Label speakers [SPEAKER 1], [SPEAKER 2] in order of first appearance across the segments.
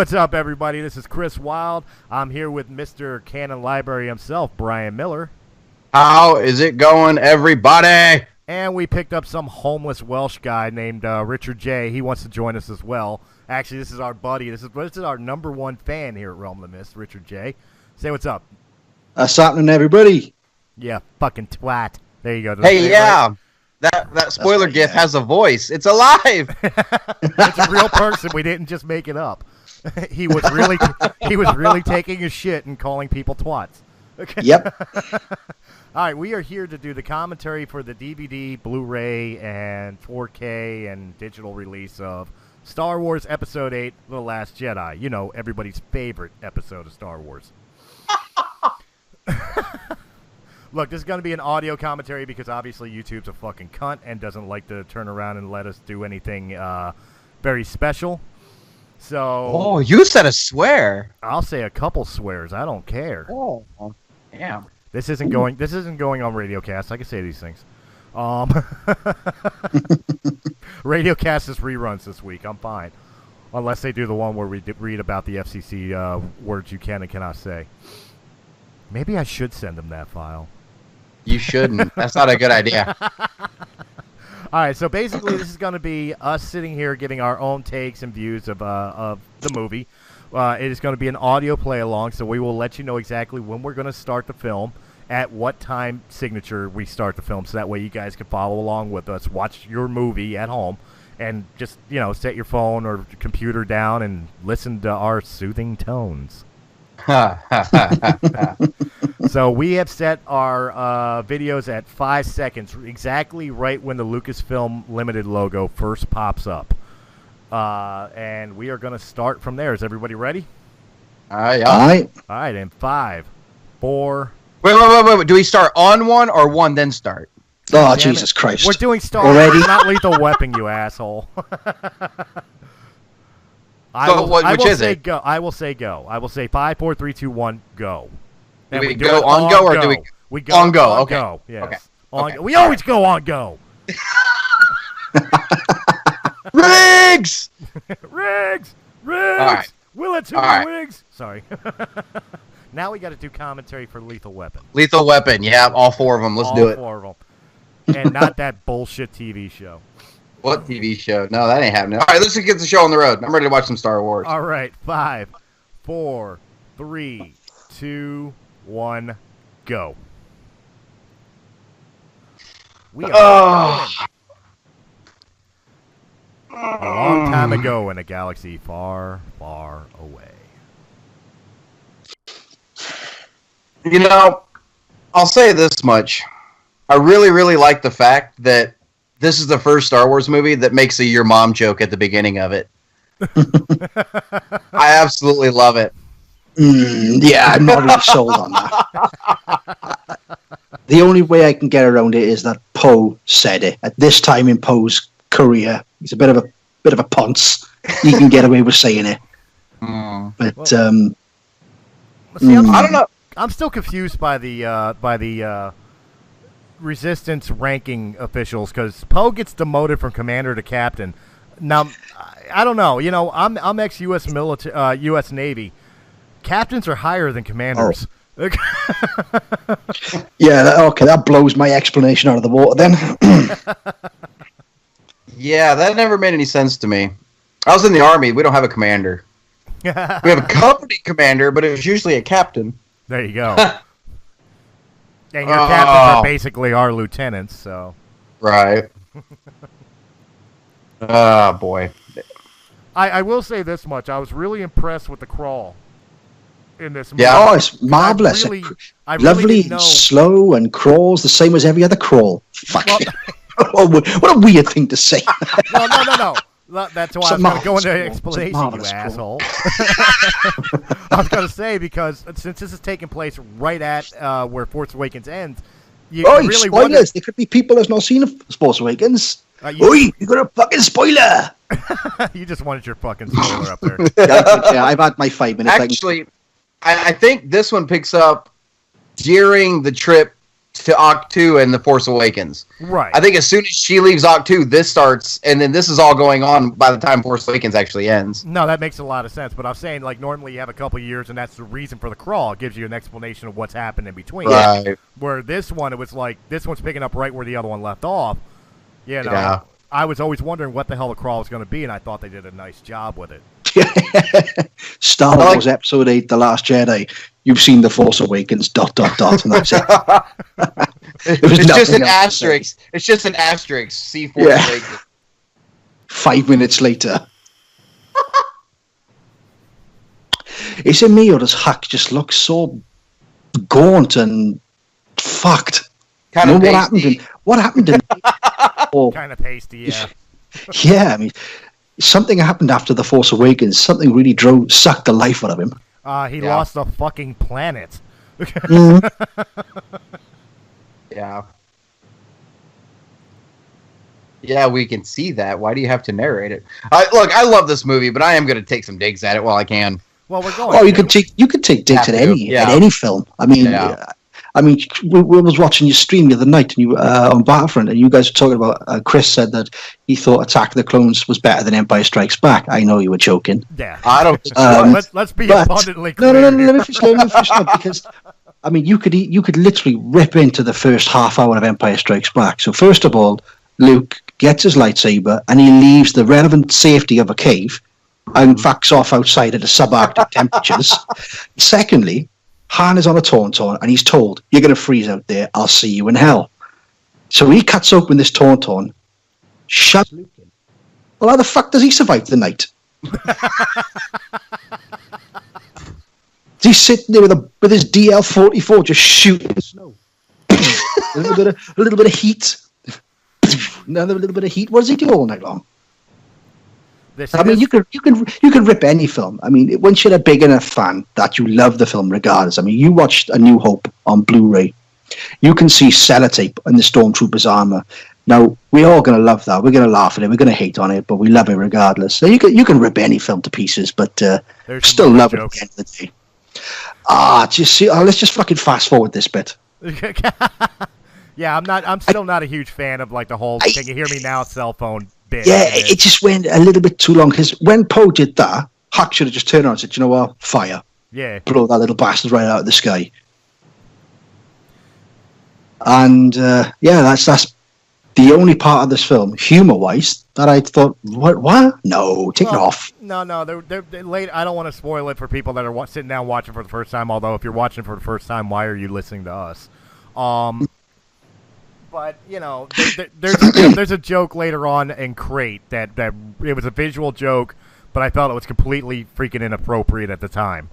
[SPEAKER 1] what's up, everybody? This is Chris Wild. I'm here with Mr. Canon Library himself, Brian Miller.
[SPEAKER 2] How is it going, everybody?
[SPEAKER 1] And we picked up some homeless Welsh guy named Richard J. He wants to join us as well. Actually, this is our buddy. This is our #1 fan here at Realm of the Mist, Richard J. Say what's up.
[SPEAKER 3] What's happening, everybody?
[SPEAKER 1] Yeah, fucking twat. There you go.
[SPEAKER 2] Hey, yeah. Right? That spoiler gif has a voice. It's alive.
[SPEAKER 1] It's a real person. We didn't just make it up. He was really taking a shit and calling people twats. Okay.
[SPEAKER 3] Yep.
[SPEAKER 1] All right, we are here to do the commentary for the DVD, Blu-ray, and 4K and digital release of Star Wars Episode 8, The Last Jedi. You know, everybody's favorite episode of Star Wars. Look, this is going to be an audio commentary because obviously YouTube's a fucking cunt and doesn't like to turn around and let us do anything very special. So,
[SPEAKER 2] oh, you said a swear.
[SPEAKER 1] I'll say a couple swears. I don't care.
[SPEAKER 2] Oh, damn.
[SPEAKER 1] This isn't going on Radiocast. I can say these things. Radiocast is reruns this week. I'm fine, unless they do the one where we read about the FCC words you can and cannot say. Maybe I should send them that file.
[SPEAKER 2] You shouldn't. That's not a good idea.
[SPEAKER 1] All right, so basically this is going to be us sitting here giving our own takes and views of the movie. It is going to be an audio play-along, so we will let you know exactly when we're going to start the film, at what time signature we start the film, so that way you guys can follow along with us, watch your movie at home, and just, you know, set your phone or computer down and listen to our soothing tones. So we have set our videos at 5 seconds, exactly right when the Lucasfilm Limited logo first pops up. And we are going to start from there. Is everybody ready?
[SPEAKER 2] Yeah.
[SPEAKER 3] All
[SPEAKER 1] right, in 5, 4...
[SPEAKER 2] Wait. Do we start on one or one then start?
[SPEAKER 3] Oh, Jesus Christ.
[SPEAKER 1] We're doing Star Wars, not Lethal Weapon, you asshole. I will say go. I will say 5, 4, 3, 2, 1, go.
[SPEAKER 2] Do we go on go or do we
[SPEAKER 1] go
[SPEAKER 2] on go?
[SPEAKER 1] On
[SPEAKER 2] okay.
[SPEAKER 1] Go. Yes.
[SPEAKER 2] Okay.
[SPEAKER 1] On, we always go on go.
[SPEAKER 2] Riggs!
[SPEAKER 1] Riggs!
[SPEAKER 2] All right.
[SPEAKER 1] Willets who Riggs! Sorry. Now we got to do commentary for Lethal Weapon.
[SPEAKER 2] Lethal Weapon, yeah, all 4 of them. Let's do it.
[SPEAKER 1] All 4 of them. And not that bullshit TV show.
[SPEAKER 2] What TV show? No, that ain't happening. All right, let's get the show on the road. I'm ready to watch some Star Wars.
[SPEAKER 1] All right, 5, 4, 3, 2, 1, go. We are a long time ago in a galaxy far, far away.
[SPEAKER 2] You know, I'll say this much. I really, really like the fact that this is the first Star Wars movie that makes a "your mom" joke at the beginning of it. I absolutely love it.
[SPEAKER 3] Yeah, I'm not really sold on that. The only way I can get around it is that Poe said it. At this time in Poe's career, he's a bit of a ponce. He can get away with saying it. But
[SPEAKER 1] see,
[SPEAKER 2] I don't know.
[SPEAKER 1] I'm still confused by the Resistance ranking officials, because Poe gets demoted from commander to captain. Now, I don't know. You know, I'm ex-U.S. military, U.S. Navy. Captains are higher than commanders.
[SPEAKER 3] Oh. Yeah, okay, that blows my explanation out of the water then.
[SPEAKER 2] Yeah, that never made any sense to me. I was in the Army. We don't have a commander. We have a company commander, but it was usually a captain.
[SPEAKER 1] There you go. And your captains are basically our lieutenants, so.
[SPEAKER 2] Right. Oh, boy.
[SPEAKER 1] I will say this much. I was really impressed with the crawl in this movie.
[SPEAKER 3] Yeah. Oh, it's marvelous. Lovely, slow, and crawls the same as every other crawl. Fuck it. What a weird thing to say.
[SPEAKER 1] Well, no. That's why I was going to go into an explanation, you asshole. I was going to say, because since this is taking place right at where Force Awakens ends, you really
[SPEAKER 3] spoilers!
[SPEAKER 1] wonder...
[SPEAKER 3] There could be people that's not seen Force Awakens. You got a fucking spoiler!
[SPEAKER 1] You just wanted your fucking spoiler up there.
[SPEAKER 3] Yeah, I've had my 5 minutes.
[SPEAKER 2] Actually, I think this one picks up during the trip to Octu and The Force Awakens.
[SPEAKER 1] Right.
[SPEAKER 2] I think as soon as she leaves Octu, this starts, and then this is all going on by the time Force Awakens actually ends.
[SPEAKER 1] No, that makes a lot of sense. But I'm saying, like, normally you have a couple years, and that's the reason for the crawl. It gives you an explanation of what's happened in between.
[SPEAKER 2] Right.
[SPEAKER 1] Where this one, it was like, this one's picking up right where the other one left off. You know,
[SPEAKER 2] Yeah.
[SPEAKER 1] I was always wondering what the hell the crawl was going to be, and I thought they did a nice job with it.
[SPEAKER 3] Star Wars Episode 8, The Last Jedi. You've seen The Force Awakens, ... and that's it.
[SPEAKER 2] It's just an asterisk. It's just an asterisk. See Force Awakens.
[SPEAKER 3] 5 minutes later. Is it me, or does Huck just look so gaunt and fucked?
[SPEAKER 2] Kind of
[SPEAKER 3] what happened in
[SPEAKER 1] Kind of pasty, yeah.
[SPEAKER 3] Yeah, I mean, something happened after The Force Awakens. Something really sucked the life out of him.
[SPEAKER 1] He lost a fucking planet.
[SPEAKER 2] Yeah. Yeah, we can see that. Why do you have to narrate it? Look, I love this movie, but I am going to take some digs at it while I can.
[SPEAKER 1] Well, we're going.
[SPEAKER 3] Oh, you could take digs at any film. I mean, we was watching your stream the other night, and you on Battlefront, and you guys were talking about. Chris said that he thought Attack of the Clones was better than Empire Strikes Back. I know you were joking.
[SPEAKER 1] Yeah,
[SPEAKER 2] I don't. Think so.
[SPEAKER 1] Let's be abundantly clear.
[SPEAKER 3] No. Let me finish because I mean, you could literally rip into the first half hour of Empire Strikes Back. So first of all, Luke gets his lightsaber and he leaves the relevant safety of a cave and backs off outside at the subarctic temperatures. Secondly, Han is on a Tauntaun and he's told, "You're going to freeze out there. I'll see you in hell." So he cuts open this Tauntaun, shoves Luke in. Well, how the fuck does he survive the night? He's sitting there with his DL-44 just shooting the snow. a little bit of heat. Another little bit of heat. What does he do all night long? You could rip any film. I mean, once you're a big enough fan that you love the film regardless. I mean, you watched A New Hope on Blu-ray. You can see sellotape in the Stormtrooper's armor. Now, we're all going to love that. We're going to laugh at it. We're going to hate on it, but we love it regardless. So you can rip any film to pieces, but still love it at the end of the day. Let's just fucking fast forward this bit.
[SPEAKER 1] Yeah, I'm still not a huge fan of like the whole "can you hear me now" cell phone bit.
[SPEAKER 3] Yeah, it just went a little bit too long because when Poe did that, Huck should have just turned around and said, "You know what? Fire!
[SPEAKER 1] Yeah,
[SPEAKER 3] blow that little bastard right out of the sky." And that's the only part of this film, humor-wise, that I thought, what? No, take it off.
[SPEAKER 1] No. They're late. I don't want to spoil it for people that are sitting down watching for the first time. Although, if you're watching for the first time, why are you listening to us? But you know, there's a joke later on in Crate that it was a visual joke, but I felt it was completely freaking inappropriate at the time.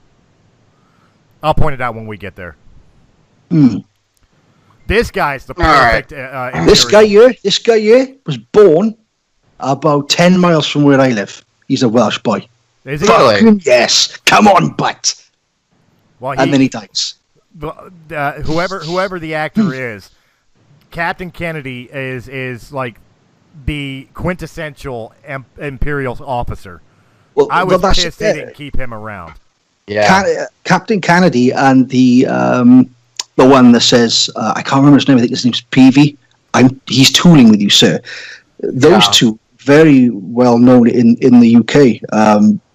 [SPEAKER 1] I'll point it out when we get there. This guy's the perfect.
[SPEAKER 3] This guy here was born about 10 miles from where I live. He's a Welsh boy.
[SPEAKER 1] Is he?
[SPEAKER 3] Yes. Come on, butt.
[SPEAKER 1] Well,
[SPEAKER 3] and then he dies.
[SPEAKER 1] Whoever the actor is, Captain Kennedy is like the quintessential Imperial officer.
[SPEAKER 3] Well,
[SPEAKER 1] I was pissed they didn't keep him around.
[SPEAKER 3] Yeah, Captain Kennedy and the one that says I can't remember his name. I think his name's Peavy. He's tooling with you, sir. Those two very well known in the UK.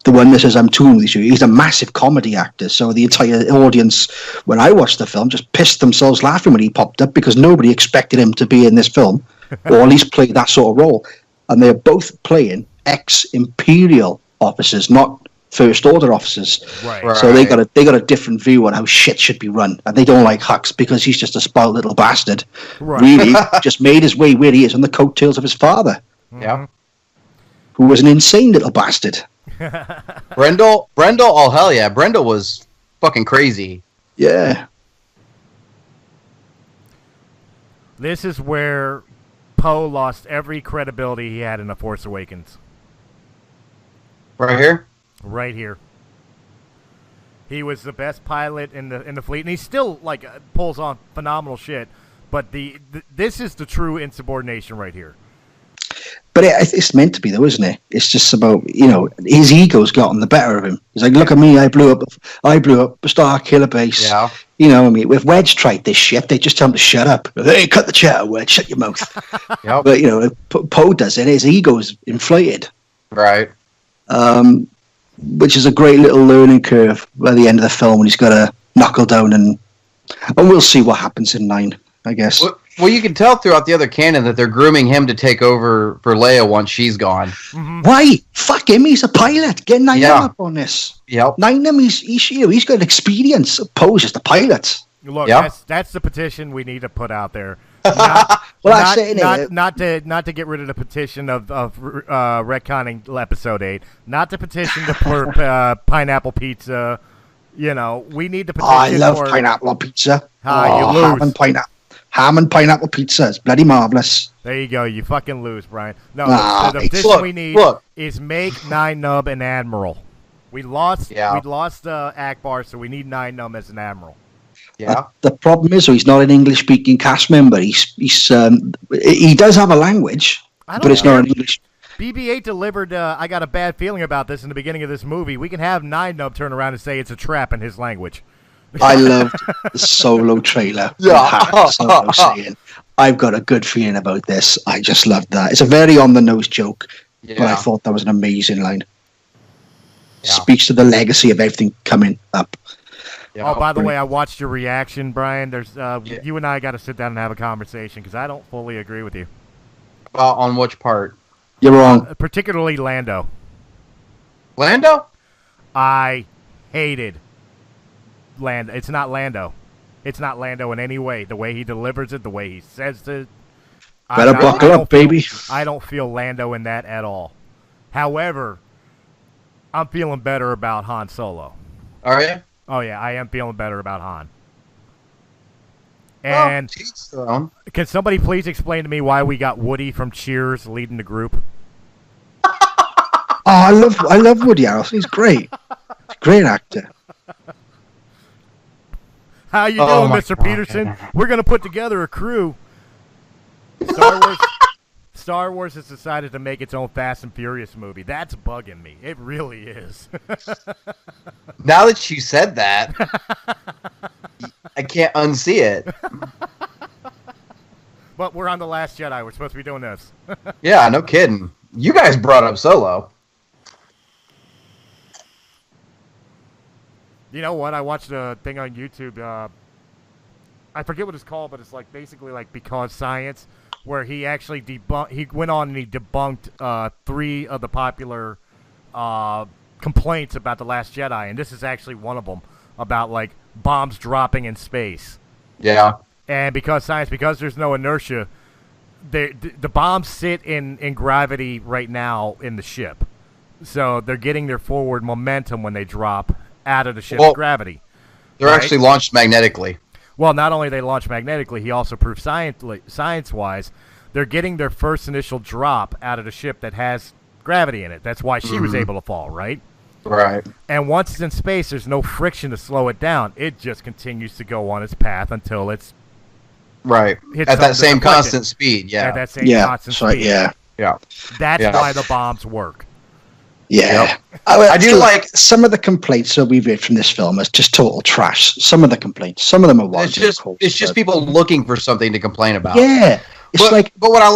[SPEAKER 3] The one that says I'm tooling with you. He's a massive comedy actor. So the entire audience, when I watched the film, just pissed themselves laughing when he popped up because nobody expected him to be in this film, or at least play that sort of role. And they're both playing ex-Imperial officers, not First Order officers.
[SPEAKER 1] Right.
[SPEAKER 3] So they got a different view on how shit should be run, and they don't like Hux because he's just a spoiled little bastard.
[SPEAKER 1] Right.
[SPEAKER 3] Really, just made his way where he is on the coattails of his father.
[SPEAKER 2] Yeah.
[SPEAKER 3] Who was an insane little bastard.
[SPEAKER 2] Brendel, oh hell yeah, Brendel was fucking crazy.
[SPEAKER 3] Yeah.
[SPEAKER 1] This is where Poe lost every credibility he had in The Force Awakens.
[SPEAKER 2] Right here?
[SPEAKER 1] Right here. He was the best pilot in the fleet, and he still pulls on phenomenal shit. But this is the true insubordination right here.
[SPEAKER 3] But it's meant to be, though, isn't it? It's just about, his ego's gotten the better of him. He's like, look at me, I blew up a Star Killer base.
[SPEAKER 2] Yeah.
[SPEAKER 3] I mean, if Wedge tried this shit, they just tell him to shut up. Hey, cut the chatter, Wedge, shut your mouth.
[SPEAKER 2] Yep.
[SPEAKER 3] But, if Poe does it, his ego's inflated.
[SPEAKER 2] Right.
[SPEAKER 3] Which is a great little learning curve by the end of the film when he's got to knuckle down, and we'll see what happens in 9, I guess.
[SPEAKER 2] Well, you can tell throughout the other canon that they're grooming him to take over for Leia once she's gone.
[SPEAKER 1] Mm-hmm.
[SPEAKER 3] Why? Fuck him, he's a pilot. Get Ninem up on this.
[SPEAKER 2] Yep.
[SPEAKER 3] Ninem, he's got experience. Poe's just a pilot.
[SPEAKER 1] Look,
[SPEAKER 2] Yep.
[SPEAKER 1] that's the petition we need to put out there.
[SPEAKER 3] Well, I say it.
[SPEAKER 1] Not to get rid of the petition of retconning episode 8. Not the petition for pineapple pizza. We need the petition.
[SPEAKER 3] I love pineapple on pizza.
[SPEAKER 1] You lose.
[SPEAKER 3] Ham and pineapple pizza is bloody marvelous.
[SPEAKER 1] There you go. You fucking lose, Brian. No, the
[SPEAKER 3] it's-
[SPEAKER 1] petition we need is make Nine Nub an admiral. We lost Akbar, so we need Nine Nub as an admiral.
[SPEAKER 2] Yeah.
[SPEAKER 3] The problem is, he's not an English-speaking cast member. He does have a language, but it's not an English.
[SPEAKER 1] BB-8 delivered. I got a bad feeling about this in the beginning of this movie. We can have Nine Nub turn around and say it's a trap in his language.
[SPEAKER 3] I loved the Solo trailer.
[SPEAKER 2] Yeah.
[SPEAKER 3] Solo saying, I've got a good feeling about this. I just loved that. It's a very on-the-nose joke, but I thought that was an amazing line.
[SPEAKER 2] Yeah.
[SPEAKER 3] Speaks to the legacy of everything coming up.
[SPEAKER 2] Yeah.
[SPEAKER 1] Oh, by the way, I watched your reaction, Brian. There's you and I got to sit down and have a conversation because I don't fully agree with you.
[SPEAKER 2] On which part?
[SPEAKER 3] You're wrong.
[SPEAKER 1] Particularly Lando.
[SPEAKER 2] Lando?
[SPEAKER 1] I hated Lando. It's not Lando. It's not Lando in any way. The way he delivers it, the way he says it.
[SPEAKER 3] Better buckle up, baby.
[SPEAKER 1] I don't feel Lando in that at all. However, I'm feeling better about Han Solo.
[SPEAKER 2] Are you?
[SPEAKER 1] Oh, yeah, I am feeling better about Han. And can somebody please explain to me why we got Woody from Cheers leading the group?
[SPEAKER 3] I love Woody Harrelson. He's great. He's a great actor.
[SPEAKER 1] How you doing, Mr. Peterson? We're going to put together a crew. Star Wars has decided to make its own Fast and Furious movie. That's bugging me. It really is.
[SPEAKER 2] Now that you said that, I can't unsee it.
[SPEAKER 1] But we're on The Last Jedi. We're supposed to be doing this.
[SPEAKER 2] Yeah, no kidding. You guys brought up Solo.
[SPEAKER 1] You know what? I watched a thing on YouTube. I forget what it's called, but it's like basically like Because Science, where he actually he went on and he debunked 3 of the popular complaints about The Last Jedi, and this is actually one of them, about like bombs dropping in space.
[SPEAKER 2] Yeah.
[SPEAKER 1] And because there's no inertia, the bombs sit in gravity right now in the ship. So they're getting their forward momentum when they drop out of the ship's gravity.
[SPEAKER 2] They're actually launched magnetically.
[SPEAKER 1] Well, not only they launch magnetically, he also proved science-wise, they're getting their first initial drop out of the ship that has gravity in it. That's why she was able to fall, right?
[SPEAKER 2] Right.
[SPEAKER 1] And once it's in space, there's no friction to slow it down. It just continues to go on its path until it's
[SPEAKER 2] right at that same constant speed. Yeah.
[SPEAKER 1] At that same constant speed.
[SPEAKER 2] Yeah.
[SPEAKER 1] That's why the bombs work.
[SPEAKER 3] Yeah.
[SPEAKER 2] Yep. I do like
[SPEAKER 3] some of the complaints that we've read from this film is just total trash. Some of the complaints, some of them are
[SPEAKER 2] It's just people looking for something to complain about.
[SPEAKER 3] Yeah.
[SPEAKER 2] But what I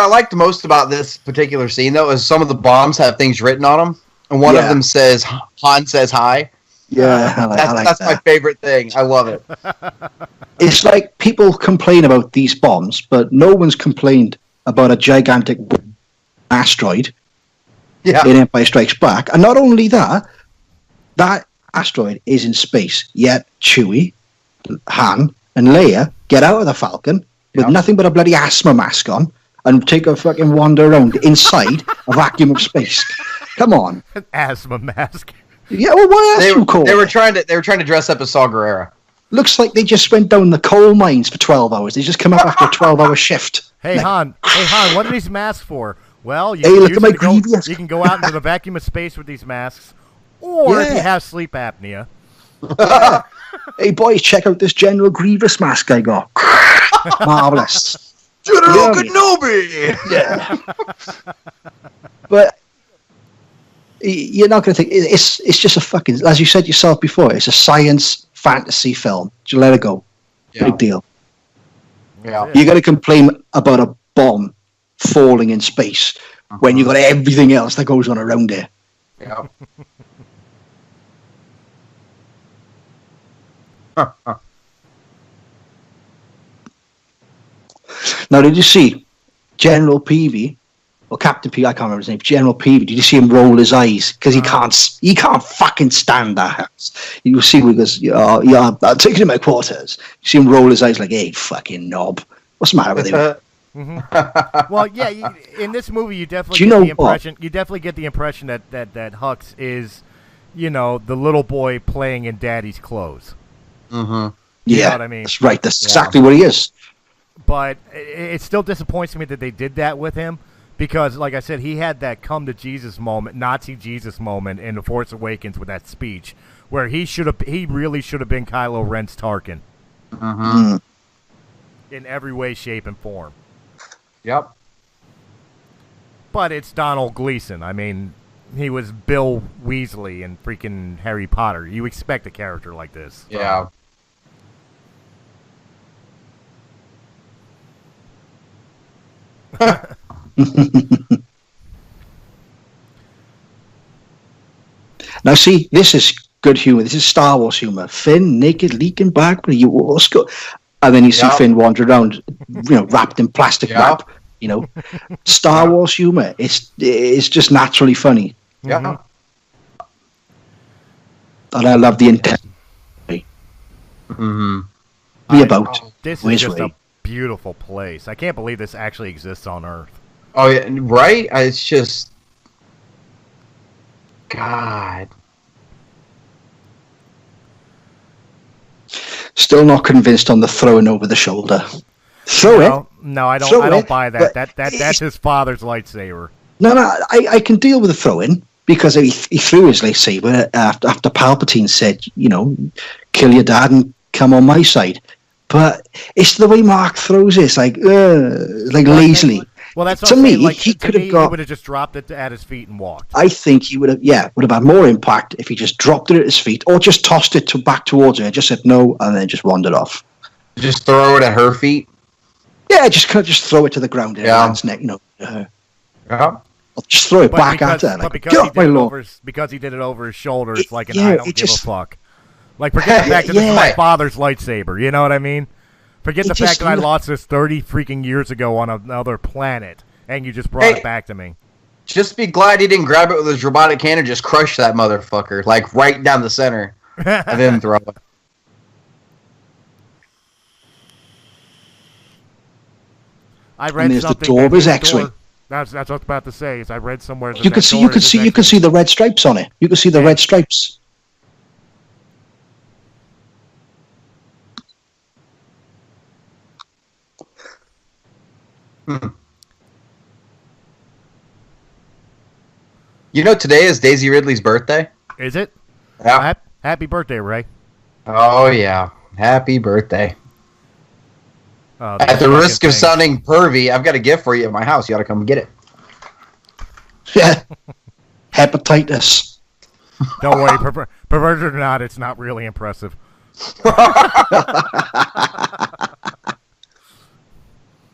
[SPEAKER 2] liked most about this particular scene though is some of the bombs have things written on them, and one of them says Han says hi.
[SPEAKER 3] Yeah,
[SPEAKER 2] that's my favorite thing. I love it.
[SPEAKER 3] It's like people complain about these bombs, but no one's complained about a gigantic asteroid in Empire Strikes Back. And not only that, that asteroid is in space, yet Chewie, Han, and Leia get out of the Falcon with nothing but a bloody asthma mask on and take a fucking wander around inside a vacuum of space. Come on.
[SPEAKER 1] An asthma mask.
[SPEAKER 3] Yeah, well, what else you call it?
[SPEAKER 2] They were trying to dress up as Saw Gerrera.
[SPEAKER 3] Looks like they just went down the coal mines for 12 hours. They just come up after a 12-hour shift.
[SPEAKER 1] Hey, Han, what are these masks for? Well, you can go out into the vacuum of space with these masks, or if you have sleep apnea.
[SPEAKER 3] Hey, boys, check out this General Grievous mask I got. Marvelous.
[SPEAKER 2] General Kenobi!
[SPEAKER 3] Yeah. But you're not going to think it's just a fucking, as you said yourself before, it's a science fantasy film. Just let it go.
[SPEAKER 2] Yeah.
[SPEAKER 3] Big deal.
[SPEAKER 2] Yeah.
[SPEAKER 3] You got to complain about a bomb falling in space when you got everything else that goes on around it.
[SPEAKER 2] Yeah.
[SPEAKER 3] Now, did you see General Peavy or Captain Peavy? I can't remember his name. General Peavy. Did you see him roll his eyes because he can't fucking stand that house? You see, he goes, "Yeah, I'm taking to my quarters." You see him roll his eyes like, "Hey, fucking knob, what's the matter with him?"
[SPEAKER 1] Well, yeah. In this movie, you definitely
[SPEAKER 3] Do you
[SPEAKER 1] get
[SPEAKER 3] know
[SPEAKER 1] the impression. You definitely get the impression that Hux is, the little boy playing in Daddy's clothes.
[SPEAKER 2] Mm-hmm.
[SPEAKER 1] You
[SPEAKER 3] Yeah,
[SPEAKER 1] know what I mean?
[SPEAKER 3] that's right. That's exactly what he is.
[SPEAKER 1] But it still disappoints me that they did that with him because, like I said, he had that come to Jesus moment, Nazi Jesus moment in The Force Awakens with that speech where he really should have been Kylo Ren's Tarkin in every way, shape, and form.
[SPEAKER 2] Yep.
[SPEAKER 1] But it's Donald Gleason. I mean, he was Bill Weasley in freaking Harry Potter. You expect a character like this.
[SPEAKER 2] Yeah.
[SPEAKER 3] Now, see, this is good humor. This is Star Wars humor. Finn naked, leaking back, but you what's go? And then you see Finn wander around, wrapped in plastic wrap. Star Wars humor. It's just naturally funny.
[SPEAKER 2] Yeah.
[SPEAKER 3] And I love the intent.
[SPEAKER 2] Mm-hmm.
[SPEAKER 3] Be about.
[SPEAKER 1] This is
[SPEAKER 3] Whiz
[SPEAKER 1] just
[SPEAKER 3] way.
[SPEAKER 1] a beautiful place. I can't believe this actually exists on Earth.
[SPEAKER 2] Oh yeah, right? It's just God.
[SPEAKER 3] Still not convinced on the throwing over the shoulder. Throw it.
[SPEAKER 1] No, I don't.
[SPEAKER 3] Throw
[SPEAKER 1] I don't
[SPEAKER 3] it,
[SPEAKER 1] buy that.
[SPEAKER 3] but
[SPEAKER 1] That's his father's lightsaber.
[SPEAKER 3] No, I can deal with the throwing because he threw his lightsaber after Palpatine said, kill your dad and come on my side. But it's the way Mark throws it. It's like lazily.
[SPEAKER 1] Well, that's
[SPEAKER 3] to
[SPEAKER 1] what I'm
[SPEAKER 3] me.
[SPEAKER 1] saying. Like,
[SPEAKER 3] he
[SPEAKER 1] to
[SPEAKER 3] could
[SPEAKER 1] me,
[SPEAKER 3] have got.
[SPEAKER 1] He would have just dropped it at his feet and walked.
[SPEAKER 3] I think he would have had more impact if he just dropped it at his feet or just tossed it back towards her. Just said no and then just wandered off.
[SPEAKER 2] Just throw it at her feet.
[SPEAKER 3] Yeah, just throw it to the ground in her hand's neck.
[SPEAKER 2] Yeah.
[SPEAKER 3] Or just throw it back at her.
[SPEAKER 1] But
[SPEAKER 3] Like,
[SPEAKER 1] because
[SPEAKER 3] get off my lawn.
[SPEAKER 1] because he did it over his shoulder, it's like
[SPEAKER 3] yeah,
[SPEAKER 1] I don't give a fuck. Like, forget the fact that this is my father's lightsaber. You know what I mean? Forget the fact that I lost this 30 freaking years ago on another planet, and you just brought it back to me.
[SPEAKER 2] Just be glad he didn't grab it with his robotic hand and just crush that motherfucker, like right down the center, and then throw it.
[SPEAKER 1] I read
[SPEAKER 3] And there's
[SPEAKER 1] something.
[SPEAKER 3] the door of his X-wing.
[SPEAKER 1] That's what I was about to say. Is I read somewhere. That
[SPEAKER 3] You could see the red stripes on it. You could see the red stripes.
[SPEAKER 2] Today is Daisy Ridley's birthday?
[SPEAKER 1] Is it?
[SPEAKER 2] Yeah.
[SPEAKER 1] Happy birthday, Ray.
[SPEAKER 2] Oh, yeah. Happy birthday. At the risk of sounding pervy, I've got a gift for you at my house. You ought to come get it.
[SPEAKER 3] Yeah. Hepatitis.
[SPEAKER 1] Don't worry, perverted or not, it's not really impressive.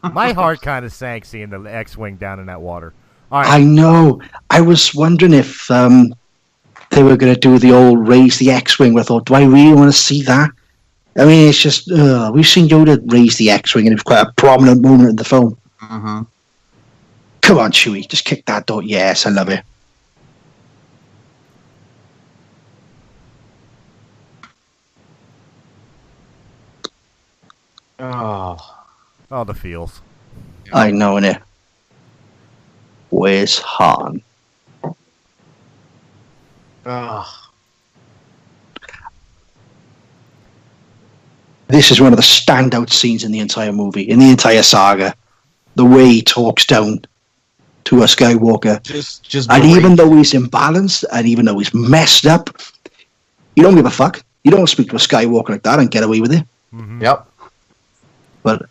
[SPEAKER 1] My heart kind of sank seeing the X-wing down in that water. All right.
[SPEAKER 3] I know. I was wondering if they were going to do the old raise the X-wing. I thought, do I really want to see that? I mean, it's just we've seen Yoda raise the X-wing, and it was quite a prominent moment in the film.
[SPEAKER 2] Mm-hmm.
[SPEAKER 3] Come on, Chewie, just kick that door. Yes, I love it.
[SPEAKER 2] Oh,
[SPEAKER 1] the feels.
[SPEAKER 3] I know, innit? Where's Han? This is one of the standout scenes in the entire movie, in the entire saga. The way he talks down to a Skywalker. And even though he's imbalanced, and even though he's messed up, you don't give a fuck. You don't speak to a Skywalker like that and get away with it.
[SPEAKER 1] Mm-hmm.
[SPEAKER 2] Yep.
[SPEAKER 3] But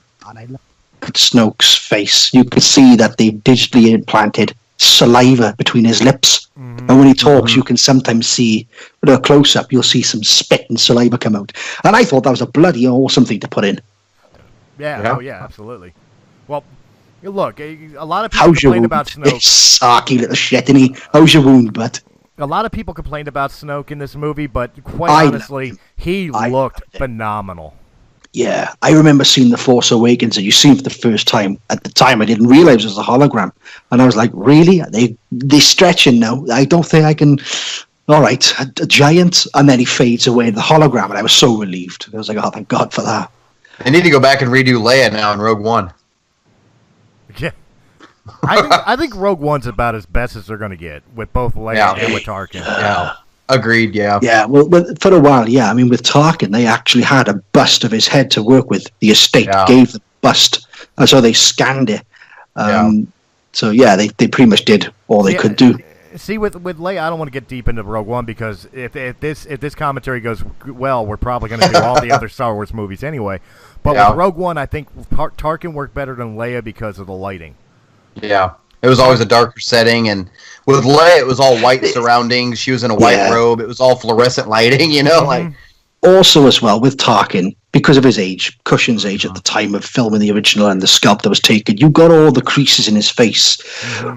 [SPEAKER 3] at Snoke's face, you could see that they've digitally implanted saliva between his lips. And when he talks, you can sometimes see, with a close-up, you'll see some spit and saliva come out. And I thought that was a bloody awesome thing to put in.
[SPEAKER 1] Yeah, oh yeah, absolutely. Well, look, a lot of people complain about Snoke.
[SPEAKER 3] Sarky little shit, and how's your wound, bud?
[SPEAKER 1] A lot of people complained about Snoke in this movie, but quite honestly, he looked phenomenal.
[SPEAKER 3] Yeah, I remember seeing The Force Awakens, and you see him for the first time. At the time, I didn't realize it was a hologram, and I was like, "Really? They're stretching now. I don't think I can." All right, a giant, and then he fades away the hologram, and I was so relieved. I was like, "Oh, thank God for that."
[SPEAKER 2] They need to go back and redo Leia now in Rogue One.
[SPEAKER 1] Yeah, I think Rogue One's about as best as they're going to get with both Leia and with Tarkin.
[SPEAKER 2] Yeah. Agreed, yeah.
[SPEAKER 3] Yeah, well, for a while, yeah. I mean, with Tarkin, they actually had a bust of his head to work with. The estate gave the bust, and so they scanned it. So, yeah, they pretty much did all they could do.
[SPEAKER 1] See, with Leia, I don't want to get deep into Rogue One, because if this commentary goes well, we're probably going to do all the other Star Wars movies anyway. But with Rogue One, I think Tarkin worked better than Leia because of the lighting.
[SPEAKER 2] Yeah. It was always a darker setting, and with Leia, it was all white surroundings. She was in a white robe. It was all fluorescent lighting, you know? Like,
[SPEAKER 3] also, as well, with Tarkin, because of his age, Cushion's age at the time of filming the original and the sculpt that was taken, you got all the creases in his face.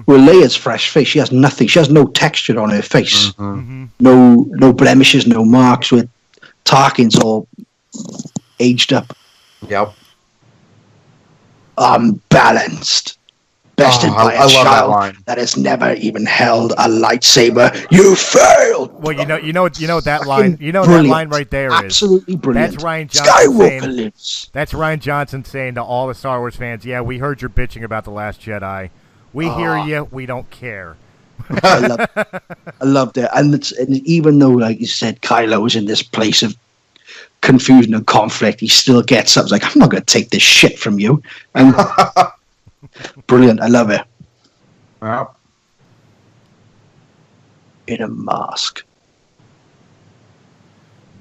[SPEAKER 3] With Leia's fresh face, she has nothing. She has no texture on her face. No blemishes, no marks. With Tarkin's all aged up.
[SPEAKER 2] Yep.
[SPEAKER 3] Unbalanced. Bested by a child that has never even held a lightsaber. You failed.
[SPEAKER 1] Well, you know that line. You know that line right there is
[SPEAKER 3] absolutely brilliant.
[SPEAKER 1] That's Ryan Johnson
[SPEAKER 3] Skywalker
[SPEAKER 1] saying,
[SPEAKER 3] lives.
[SPEAKER 1] That's Ryan Johnson saying to all the Star Wars fans, "Yeah, we heard your bitching about the Last Jedi. We hear you. We don't care."
[SPEAKER 3] I loved it, and even though, like you said, Kylo was in this place of confusion and conflict, he still gets up. He's like, "I'm not going to take this shit from you." And brilliant. I love it.
[SPEAKER 2] Wow.
[SPEAKER 3] In a mask.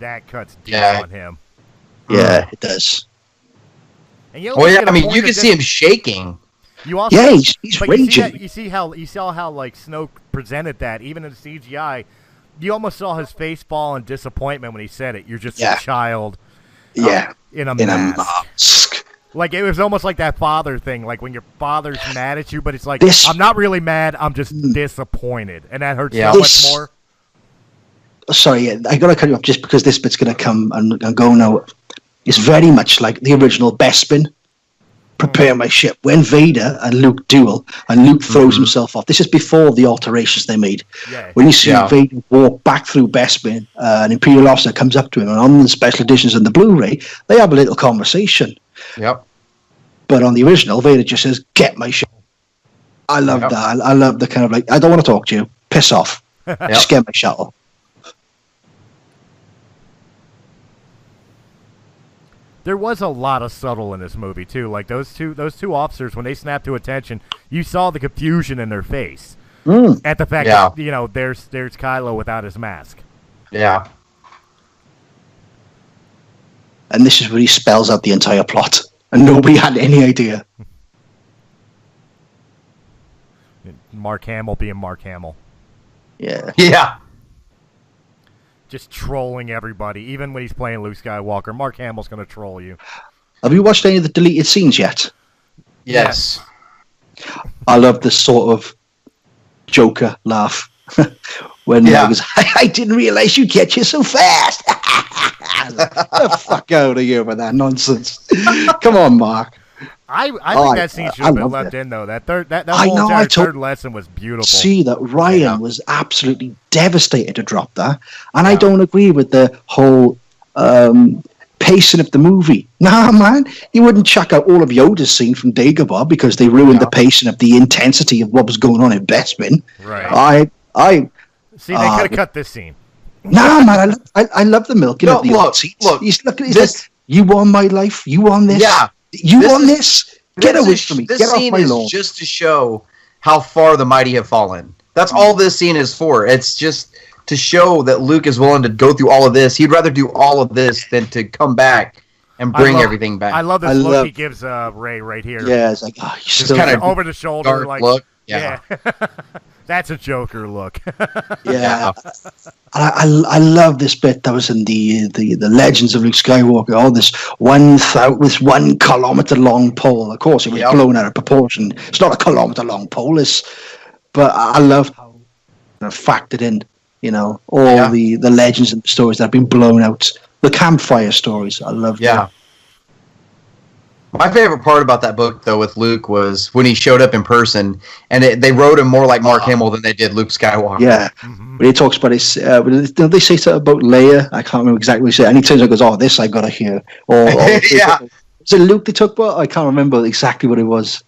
[SPEAKER 1] That cuts deep on him.
[SPEAKER 3] Yeah, it does.
[SPEAKER 1] And you
[SPEAKER 2] you can see him shaking.
[SPEAKER 1] You also,
[SPEAKER 3] he's raging.
[SPEAKER 1] You saw how like Snoke presented that, even in the CGI. You almost saw his face fall in disappointment when he said it. You're just a child. In a mask. Like, it was almost like that father thing, like when your father's mad at you, but it's like, I'm not really mad, I'm just disappointed. And that hurts so much more.
[SPEAKER 3] Sorry, I got to cut you off just because this bit's going to come and go now. It's very much like the original Bespin. Prepare my ship. When Vader and Luke duel, and Luke throws himself off. This is before the alterations they made. When you see Vader walk back through Bespin, an Imperial officer comes up to him, and on the special editions and the Blu-ray, they have a little conversation.
[SPEAKER 2] Yep.
[SPEAKER 3] But on the original, Vader just says, "Get my ship." I love that. I love the kind of like, I don't want to talk to you. Piss off. Just get my shuttle.
[SPEAKER 1] There was a lot of subtle in this movie too. Like those two officers, when they snapped to attention, you saw the confusion in their face at the fact that there's Kylo without his mask.
[SPEAKER 2] Yeah.
[SPEAKER 3] And this is where he spells out the entire plot, and nobody had any idea.
[SPEAKER 1] Mark Hamill being Mark Hamill.
[SPEAKER 3] Yeah.
[SPEAKER 2] Yeah.
[SPEAKER 1] Just trolling everybody, even when he's playing Luke Skywalker. Mark Hamill's going to troll you.
[SPEAKER 3] Have you watched any of the deleted scenes yet?
[SPEAKER 2] Yes.
[SPEAKER 3] I love this sort of Joker laugh when he goes, "I didn't realize you'd get you so fast." The fuck out of here with that nonsense. Come on, Mark.
[SPEAKER 1] I think that scene should have been left in, though. That whole entire third lesson was beautiful.
[SPEAKER 3] See, that Ryan was absolutely devastated to drop that. And I don't agree with the whole pacing of the movie. Nah, man. You wouldn't chuck out all of Yoda's scene from Dagobah because they ruined the pacing of the intensity of what was going on in Bespin.
[SPEAKER 1] Right. See, they could have cut this scene.
[SPEAKER 3] Nah, man. I love the milking of the old seats. He's looking at this. Like, you want my life? You want this?
[SPEAKER 2] Yeah.
[SPEAKER 3] You want this? Get away from me. Get off my lawn.
[SPEAKER 2] This scene is just to show how far the mighty have fallen. That's all this scene is for. It's just to show that Luke is willing to go through all of this. He'd rather do all of this than to come back and bring everything back.
[SPEAKER 1] I love this look he gives Ray right here.
[SPEAKER 3] Yeah, it's like, oh, he's
[SPEAKER 2] Just
[SPEAKER 3] still
[SPEAKER 2] kind of
[SPEAKER 1] over the shoulder,
[SPEAKER 2] dark
[SPEAKER 1] like
[SPEAKER 2] look.
[SPEAKER 1] yeah. That's a Joker look.
[SPEAKER 3] Yeah. I love this bit that was in the Legends of Luke Skywalker. All this 1 kilometer long pole. Of course, it was blown out of proportion. It's not a kilometer long pole. But I love how factored in, all the legends and the stories that have been blown out. The campfire stories. I love that.
[SPEAKER 2] My favorite part about that book, though, with Luke was when he showed up in person, and they wrote him more like Mark Hamill than they did Luke Skywalker.
[SPEAKER 3] Yeah, when he talks about his, they say something about Leia. I can't remember exactly what he said. And he turns and goes, "Oh, this I gotta hear." Or was it Luke they talked about? I can't remember exactly what it was.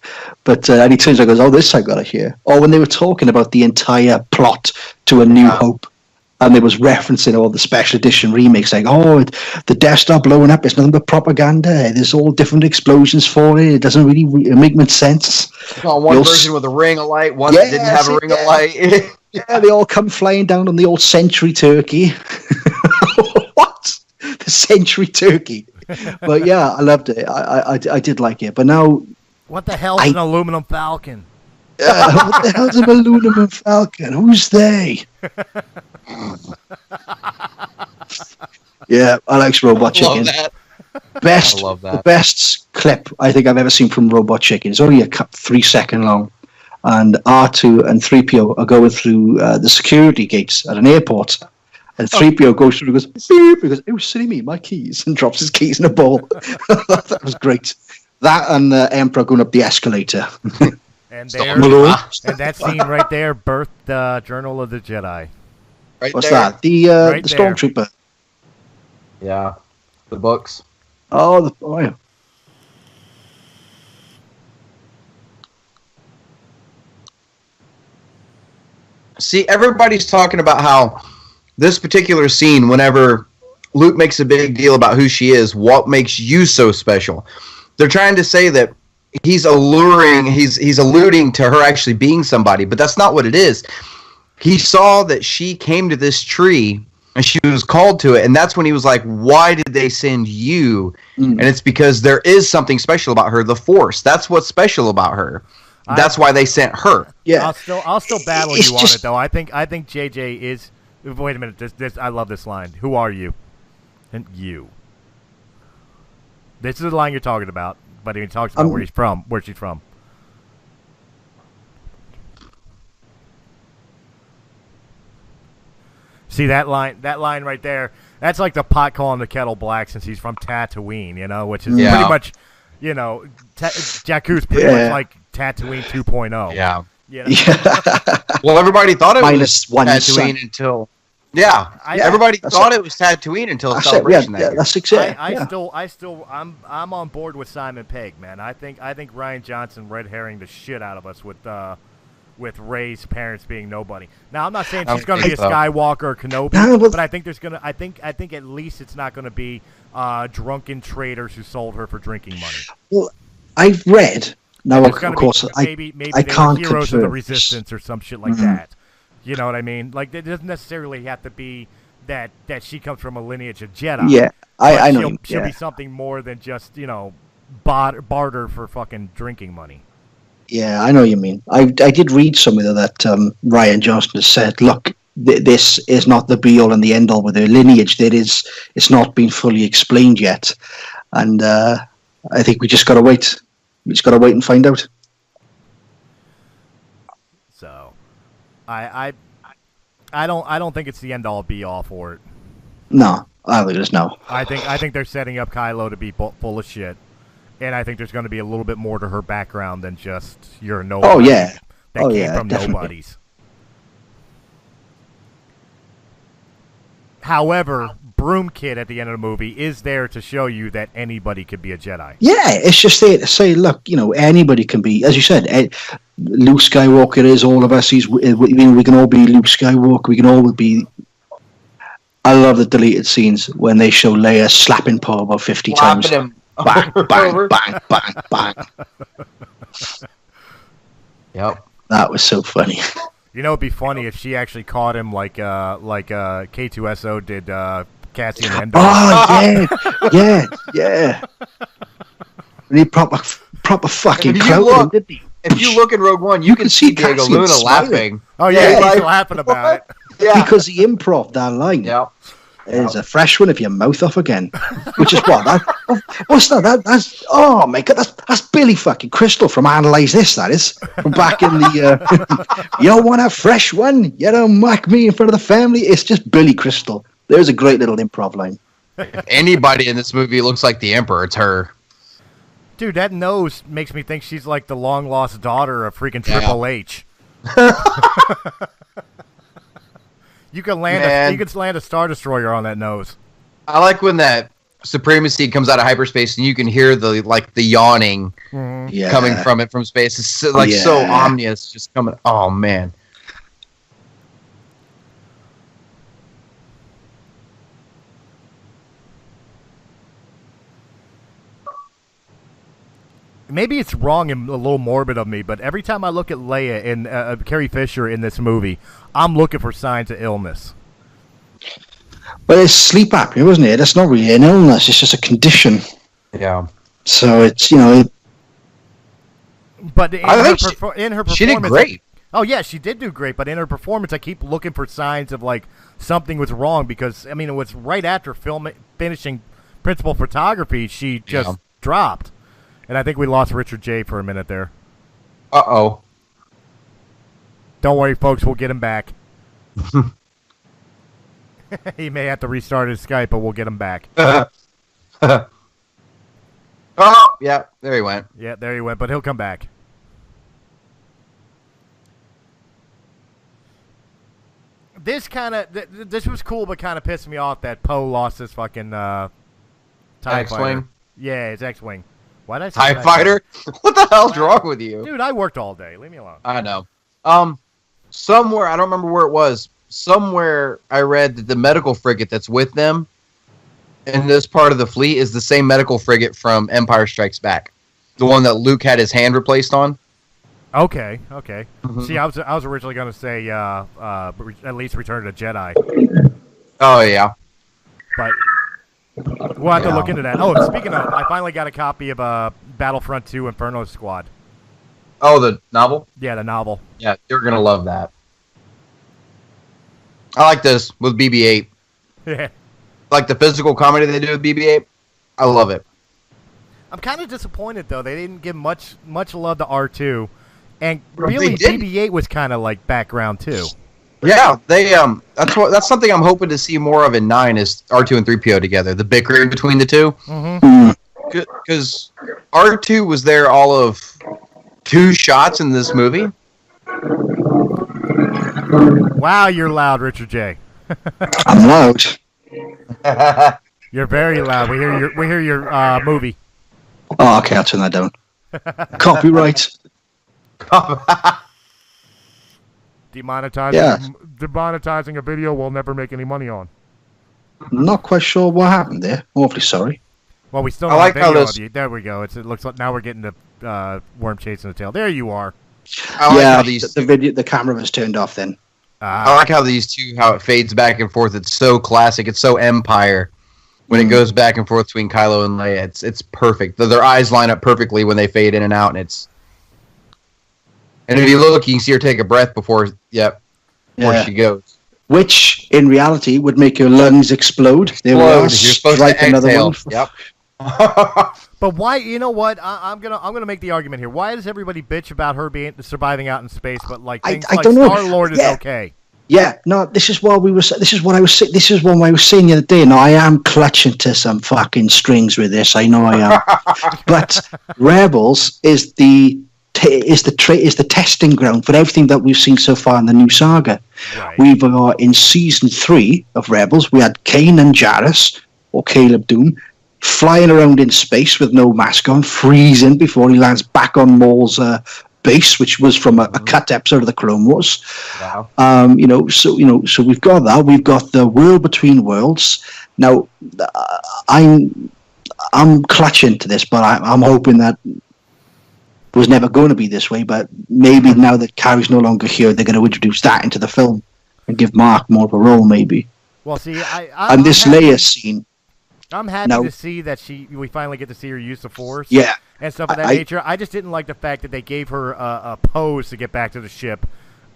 [SPEAKER 3] But and he turns and goes, "Oh, this I gotta hear." Or when they were talking about the entire plot to A New Hope. And they was referencing all the special edition remakes, like, oh, the Death Star blowing up, it's nothing but propaganda. There's all different explosions for it. It doesn't really make much sense.
[SPEAKER 2] One version with a ring of light, one that didn't have a ring of light.
[SPEAKER 3] Yeah, they all come flying down on the old Century Turkey. What? The Century Turkey. But yeah, I loved it. I did like it. But now...
[SPEAKER 1] What the hell's an aluminum falcon?
[SPEAKER 3] What the hell's an aluminum falcon? Who's they? Yeah, I like Robot Chicken.
[SPEAKER 2] Love that.
[SPEAKER 3] I love that. The best clip I think I've ever seen from Robot Chicken. It's only 3 seconds long, and R2 and 3PO are going through the security gates at an airport, and 3PO goes through and goes, beep, he goes, "It was silly me, my keys," and drops his keys in a bowl. That was great. That and Emperor going up the escalator.
[SPEAKER 1] And that scene right there birthed the Journal of the Jedi.
[SPEAKER 3] What's that? The Stormtrooper.
[SPEAKER 2] Yeah, the books.
[SPEAKER 3] Oh, yeah.
[SPEAKER 2] See, everybody's talking about how this particular scene, whenever Luke makes a big deal about who she is, what makes you so special. They're trying to say that he's alluding to her actually being somebody, but that's not what it is. He saw that she came to this tree and she was called to it, and that's when he was like, why did they send you? And it's because there is something special about her, the Force. That's what's special about her. That's why they sent her.
[SPEAKER 3] Yeah.
[SPEAKER 1] I'll still battle you on it, though. I think JJ is... Wait a minute. This I love this line. Who are you? And you. This is the line you're talking about, but he talks about where she's from. See that line right there? That's like the pot calling the kettle black since he's from Tatooine, which is pretty much, Jakku's pretty much like Tatooine 2.0.
[SPEAKER 2] Yeah.
[SPEAKER 3] Yeah.
[SPEAKER 2] Well, everybody thought it
[SPEAKER 3] was
[SPEAKER 2] Tatooine until... Yeah, everybody thought it was Tatooine until Celebration that year.
[SPEAKER 3] That's exactly.
[SPEAKER 1] I'm on board with Simon Pegg, man. I think Rian Johnson red herring the shit out of us with Rey's parents being nobody. Now I'm not saying she's going to be a Skywalker or Kenobi, but I think there's gonna. I think at least it's not going to be drunken traders who sold her for drinking money.
[SPEAKER 3] Well, I've read now. Of course,
[SPEAKER 1] maybe
[SPEAKER 3] I can't
[SPEAKER 1] heroes
[SPEAKER 3] confirm.
[SPEAKER 1] of the Resistance or some shit like that. You know what I mean? Like, it doesn't necessarily have to be that she comes from a lineage of Jedi.
[SPEAKER 3] Yeah, I know.
[SPEAKER 1] She'll be something more than just, barter for fucking drinking money.
[SPEAKER 3] Yeah, I know what you mean. I did read somewhere that Rian Johnson has said, look, this is not the be-all and the end-all with her lineage. It's not been fully explained yet. And I think we just got to wait. We just got to wait and find out.
[SPEAKER 1] So... I don't think it's the end all be all for it.
[SPEAKER 3] No, I think there's no.
[SPEAKER 1] I think they're setting up Kylo to be full of shit, and I think there's going to be a little bit more to her background than just you're a nobody.
[SPEAKER 3] Oh yeah,
[SPEAKER 1] that came from
[SPEAKER 3] definitely.
[SPEAKER 1] nobodies. However, Broom Kid at the end of the movie is there to show you that anybody could be a Jedi.
[SPEAKER 3] Yeah, it's just there to say, look, anybody can be, as you said, Luke Skywalker is all of us. We can all be Luke Skywalker. We can all be. I love the deleted scenes when they show Leia slapping Poe about 50 times.
[SPEAKER 2] Him.
[SPEAKER 3] Bang, bang, bang, bang, bang.
[SPEAKER 2] Yep.
[SPEAKER 3] That was so funny.
[SPEAKER 1] It'd be funny if she actually caught him like K2SO did Cassian Andor.
[SPEAKER 3] Oh yeah. And he proper fucking clout him, didn't he?
[SPEAKER 2] If you look in Rogue One, you can see Diego
[SPEAKER 3] Cassian
[SPEAKER 2] Luna
[SPEAKER 3] smiling.
[SPEAKER 2] laughing.
[SPEAKER 1] Oh yeah,
[SPEAKER 2] like,
[SPEAKER 1] he's laughing about it.
[SPEAKER 2] Yeah.
[SPEAKER 3] Because he improv that line.
[SPEAKER 2] Yeah.
[SPEAKER 3] There's a fresh one if your mouth off again. Which is what? What's that? That's oh my god, that's Billy fucking Crystal from Analyze This, that is. From back in the you don't want a fresh one? You don't mock me in front of the family? It's just Billy Crystal. There's a great little improv line.
[SPEAKER 2] If anybody in this movie looks like the Emperor, it's her.
[SPEAKER 1] Dude, that nose makes me think she's like the long lost daughter of freaking Triple H. You can land a Star Destroyer on that nose.
[SPEAKER 2] I like when that Supremacy comes out of hyperspace and you can hear the yawning coming from it from space. It's so ominous, just coming. Oh man.
[SPEAKER 1] Maybe it's wrong and a little morbid of me, but every time I look at Leia and Carrie Fisher in this movie, I'm looking for signs of illness.
[SPEAKER 3] Well, it's sleep apnea, wasn't it? That's not really an illness; it's just a condition.
[SPEAKER 2] Yeah.
[SPEAKER 3] So it's
[SPEAKER 1] But in her performance,
[SPEAKER 2] she did great.
[SPEAKER 1] Oh yeah, she did do great. But in her performance, I keep looking for signs of like something was wrong because I mean it was right after finishing principal photography, she just dropped. And I think we lost Richard J for a minute there.
[SPEAKER 2] Uh-oh.
[SPEAKER 1] Don't worry, folks. We'll get him back. He may have to restart his Skype, but we'll get him back.
[SPEAKER 2] Oh, yeah. There he went.
[SPEAKER 1] Yeah, there he went, but he'll come back. This this was cool, but kind of pissed me off that Poe lost his fucking TIE
[SPEAKER 2] X-Wing?
[SPEAKER 1] Yeah, his X-Wing. Why did I say
[SPEAKER 2] TIE Fighter? What the hell's wrong with you?
[SPEAKER 1] Dude, I worked all day. Leave me alone.
[SPEAKER 2] I know. Somewhere, I don't remember where it was, somewhere I read that the medical frigate that's with them in this part of the fleet is the same medical frigate from Empire Strikes Back. The one that Luke had his hand replaced on.
[SPEAKER 1] Okay. Mm-hmm. See, I was originally going to say at least Return of the Jedi.
[SPEAKER 2] Oh, yeah.
[SPEAKER 1] But we'll have to look into that. Oh, speaking of, I finally got a copy of Battlefront 2 Inferno Squad.
[SPEAKER 2] Oh, the novel?
[SPEAKER 1] Yeah, the novel.
[SPEAKER 2] Yeah, you're going to love that. I like this with BB-8.
[SPEAKER 1] Yeah.
[SPEAKER 2] Like the physical comedy they do with BB-8. I love it.
[SPEAKER 1] I'm kind of disappointed, though. They didn't give much love to R2. And
[SPEAKER 2] They
[SPEAKER 1] really,
[SPEAKER 2] didn't.
[SPEAKER 1] BB-8 was kind of like background, too.
[SPEAKER 2] Yeah, they that's something I'm hoping to see more of in 9 is R2 and 3PO together. The bickering between the two. Because R2 was there all of 2 shots in this movie.
[SPEAKER 1] Wow, you're loud, Richard J.
[SPEAKER 3] I'm loud.
[SPEAKER 1] You're very loud. We hear your movie.
[SPEAKER 3] Oh, okay, I'll turn that down. Copyright.
[SPEAKER 1] Demonetizing a video we'll never make any money on.
[SPEAKER 3] Not quite sure what happened there. Awfully sorry.
[SPEAKER 1] Well, we still
[SPEAKER 2] I like
[SPEAKER 1] have
[SPEAKER 2] how
[SPEAKER 1] video
[SPEAKER 2] this-
[SPEAKER 1] of you. There we go. It looks like now we're getting the worm chasing the tail. There you are.
[SPEAKER 2] I like how these
[SPEAKER 3] the camera was turned off then.
[SPEAKER 2] I like how these two, how it fades back and forth. It's so classic. It's so Empire. When it goes back and forth between Kylo and Leia, it's perfect. Their eyes line up perfectly when they fade in and out, and if you look, you can see her take a breath before she goes.
[SPEAKER 3] Which, in reality, would make your lungs explode. They will strike another one.
[SPEAKER 2] Yep.
[SPEAKER 1] But why? You know what? I'm gonna make the argument here. Why does everybody bitch about her surviving out in space, but like things like Star-Lord is okay?
[SPEAKER 3] Yeah, no. This is what I was saying the other day. No, I am clutching to some fucking strings with this. I know I am. But Rebels is the testing ground for everything that we've seen so far in the new saga.
[SPEAKER 1] Right.
[SPEAKER 3] We've got in season 3 of Rebels, we had Kanan and Jarrus, or Caleb Doom, flying around in space with no mask on, freezing before he lands back on Maul's base, which was from a cut episode of the Clone Wars.
[SPEAKER 2] Wow.
[SPEAKER 3] So we've got that. We've got the world between worlds. Now, I'm clutching to this, but I'm hoping that it was never going to be this way. But maybe now that Carrie's no longer here, they're going to introduce that into the film and give Mark more of a role, maybe.
[SPEAKER 1] Well, see,
[SPEAKER 3] and this Leia scene.
[SPEAKER 1] I'm happy
[SPEAKER 3] No.
[SPEAKER 1] to see that we finally get to see her use the Force.
[SPEAKER 3] Yeah.
[SPEAKER 1] And stuff of that nature. I just didn't like the fact that they gave her a pose to get back to the ship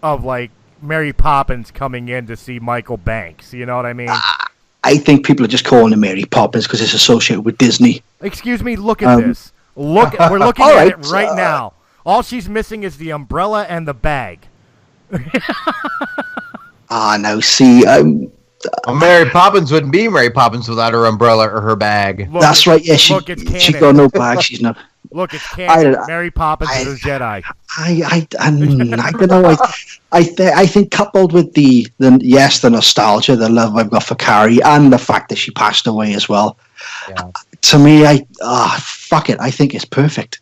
[SPEAKER 1] of, like, Mary Poppins coming in to see Michael Banks. You know what I mean?
[SPEAKER 3] I think people are just calling her Mary Poppins because it's associated with Disney.
[SPEAKER 1] Excuse me, look at this. We're looking at
[SPEAKER 3] right,
[SPEAKER 1] it right now. All she's missing is the umbrella and the bag.
[SPEAKER 3] Now see,
[SPEAKER 2] Well, Mary Poppins wouldn't be Mary Poppins without her umbrella or her bag.
[SPEAKER 1] Look,
[SPEAKER 3] that's right. Yeah, she got no bag. She's not.
[SPEAKER 1] Look, it's canon. Mary Poppins is a Jedi.
[SPEAKER 3] I don't know. I think coupled with the nostalgia, the love I've got for Carrie, and the fact that she passed away as well.
[SPEAKER 2] Yeah.
[SPEAKER 3] To me, fuck it. I think it's perfect.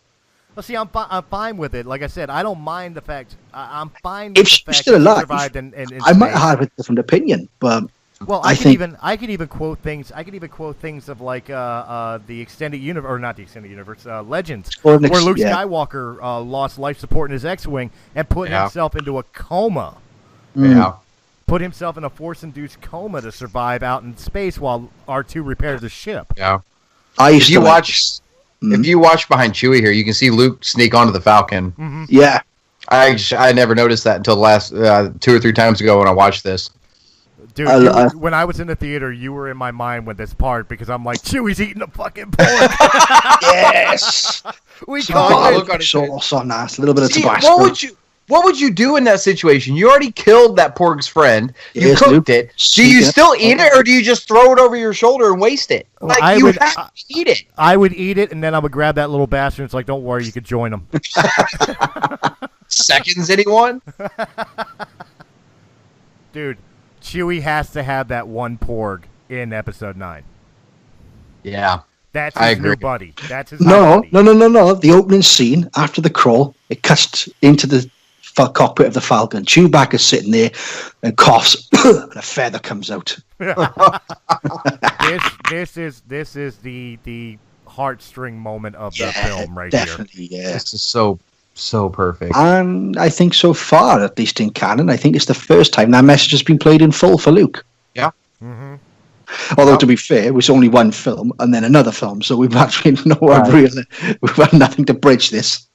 [SPEAKER 1] Well, see, I'm fine with it. Like I said, I don't mind the fact. I'm fine with
[SPEAKER 3] If
[SPEAKER 1] the
[SPEAKER 3] she's
[SPEAKER 1] fact
[SPEAKER 3] still
[SPEAKER 1] that she
[SPEAKER 3] alive,
[SPEAKER 1] survived in
[SPEAKER 3] I might
[SPEAKER 1] space.
[SPEAKER 3] have a different opinion, but
[SPEAKER 1] Well,
[SPEAKER 3] I
[SPEAKER 1] I could even quote things. I could even quote things of like the extended universe, or not the extended universe, Legends, where Luke Skywalker lost life support in his X-wing and put himself into a coma.
[SPEAKER 2] Yeah.
[SPEAKER 1] Put himself in a force-induced coma to survive out in space while R2 repairs the ship.
[SPEAKER 2] Yeah.
[SPEAKER 3] If you
[SPEAKER 2] watch behind Chewie here, you can see Luke sneak onto the Falcon.
[SPEAKER 1] Mm-hmm.
[SPEAKER 3] Yeah.
[SPEAKER 2] I never noticed that until the last 2 or 3 times ago when I watched this.
[SPEAKER 1] Dude, when I was in the theater, you were in my mind with this part because I'm like, Chewie's eating a fucking pork.
[SPEAKER 3] Yes.
[SPEAKER 1] We called it.
[SPEAKER 3] Sauce on that. A little bit of
[SPEAKER 2] See,
[SPEAKER 3] Tabasco.
[SPEAKER 2] what would you do in that situation? You already killed that pork's friend. You
[SPEAKER 3] Yes,
[SPEAKER 2] cooked
[SPEAKER 3] Luke.
[SPEAKER 2] it. Do you still eat it, or do you just throw it over your shoulder and waste it?
[SPEAKER 1] Well,
[SPEAKER 2] Like,
[SPEAKER 1] I
[SPEAKER 2] you
[SPEAKER 1] would-
[SPEAKER 2] have to eat it.
[SPEAKER 1] I would eat it, and then I would grab that little bastard. And it's like, don't worry, you could join him.
[SPEAKER 2] Seconds, anyone?
[SPEAKER 1] Dude, Chewie has to have that one porg in Episode 9.
[SPEAKER 2] Yeah.
[SPEAKER 1] That's
[SPEAKER 2] I
[SPEAKER 1] his new
[SPEAKER 2] agree.
[SPEAKER 1] buddy. That's his
[SPEAKER 3] No.
[SPEAKER 1] new buddy.
[SPEAKER 3] The opening scene after the crawl, it cuts into the cockpit of the Falcon. Chewbacca's sitting there and coughs, and a feather comes out.
[SPEAKER 1] This is the heartstring moment of the
[SPEAKER 3] Yeah,
[SPEAKER 1] film right here.
[SPEAKER 3] definitely, yeah.
[SPEAKER 2] This is so perfect.
[SPEAKER 3] And I think so far, at least in canon, I think it's the first time that message has been played in full for Luke.
[SPEAKER 2] Yeah.
[SPEAKER 1] Mm-hmm.
[SPEAKER 3] Although, to be fair, it was only one film and then another film, so we've actually we've had nothing to bridge this.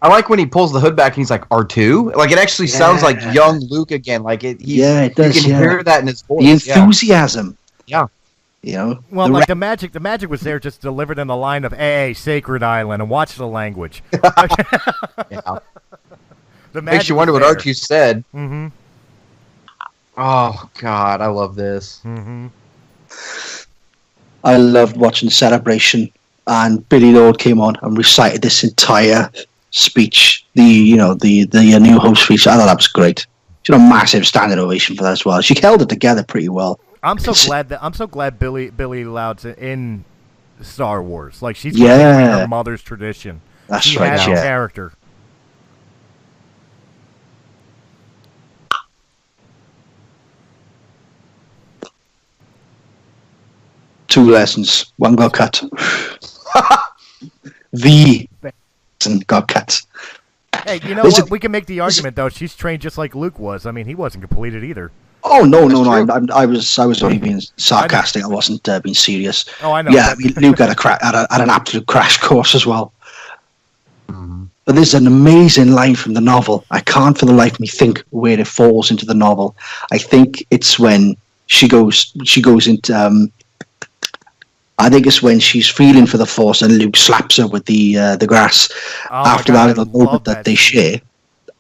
[SPEAKER 2] I like when he pulls the hood back and he's like, R2? Like, it actually sounds like young Luke again. Like, it does. You can hear that in his voice.
[SPEAKER 3] The enthusiasm.
[SPEAKER 2] Yeah.
[SPEAKER 3] You know?
[SPEAKER 1] Well, the magic was there, just delivered in the line of "Hey, Sacred Island," and watch the language.
[SPEAKER 2] Yeah.
[SPEAKER 1] The
[SPEAKER 2] Makes you wonder what R2 said.
[SPEAKER 1] Mm-hmm.
[SPEAKER 2] Oh, God, I love this.
[SPEAKER 1] Mm-hmm.
[SPEAKER 3] I loved watching the celebration, and Billy Lord came on and recited this entire speech. The new host speech. I thought that was great. She had a massive standing ovation for that as well. She held it together pretty well.
[SPEAKER 1] I'm so glad Billy Loud's in Star Wars. Like, she's
[SPEAKER 3] Yeah.
[SPEAKER 1] her mother's tradition.
[SPEAKER 3] That's
[SPEAKER 1] she
[SPEAKER 3] right.
[SPEAKER 1] has a
[SPEAKER 3] Yeah.
[SPEAKER 1] character.
[SPEAKER 3] Two lessons. One got cut. The lesson got cut.
[SPEAKER 1] Hey, you know
[SPEAKER 3] There's
[SPEAKER 1] what? We can make the argument though. She's trained just like Luke was. I mean, he wasn't completed either.
[SPEAKER 3] Oh no!
[SPEAKER 2] That's true.
[SPEAKER 3] I was only being sarcastic. I wasn't being serious.
[SPEAKER 1] Oh, I know.
[SPEAKER 3] Yeah, I mean, Luke had an absolute crash course as well.
[SPEAKER 2] Mhm.
[SPEAKER 3] But there's an amazing line from the novel. I can't for the life of me think where it falls into the novel. I think it's when she goes into. I think it's when she's feeling for the Force and Luke slaps her with the grass.
[SPEAKER 1] Oh my
[SPEAKER 3] After
[SPEAKER 1] God,
[SPEAKER 3] that little
[SPEAKER 1] I love
[SPEAKER 3] moment that they
[SPEAKER 1] scene.
[SPEAKER 3] share.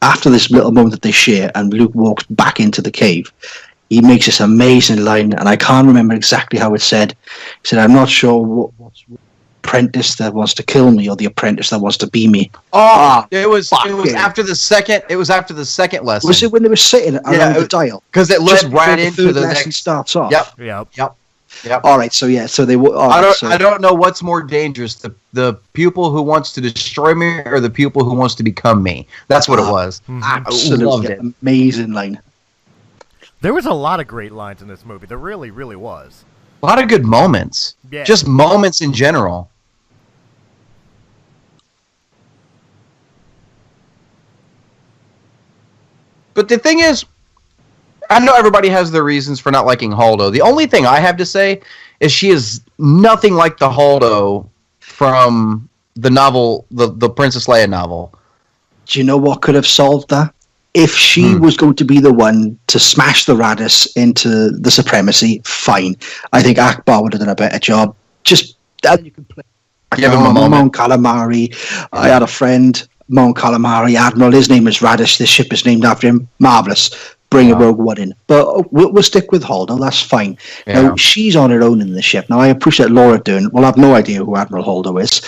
[SPEAKER 3] After this little moment that they share, and Luke walks back into the cave, he makes this amazing line, and I can't remember exactly how it said. He said, "I'm not sure what's the apprentice that wants to kill me or the apprentice that wants to be me."
[SPEAKER 2] Oh, it was
[SPEAKER 3] fucking-
[SPEAKER 2] after the second. It was after the second lesson.
[SPEAKER 3] Was it when they were sitting around the dial?
[SPEAKER 2] Because it led
[SPEAKER 3] Just before
[SPEAKER 2] right
[SPEAKER 3] the
[SPEAKER 2] into
[SPEAKER 3] third
[SPEAKER 2] the
[SPEAKER 3] lesson
[SPEAKER 2] next.
[SPEAKER 3] starts off.
[SPEAKER 2] Yep.
[SPEAKER 1] Yep.
[SPEAKER 3] All right. So yeah. So they were.
[SPEAKER 2] I don't know what's more dangerous: the pupil who wants to destroy me, or the pupil who wants to become me. That's what it was.
[SPEAKER 1] Mhm.
[SPEAKER 3] Absolutely
[SPEAKER 2] Loved it.
[SPEAKER 3] amazing line.
[SPEAKER 1] There was a lot of great lines in this movie. There really, really was.
[SPEAKER 2] A lot of good moments.
[SPEAKER 1] Yeah.
[SPEAKER 2] Just moments in general. But the thing is, I know everybody has their reasons for not liking Holdo. The only thing I have to say is she is nothing like the Holdo from the novel, the Princess Leia novel.
[SPEAKER 3] Do you know what could have solved that? If she was going to be the one to smash the Raddus into the Supremacy, fine. I think Akbar would have done a better job. Just you can play.
[SPEAKER 2] Give him a moment.
[SPEAKER 3] Mon Calamari. I had a friend, Mon Calamari Admiral. His name is Radish. This ship is named after him. Marvelous. Bring a Rogue One in. But we'll stick with Holdo. That's fine.
[SPEAKER 2] Yeah.
[SPEAKER 3] Now, she's on her own in the ship. Now, I appreciate Laura Dern. Well, I have no idea who Admiral Holdo is.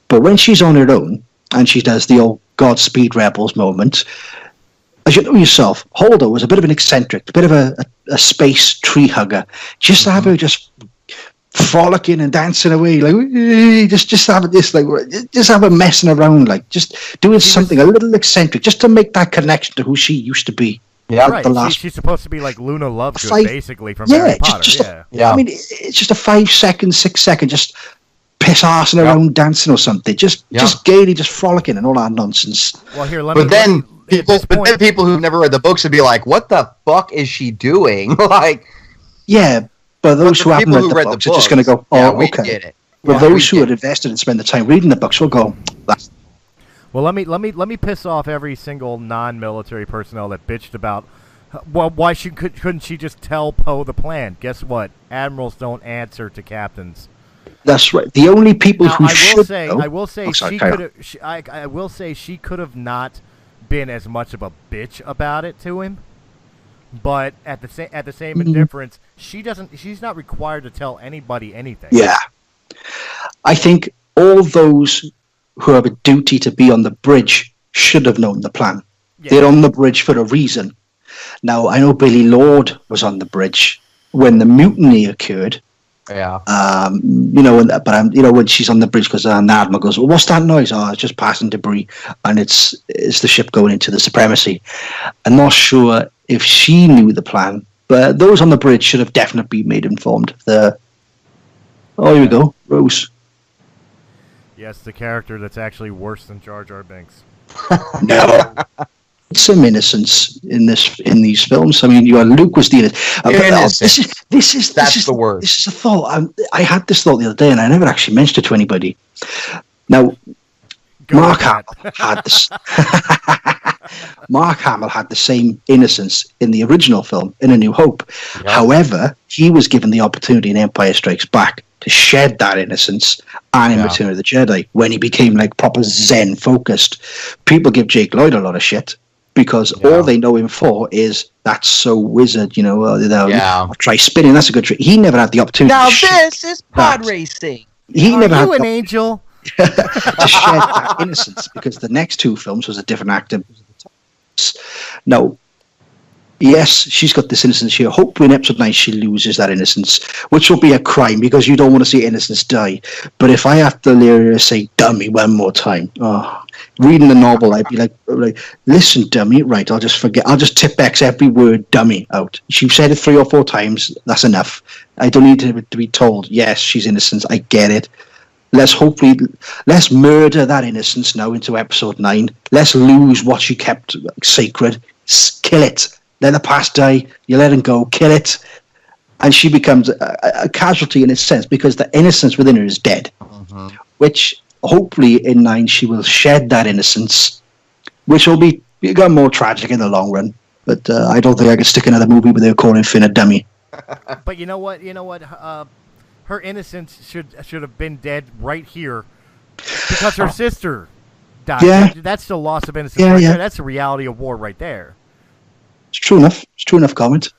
[SPEAKER 3] But when she's on her own and she does the old Godspeed Rebels moment, as you know yourself, Holdo was a bit of an eccentric, a bit of a space tree hugger. Just have her just frolicking and dancing away, like just have this, like just have her messing around, like just doing something a little eccentric, just to make that connection to who she used to be.
[SPEAKER 1] Yeah, right. She's supposed to be like Luna Lovegood, basically from Harry Potter.
[SPEAKER 3] I mean, it's just a 5 second, 6 second, just piss arsing around dancing or something, just gaily, just frolicking and all that nonsense.
[SPEAKER 1] Well, here,
[SPEAKER 2] then people who've never read the books would be like, "What the fuck is she doing?" Like,
[SPEAKER 3] yeah. But those who haven't read the books are just going to go, "Oh,
[SPEAKER 2] we
[SPEAKER 3] okay."
[SPEAKER 2] get it.
[SPEAKER 3] But those who had invested and spent the time reading the books will go, "That's."
[SPEAKER 1] Well, let me piss off every single non-military personnel that bitched about. Well, why couldn't she just tell Poe the plan? Guess what? Admirals don't answer to captains.
[SPEAKER 3] That's right. The only people who should
[SPEAKER 1] I will say she could have not been as much of a bitch about it to him. But at the same indifference, she's not required to tell anybody anything.
[SPEAKER 3] Yeah. I think all those who have a duty to be on the bridge should have known the plan. Yeah. They're on the bridge for a reason. Now, I know Billy Lord was on the bridge when the mutiny occurred.
[SPEAKER 2] Yeah.
[SPEAKER 3] When she's on the bridge because the Admiral goes, "Well, what's that noise?" "Oh, it's just passing debris," and it's the ship going into the Supremacy. I'm not sure if she knew the plan, but those on the bridge should have definitely been made informed. Here we go, Rose.
[SPEAKER 1] Yes, the character that's actually worse than Jar Jar Binks.
[SPEAKER 3] No. Some innocence in these films. I mean, Luke was the this is
[SPEAKER 2] the word.
[SPEAKER 3] This is a thought. I had this thought the other day, and I never actually mentioned it to anybody. Now, Mark Hamill had this. Mark Hamill had the same innocence in the original film, in A New Hope. Yep. However, he was given the opportunity in Empire Strikes Back to shed that innocence, and in Return of the Jedi, when he became like proper Zen focused. People give Jake Lloyd a lot of shit because all they know him for is "that's so wizard," try spinning, that's a good trick. He never had the opportunity.
[SPEAKER 2] Now this is pod racing.
[SPEAKER 3] He never had
[SPEAKER 1] an angel
[SPEAKER 3] to shed that innocence, because the next two films was a different actor. Now, yes, she's got this innocence here. Hopefully in episode 9 she loses that innocence, which will be a crime because you don't want to see innocence die. But if I have to hear her say "dummy" one more time, reading the novel, I'd be like, "Listen, dummy, right, I'll just tip X every word dummy out. She said it 3 or 4 times, that's enough. I don't need to be told, yes, she's innocent, I get it. Let's murder that innocence now into episode 9. Let's lose what she kept sacred. Kill it. Let the past die. You let him go. Kill it." And she becomes a casualty in a sense because the innocence within her is dead. Mm-hmm. Which hopefully in 9 she will shed that innocence, which will be more tragic in the long run. But I don't think I could stick another movie with her calling Finn a dummy.
[SPEAKER 1] But you know what? Her innocence should have been dead right here because her sister died.
[SPEAKER 3] Yeah.
[SPEAKER 1] That's the loss of innocence right there. That's the reality of war right there.
[SPEAKER 3] It's true enough. It's true enough comment.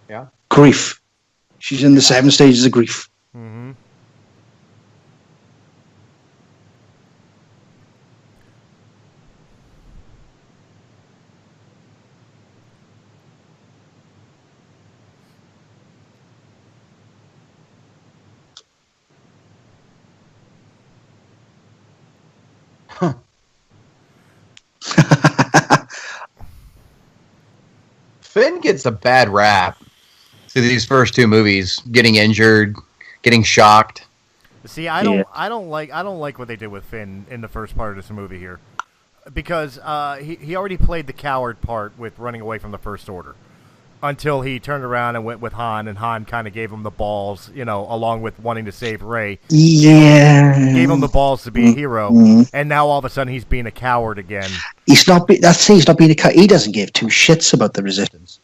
[SPEAKER 2] Yeah.
[SPEAKER 3] Grief. She's in the 7 stages of grief.
[SPEAKER 1] Mm-hmm.
[SPEAKER 2] Finn gets a bad rap through these first 2 movies, getting injured, getting shocked.
[SPEAKER 1] See, I don't like what they did with Finn in the first part of this movie here, because he already played the coward part with running away from the First Order. until he turned around and went with Han, and Han kind of gave him the balls, along with wanting to save Rey.
[SPEAKER 3] Yeah.
[SPEAKER 1] Gave him the balls to be a hero, and now all of a sudden he's being a coward again.
[SPEAKER 3] He's not being a coward. He doesn't give two shits about the Resistance.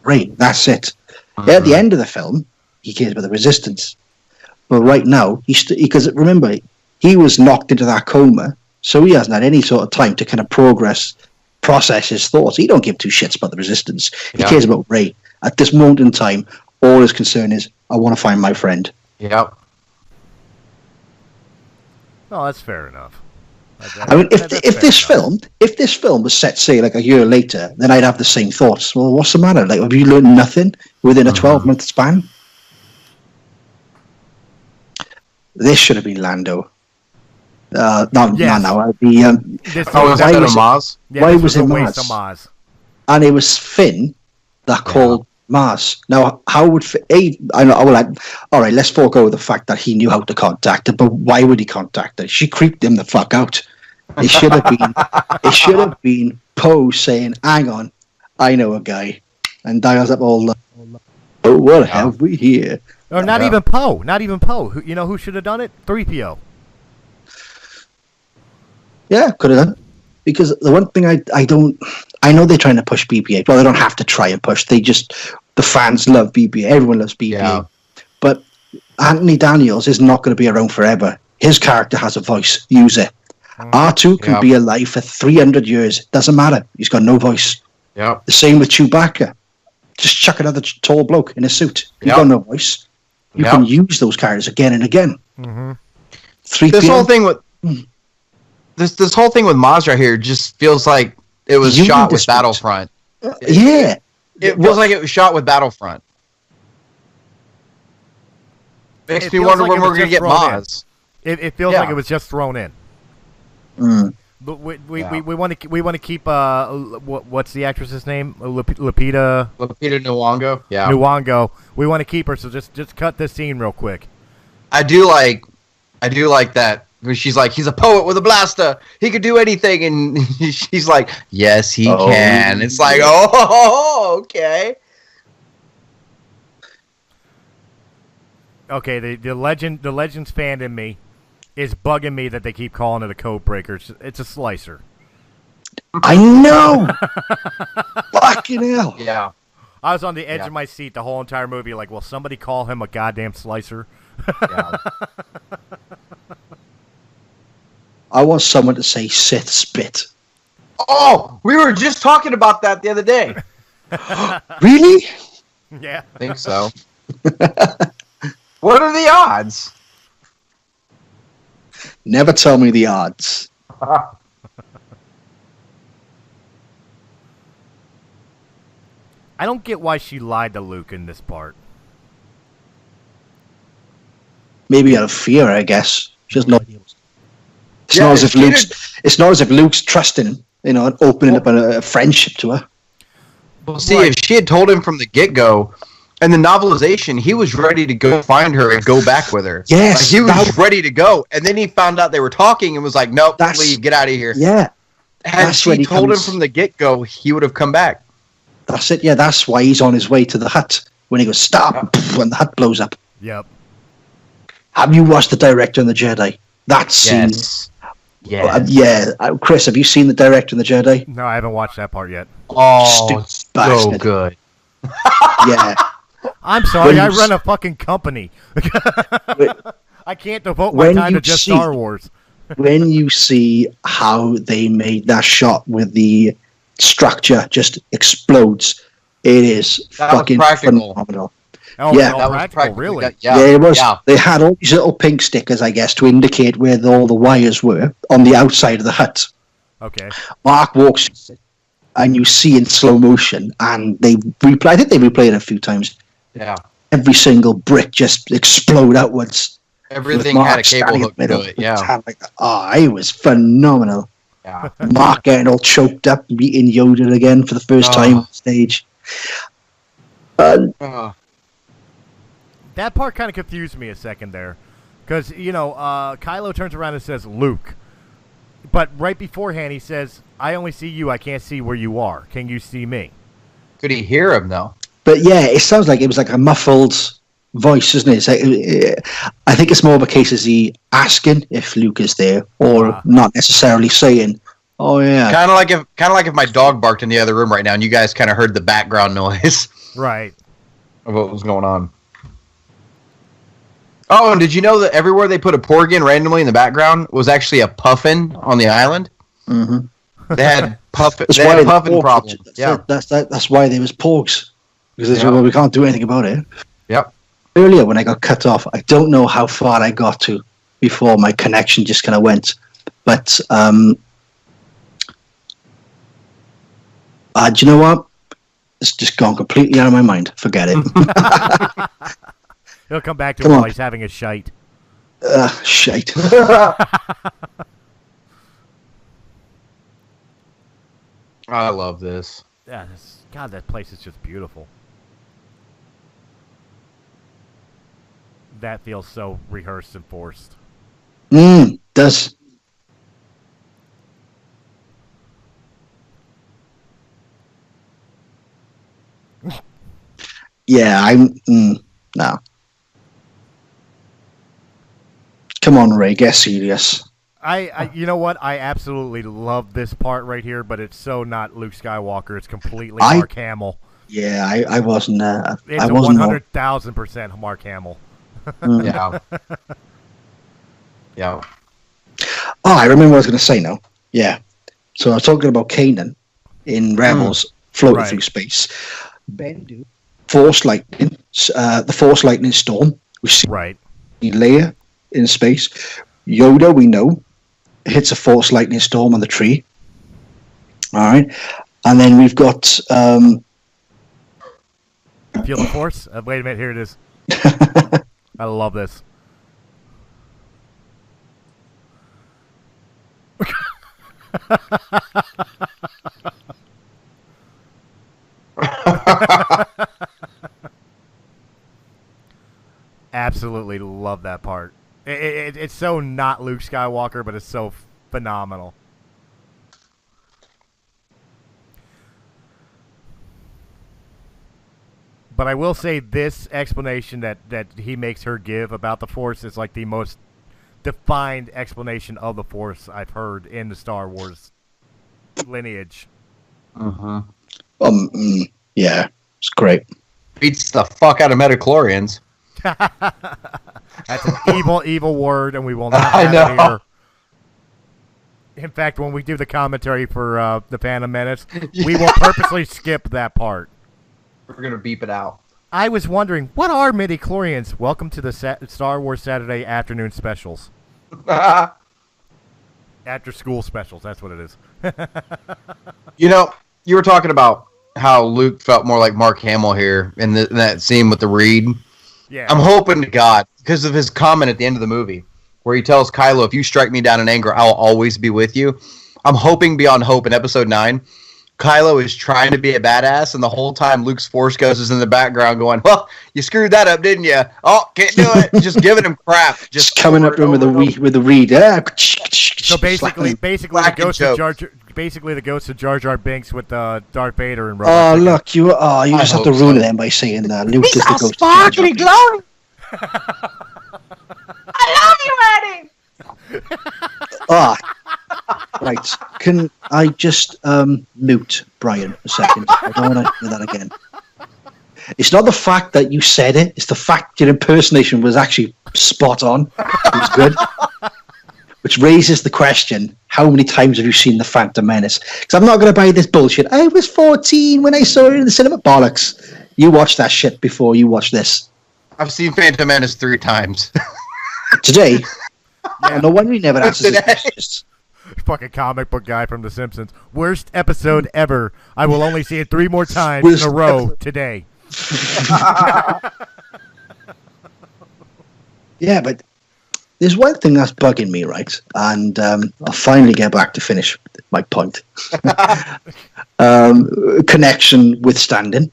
[SPEAKER 3] Rey, that's it. At the end of the film, he cares about the Resistance. But right now, because remember, he was knocked into that coma, so he hasn't had any sort of time to kind of process his thoughts. He don't give two shits about the Resistance. He cares about Rey. At this moment in time, all his concern is, I want to find my friend.
[SPEAKER 2] Yep.
[SPEAKER 1] Oh, that's fair enough.
[SPEAKER 3] I mean, if this film was set, say, like a year later, then I'd have the same thoughts. Well, what's the matter? Like, have you learned nothing within a 12-month span? This should have been Lando.
[SPEAKER 1] Yes.
[SPEAKER 3] No. Why was it Maz? And it was Finn that called Maz. Now, how would all right, let's forego the fact that he knew how to contact her, but why would he contact her? She creeped him the fuck out. It should have been Poe saying, "Hang on, I know a guy," and dials up all the. Oh, what have we here?
[SPEAKER 1] Or not even Poe. Not even Poe. Who should have done it? 3PO.
[SPEAKER 3] Yeah, could have done. Because the one thing I know they're trying to push BB-8. Well, they don't have to try and push. The fans love BB-8. Everyone loves BB-8. Yeah. But Anthony Daniels is not going to be around forever. His character has a voice. Use it. R2 can be alive for 300 years. Doesn't matter. He's got no voice.
[SPEAKER 2] Yeah.
[SPEAKER 3] The same with Chewbacca. Just chuck another tall bloke in a suit. He's got no voice. You can use those characters again and again.
[SPEAKER 1] Mm-hmm.
[SPEAKER 2] This whole thing with this whole thing with Maz right here just feels like it was shot with Battlefront.
[SPEAKER 3] It
[SPEAKER 2] feels like it was shot with Battlefront. Makes me wonder when we're going to get Maz.
[SPEAKER 1] It feels like it was just thrown in. But we want to keep what's the actress's name? Lupita
[SPEAKER 2] Nyong'o. Yeah.
[SPEAKER 1] Nyong'o. We want to keep her, so just cut this scene real quick.
[SPEAKER 2] I do like that. She's like, he's a poet with a blaster. He could do anything, and she's like, yes, he can. It's like, okay.
[SPEAKER 1] Okay, the Legends fan in me is bugging me that they keep calling it a code breaker. It's a slicer.
[SPEAKER 3] I know. Fucking hell.
[SPEAKER 2] Yeah.
[SPEAKER 1] I was on the edge of my seat the whole entire movie. Like, will somebody call him a goddamn slicer?
[SPEAKER 2] Yeah.
[SPEAKER 3] I want someone to say Sith spit.
[SPEAKER 2] Oh, we were just talking about that the other day.
[SPEAKER 3] Really?
[SPEAKER 1] Yeah.
[SPEAKER 2] I think so. What are the odds?
[SPEAKER 3] Never tell me the odds.
[SPEAKER 1] I don't get why she lied to Luke in this part.
[SPEAKER 3] Maybe out of fear, I guess. She has no idea. It's not as if Luke's trusting, and opening up a friendship to her.
[SPEAKER 2] Well, see, if she had told him from the get-go, and the novelization, he was ready to go find her and go back with her.
[SPEAKER 3] Yes.
[SPEAKER 2] Like, he was ready to go, and then he found out they were talking and was like, nope, leave, get out of here.
[SPEAKER 3] Yeah.
[SPEAKER 2] Had she told him from the get-go, he would have come back.
[SPEAKER 3] That's it, yeah, that's why he's on his way to the hut. When he goes, stop, when the hut blows up.
[SPEAKER 1] Yep.
[SPEAKER 3] Have you watched The Director and the Jedi? That scene.
[SPEAKER 2] Yes.
[SPEAKER 3] Chris, have you seen The Director and the Jedi?
[SPEAKER 1] No, I haven't watched that part yet.
[SPEAKER 2] Oh, so good.
[SPEAKER 3] Yeah.
[SPEAKER 1] I'm sorry, I run a fucking company. I can't devote my time to just Star Wars.
[SPEAKER 3] When you see how they made that shot with the structure just explodes, it is fucking phenomenal.
[SPEAKER 1] Oh, yeah, that was practical, really?
[SPEAKER 3] Yeah, it was. Yeah. They had all these little pink stickers, I guess, to indicate where all the wires were on the outside of the hut.
[SPEAKER 1] Okay.
[SPEAKER 3] Mark walks, and you see in slow motion, and I think they replayed it a few times.
[SPEAKER 2] Yeah.
[SPEAKER 3] Every single brick just explode outwards.
[SPEAKER 2] Everything had a cable hook to it. Yeah.
[SPEAKER 3] It was phenomenal.
[SPEAKER 2] Yeah.
[SPEAKER 3] Mark getting all choked up, meeting Yoda again for the first time on stage.
[SPEAKER 1] That part kind of confused me a second there. Because, Kylo turns around and says, Luke. But right beforehand, he says, I only see you. I can't see where you are. Can you see me?
[SPEAKER 2] Could he hear him, though?
[SPEAKER 3] But yeah, it sounds like it was like a muffled voice, isn't it? It's like, I think it's more of a case as he asking if Luke is there, or not necessarily saying, "Oh yeah."
[SPEAKER 2] Kind of like if my dog barked in the other room right now, and you guys kind of heard the background noise,
[SPEAKER 1] Right.
[SPEAKER 2] of what was going on. Oh, and did you know that everywhere they put a Porgian randomly in the background was actually a puffin on the island?
[SPEAKER 3] Mm-hmm.
[SPEAKER 2] They had puffin. They had a puffin problem. Yeah,
[SPEAKER 3] that's why there was porgs, because they said, well, we can't do anything about it.
[SPEAKER 2] Yep.
[SPEAKER 3] Earlier when I got cut off, I don't know how far I got to before my connection just kind of went, but do you know what? It's just gone completely out of my mind. Forget it.
[SPEAKER 1] He'll come back to it while he's having a shite.
[SPEAKER 3] Shite.
[SPEAKER 2] I love this.
[SPEAKER 1] Yeah, God, that place is just beautiful. That feels so rehearsed and forced.
[SPEAKER 3] Does. Yeah, no. Come on, Ray, get serious.
[SPEAKER 1] You know what? I absolutely love this part right here, but it's so not Luke Skywalker. It's completely Mark Hamill.
[SPEAKER 3] Yeah, I wasn't.
[SPEAKER 1] It's 100,000% Mark Hamill.
[SPEAKER 2] Yeah. Yeah.
[SPEAKER 3] Oh, I remember what I was going to say now. Yeah. So I was talking about Kanan in Rebels floating through space. Bendu, Force Lightning, the Force Lightning Storm. We see Leia in space. Yoda, we know, hits a Force Lightning Storm on the tree. All right. And then we've got... Feel
[SPEAKER 1] the Force? Wait a minute, here it is. I love this. Absolutely love that part. It's so not Luke Skywalker, but it's so phenomenal. But I will say this explanation that he makes her give about the Force is like the most defined explanation of the Force I've heard in the Star Wars lineage.
[SPEAKER 2] Uh-huh.
[SPEAKER 3] Yeah, it's great.
[SPEAKER 2] Beats the fuck out of metachlorians.
[SPEAKER 1] That's an evil word, and we will not have it here. In fact, when we do the commentary for The Phantom Menace, we will purposely skip that part.
[SPEAKER 2] We're going to beep it out.
[SPEAKER 1] I was wondering, what are midichlorians? Welcome to the Star Wars Saturday afternoon specials. After school specials, that's what it is.
[SPEAKER 2] You know, you were talking about how Luke felt more like Mark Hamill here in that scene with the reed.
[SPEAKER 1] Yeah.
[SPEAKER 2] I'm hoping to God, because of his comment at the end of the movie, where he tells Kylo, if you strike me down in anger, I'll always be with you. I'm hoping beyond hope in Episode 9, Kylo is trying to be a badass, and the whole time Luke's Force Ghost is in the background going, well, you screwed that up, didn't you? Oh, can't do it. Just giving him crap. Just
[SPEAKER 3] coming up to him with the reed.
[SPEAKER 1] So basically the ghost of the ghost of Jar Jar Binks with Darth Vader and
[SPEAKER 3] Robots. Oh, look, you just have to ruin it then by saying that Luke is the ghost of Jar Jar Binks.
[SPEAKER 2] Glory. I love you, Eddie.
[SPEAKER 3] Right. Can I just mute Brian a second? I don't want to do that again. It's not the fact that you said it, it's the fact your impersonation was actually spot on. It was good. Which raises the question, how many times have you seen The Phantom Menace? Because I'm not going to buy this bullshit. I was 14 when I saw it in the cinema. Bollocks. You watched that shit before you watched this.
[SPEAKER 2] I've seen Phantom Menace 3 times.
[SPEAKER 3] Today? Yeah. No wonder he never answers his questions.
[SPEAKER 1] Fucking comic book guy from The Simpsons. Worst episode ever. I will only see it 3 more times in a row today. Yeah, but there's one thing that's bugging me, right? And I'll finally get back to finish my point. Connection withstanding.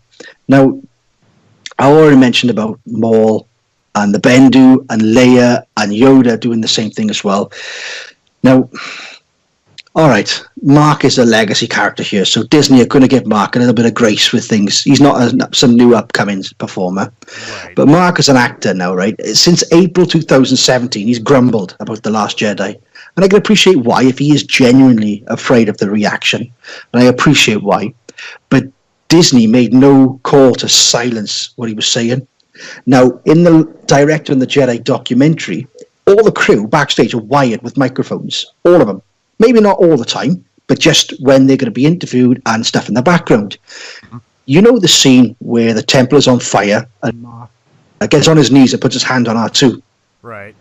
[SPEAKER 1] Now, I already mentioned about Maul and the Bendu and Leia and Yoda doing the same thing as well. Now,
[SPEAKER 3] all right, Mark is a legacy character here, so Disney are going to give Mark a little bit of grace with things. He's not some new upcoming performer.
[SPEAKER 1] Right.
[SPEAKER 3] But Mark is an actor now, right? Since April 2017, he's grumbled about The Last Jedi. And I can appreciate why, if he is genuinely afraid of the reaction. And I appreciate why. But Disney made no call to silence what he was saying. Now, in the Director and the Jedi documentary, all the crew backstage are wired with microphones. All of them. Maybe not all the time, but just when they're going to be interviewed and stuff in the background. You know the scene where the temple is on fire and Mark gets on his knees and puts his hand on R2.
[SPEAKER 1] Right.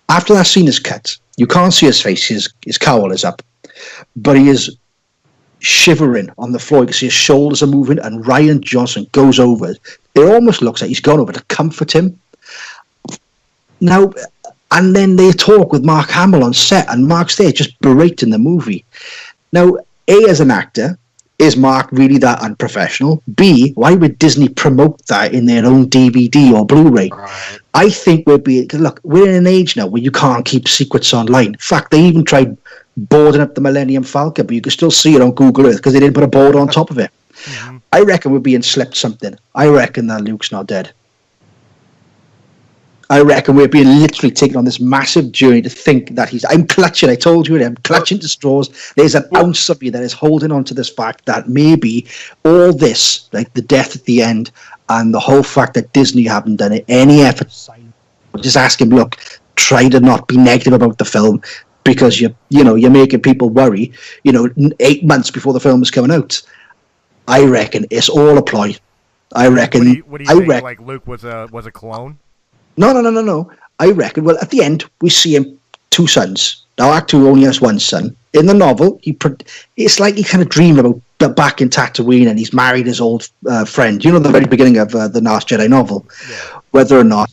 [SPEAKER 3] After that scene is cut, you can't see his face. His cowl is up. But he is shivering on the floor. You can see his shoulders are moving, and Rian Johnson goes over. It almost looks like he's gone over to comfort him. Now, and then they talk with Mark Hamill on set, and Mark's there just berating the movie. Now, A, as an actor, is Mark really that unprofessional? B, why would Disney promote that in their own DVD or Blu-ray?
[SPEAKER 2] Right.
[SPEAKER 3] I think look, we're in an age now where you can't keep secrets online. In fact, they even tried boarding up the Millennium Falcon, but you can still see it on Google Earth because they didn't put a board on top of it. Mm-hmm. I reckon we're being slipped something. I reckon that Luke's not dead. I reckon we're being literally taken on this massive journey to think that I'm clutching. I told you, I'm clutching to straws. There's an ounce of you that is holding on to this fact that maybe all this, like the death at the end and the whole fact that Disney haven't done any effort, just ask him, look, try to not be negative about the film because you're making people worry, 8 months before the film is coming out. I reckon it's all a ploy. I reckon.
[SPEAKER 1] What do you think? Like Luke was a clone?
[SPEAKER 3] No. I reckon, well, at the end, we see him 2 sons. Now, Act 2 only has 1 son. In the novel, it's like he kind of dreamed about back in Tatooine and he's married his old friend. You know, the very beginning of the Last Jedi novel. Yeah. Whether or not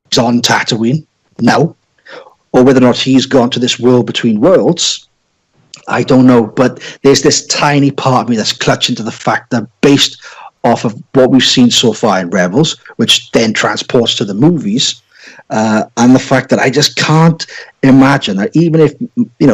[SPEAKER 3] he's on Tatooine now, or whether or not he's gone to this world between worlds, I don't know. But there's this tiny part of me that's clutching to the fact that based off of what we've seen so far in Rebels, which then transports to the movies, and the fact that I just can't imagine that even if,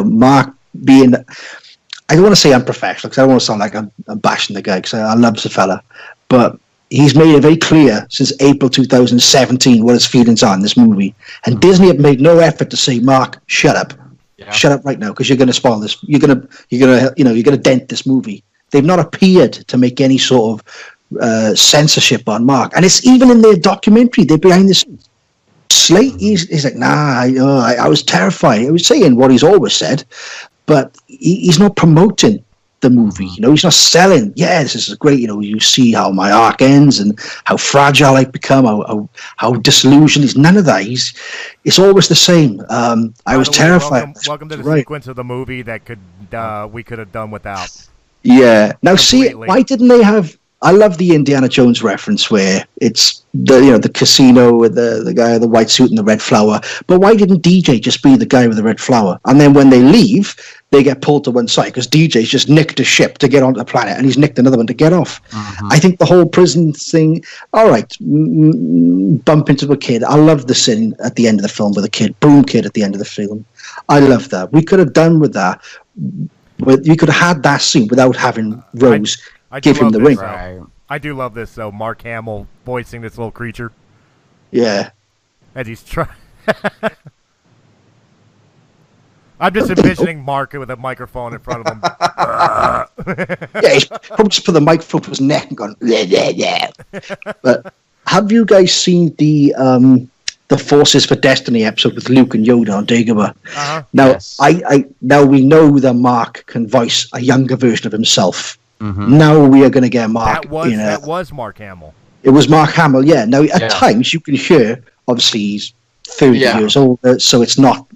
[SPEAKER 3] Mark being, I don't want to say unprofessional because I don't want to sound like I'm bashing the guy because I love the fella, but he's made it very clear since April 2017 what his feelings are in this movie, and Disney have made no effort to say, Mark, shut up. Yeah. Shut up right now because you're going to spoil this. You're going to dent this movie. They've not appeared to make any sort of censorship on Mark, and it's even in their documentary. They're behind the scenes. Slate, he's like, I was terrified. He was saying what he's always said, but he's not promoting the movie. He's not selling. Yeah, this is great. You see how my arc ends and how fragile I've become, how disillusioned. He's none of that. It's always the same. I was terrified.
[SPEAKER 1] Welcome to the sequence of the movie that we could have done without.
[SPEAKER 3] Yeah. Now, completely. See, why didn't they have? I love the Indiana Jones reference where it's the casino with the guy with the white suit and the red flower. But why didn't DJ just be the guy with the red flower? And then when they leave, they get pulled to one side because DJ's just nicked a ship to get onto the planet, and he's nicked another one to get off. Mm-hmm. I think the whole prison thing. All right, bump into a kid. I love the scene at the end of the film with a kid, boom kid at the end of the film. I love that. We could have done with that. You could have had that scene without having Rose give him the ring.
[SPEAKER 1] Right. I do love this, though. Mark Hamill voicing this little creature.
[SPEAKER 3] Yeah.
[SPEAKER 1] As he's trying. I'm just envisioning Mark with a microphone in front of him.
[SPEAKER 3] Yeah, he's probably just put the microphone to his neck and gone, yeah. But have you guys seen the Forces for Destiny episode with Luke and Yoda on Dagobah? Uh-huh. Now, yes. Now we know that Mark can voice a younger version of himself. Mm-hmm. Now we are going to get Mark.
[SPEAKER 1] That was Mark Hamill.
[SPEAKER 3] It was Mark Hamill, yeah. Now, at times, you can hear, obviously, he's 30 years older, so it's not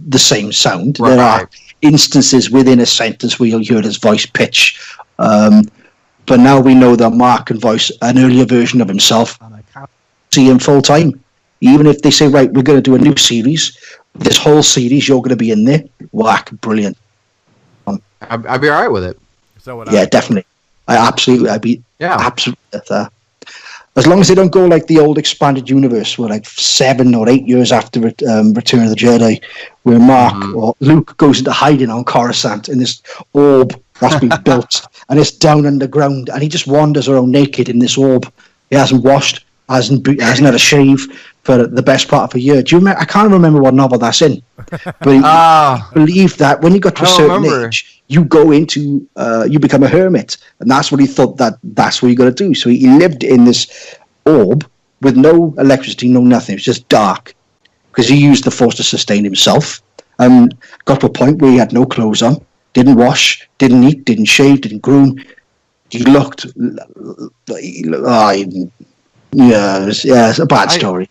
[SPEAKER 3] the same sound. Right. There are instances within a sentence where you'll hear his voice pitch. But now we know that Mark can voice an earlier version of himself, and I can't see him full time. Even if they say, right, we're going to do a new series, this whole series, you're going to be in there. Whack, brilliant.
[SPEAKER 2] I'd be all right with it.
[SPEAKER 3] So definitely. I'd be absolutely at that. As long as they don't go like the old expanded universe, where like 7 or 8 years after Return of the Jedi, where Mark or Luke goes into hiding on Coruscant in this orb that's been built, and it's down underground, and he just wanders around naked in this orb. He hasn't washed, hasn't had a shave for the best part of a year. Do you remember? I can't remember what novel that's in, but he believed that when you got to a certain age, you go into, you become a hermit, and that's what he thought that's what you got to do. So he lived in this orb with no electricity, no nothing. It was just dark because he used the Force to sustain himself. Got to a point where he had no clothes on, didn't wash, didn't eat, didn't shave, didn't groom. He looked, it's a bad story.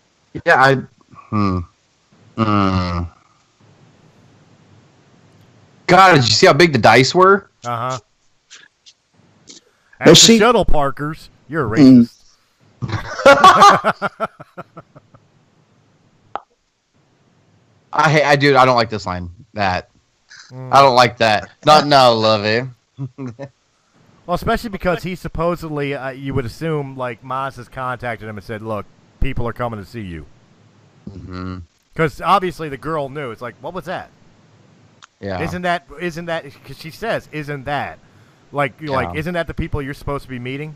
[SPEAKER 2] God, did you see how big the dice were?
[SPEAKER 1] Uh-huh. As the shuttle parkers, you're a racist.
[SPEAKER 2] I don't like this line. I don't like that. Not now, lovey.
[SPEAKER 1] Well, especially because he supposedly, you would assume, like, Maz has contacted him and said, look, people are coming to see you. Because obviously the girl knew. It's like, what was that?
[SPEAKER 2] Yeah.
[SPEAKER 1] Isn't that, because she says, isn't that? Like, isn't that the people you're supposed to be meeting?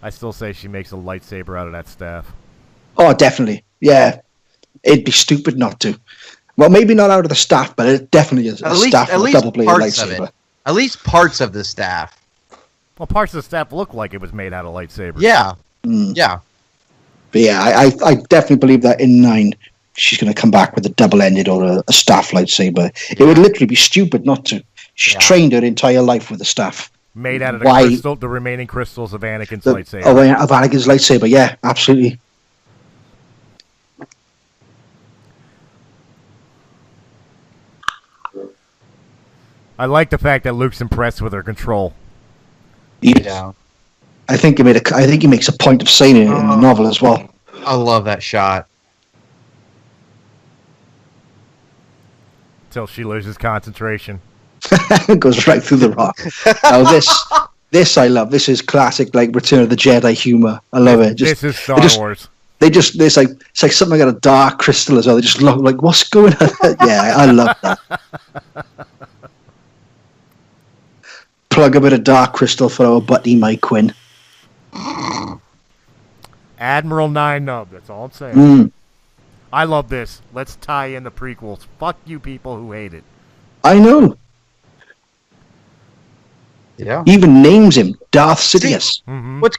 [SPEAKER 1] I still say she makes a lightsaber out of that staff.
[SPEAKER 3] Oh, definitely. Yeah. It'd be stupid not to. Well, maybe not out of the staff, but it definitely is a staff with a double-bladed lightsaber.
[SPEAKER 2] At least parts of the staff.
[SPEAKER 1] Well, parts of the staff look like it was made out of lightsabers.
[SPEAKER 2] Yeah. Yeah.
[SPEAKER 3] But yeah, I definitely believe that in 9, she's going to come back with a double-ended or a staff lightsaber. It would literally be stupid not to. She's trained her entire life with the staff.
[SPEAKER 1] Made out of the remaining crystals of Anakin's lightsaber.
[SPEAKER 3] Oh, of Anakin's lightsaber, yeah, absolutely.
[SPEAKER 1] I like the fact that Luke's impressed with her control.
[SPEAKER 3] Yeah. I think he makes a point of saying it in the novel as well.
[SPEAKER 2] I love that shot.
[SPEAKER 1] Until she loses concentration.
[SPEAKER 3] Goes right through the rock. Now this I love. This is classic, like, Return of the Jedi humor. I love it.
[SPEAKER 1] This is Star Wars.
[SPEAKER 3] It's like something out of Dark Crystal as well. They just look like, what's going on? Yeah, I love that. Plug a bit of Dark Crystal for our buddy Mike Quinn.
[SPEAKER 1] Admiral Nine Nub, that's all I'm saying. I love this. Let's tie in the prequels. Fuck you people who hate it.
[SPEAKER 3] I know.
[SPEAKER 2] Yeah.
[SPEAKER 3] He even names him Darth Sidious.
[SPEAKER 2] What's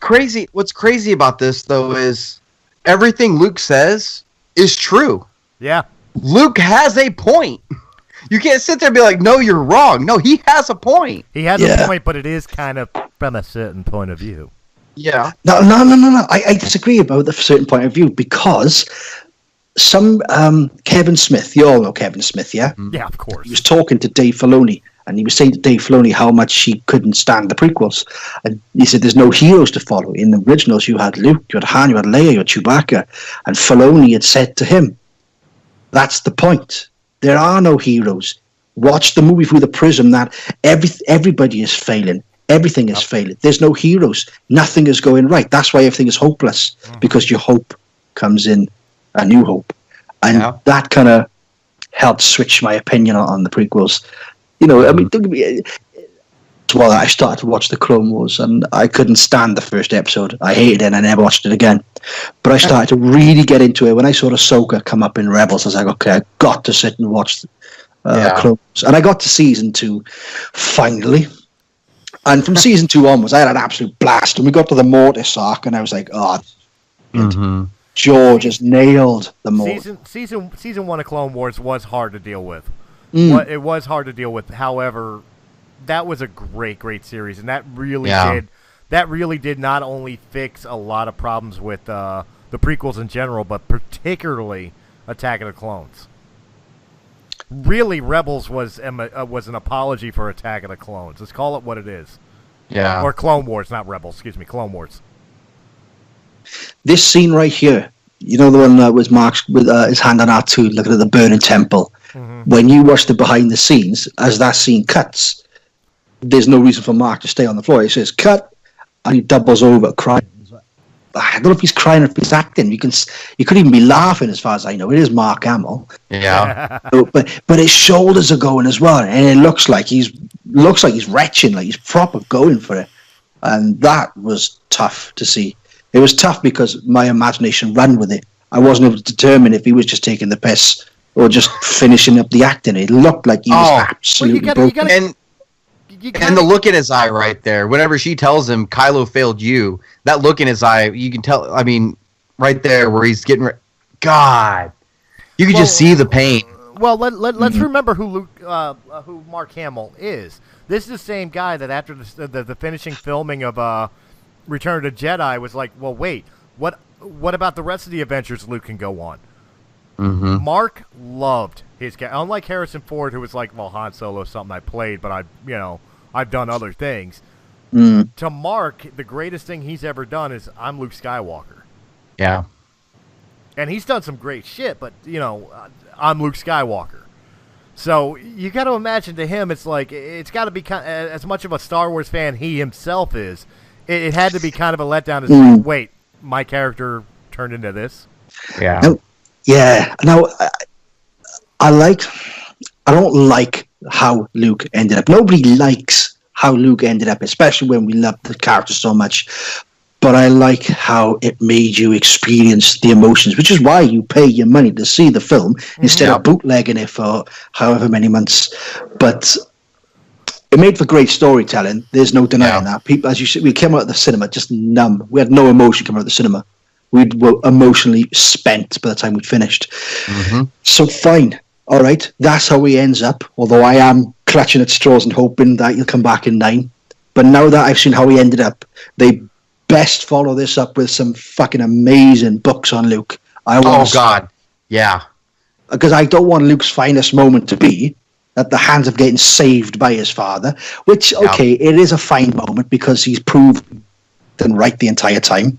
[SPEAKER 2] crazy about this though is everything Luke says is true.
[SPEAKER 1] Yeah.
[SPEAKER 2] Luke has a point. You can't sit there and be like, no, you're wrong. No, he has a point.
[SPEAKER 1] He has a point, but it is kind of from a certain point of view.
[SPEAKER 2] Yeah.
[SPEAKER 3] No. I disagree about a certain point of view because some Kevin Smith, you all know Kevin Smith, yeah?
[SPEAKER 1] Yeah, of course.
[SPEAKER 3] He was talking to Dave Filoni, and he was saying to Dave Filoni how much he couldn't stand the prequels. And he said there's no heroes to follow. In the originals, you had Luke, you had Han, you had Leia, you had Chewbacca. And Filoni had said to him, that's the point. There are no heroes. Watch the movie through the prism that everybody is failing. Everything is failing. There's no heroes. Nothing is going right. That's why everything is hopeless, because your hope comes in A New Hope. And that kind of helped switch my opinion on the prequels. You know, I mean, well, I started to watch the Clone Wars, and I couldn't stand the first episode. I hated it, and I never watched it again. But I started to really get into it. When I saw Ahsoka come up in Rebels, I was like, okay, I've got to sit and watch Clone Wars. And I got to season 2, finally. And from season 2 onwards, I had an absolute blast. And we got to the Mortis arc, and I was like, George has nailed the Mortis.
[SPEAKER 1] Season 1 of Clone Wars was hard to deal with. It was hard to deal with. However, that was a great series, and that really did not only fix a lot of problems with the prequels in general, but particularly Attack of the Clones. Really, Rebels was an apology for Attack of the Clones. Let's call it what it is.
[SPEAKER 2] Yeah.
[SPEAKER 1] Or Clone Wars, not Rebels. Excuse me, Clone Wars.
[SPEAKER 3] This scene right here, you know the one that was Mark with his hand on R2 looking at the burning temple. When you watch the behind the scenes, as that scene cuts, there's no reason for Mark to stay on the floor. He says, cut, and he doubles over crying. I don't know if he's crying or if he's acting. You could even be laughing, as far as I know. It is Mark Hamill.
[SPEAKER 2] Yeah.
[SPEAKER 3] But his shoulders are going as well, and it looks like he's retching, like he's proper going for it. And that was tough to see. It was tough because my imagination ran with it. I wasn't able to determine if he was just taking the piss or just finishing up the acting. It looked like he was absolutely broken.
[SPEAKER 2] And the look in his eye right there, whenever she tells him Kylo failed you, that look in his eye, you can tell, I mean, right there where he's getting, God, you can just see the pain.
[SPEAKER 1] Well, let's remember who Mark Hamill is. This is the same guy that after the finishing filming of Return of the Jedi was like, well, wait, what about the rest of the adventures Luke can go on?
[SPEAKER 2] Mm-hmm.
[SPEAKER 1] Mark loved his character. Unlike Harrison Ford, who was like, well, Han Solo is something I played, but I've done other things. To Mark, the greatest thing he's ever done is I'm Luke Skywalker.
[SPEAKER 2] Yeah.
[SPEAKER 1] And he's done some great shit, but, I'm Luke Skywalker. So you got to imagine to him, it's like, it's got to be as much of a Star Wars fan he himself is. It had to be kind of a letdown to say, wait, my character turned into this?
[SPEAKER 2] Yeah.
[SPEAKER 3] Yeah. Now, I don't like how Luke ended up. Nobody likes how Luke ended up, especially when we love the character so much. But I like how it made you experience the emotions, which is why you pay your money to see the film instead of bootlegging it for however many months. But it made for great storytelling. There's no denying that. People, as you said, we came out of the cinema just numb. We had no emotion coming out of the cinema. We were emotionally spent by the time we'd finished. So fine. All right. That's how he ends up. Although I am clutching at straws and hoping that he'll come back in 9. But now that I've seen how he ended up, they best follow this up with some fucking amazing books on Luke.
[SPEAKER 2] God. Yeah.
[SPEAKER 3] Because I don't want Luke's finest moment to be at the hands of getting saved by his father, which, okay, it is a fine moment because he's proven right the entire time.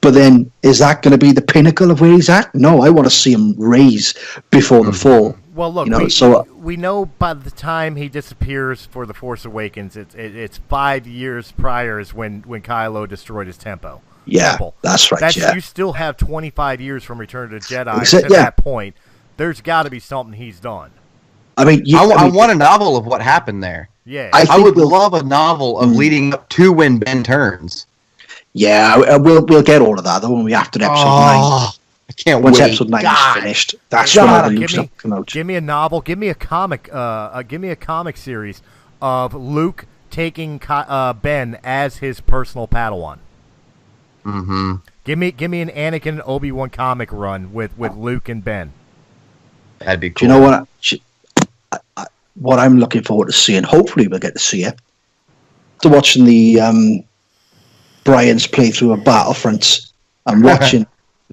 [SPEAKER 3] But then, is that going to be the pinnacle of where he's at? No, I want to see him raise before the fall.
[SPEAKER 1] Well, look, we know by the time he disappears for The Force Awakens, it's 5 years prior is when Kylo destroyed his temple.
[SPEAKER 3] That's right.
[SPEAKER 1] You still have 25 years from Return of the Jedi to that point. There's got to be something he's done.
[SPEAKER 3] I mean,
[SPEAKER 2] I want a novel of what happened there.
[SPEAKER 1] Yeah,
[SPEAKER 2] I would love a novel of leading up to when Ben turns.
[SPEAKER 3] Yeah, we'll get all of that though when we after episode 9.
[SPEAKER 2] I can't wait.
[SPEAKER 3] Once episode 9 is finished, that's when all the Luke's will come out.
[SPEAKER 1] Give me a novel. Give me a comic. Give me a comic series of Luke taking Ben as his personal Padawan. Give me an Anakin and Obi-Wan comic run with Luke and Ben.
[SPEAKER 2] That'd be cool.
[SPEAKER 3] Do you know what? What I'm looking forward to seeing. Hopefully, we'll get to see it. After watching the Brian's playthrough of Battlefront, I'm watching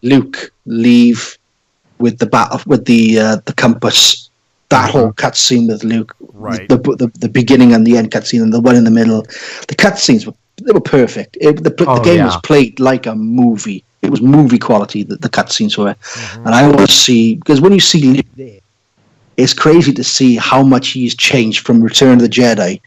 [SPEAKER 3] Luke leave with the compass. That whole cutscene with Luke,
[SPEAKER 1] right?
[SPEAKER 3] The beginning and the end cutscene, and the one in the middle. The cutscenes were perfect. The game was played like a movie. It was movie quality. The cutscenes were, and I want to see, because when you see Luke there, it's crazy to see how much he's changed from Return of the Jedi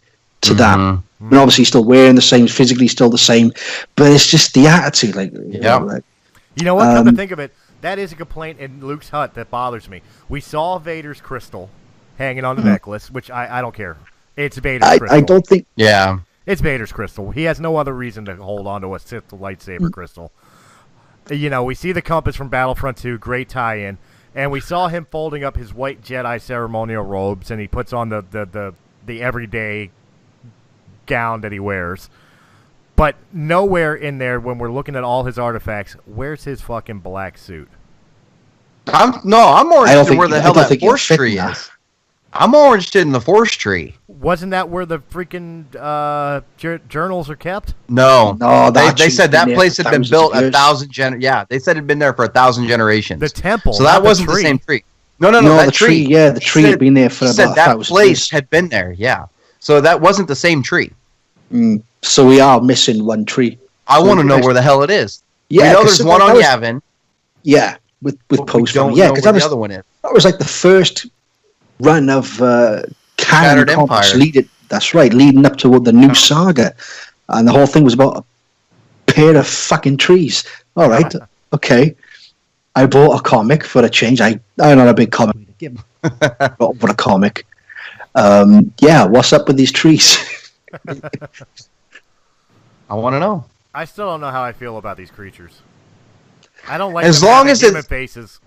[SPEAKER 3] to that. I mean, obviously, he's still wearing the same, physically still the same, but it's just the attitude.
[SPEAKER 1] You know what? Come to think of it, that is a complaint in Luke's hut that bothers me. We saw Vader's crystal hanging on the necklace, which I don't care. It's Vader's crystal.
[SPEAKER 3] I don't think.
[SPEAKER 2] Yeah.
[SPEAKER 1] It's Vader's crystal. He has no other reason to hold on to a Sith lightsaber crystal. We see the compass from Battlefront 2, great tie-in, and we saw him folding up his white Jedi ceremonial robes, and he puts on the everyday gown that he wears. But nowhere in there, when we're looking at all his artifacts, where's his fucking black suit?
[SPEAKER 2] I'm more interested in where the hell that Force tree is. I'm more interested in the Force tree.
[SPEAKER 1] Wasn't that where the freaking journals are kept?
[SPEAKER 2] No. They said that place had been built 1,000 they said it had been there for 1,000 generations.
[SPEAKER 1] The temple.
[SPEAKER 2] So that wasn't the same tree. No,
[SPEAKER 3] the tree. Yeah, the tree had been there for about 1,000 years.
[SPEAKER 2] That place had been there. Yeah. So that wasn't the same tree.
[SPEAKER 3] So we are missing one tree.
[SPEAKER 2] I want to know where the hell it is.
[SPEAKER 3] Yeah,
[SPEAKER 2] we know there's one on Yavin.
[SPEAKER 3] Yeah, with Post.
[SPEAKER 2] Yeah, because the other one is.
[SPEAKER 3] That was like the first run of Canon Comics That's right, leading up to the new saga. And the whole thing was about a pair of fucking trees. All right, okay. I bought a comic for a change. I'm not a big comic reader. But a comic. Yeah, what's up with these trees?
[SPEAKER 2] I want to know.
[SPEAKER 1] I still don't know how I feel about these creatures. I don't like
[SPEAKER 2] as
[SPEAKER 1] them
[SPEAKER 2] long
[SPEAKER 1] having
[SPEAKER 2] as
[SPEAKER 1] human
[SPEAKER 2] it's
[SPEAKER 1] faces.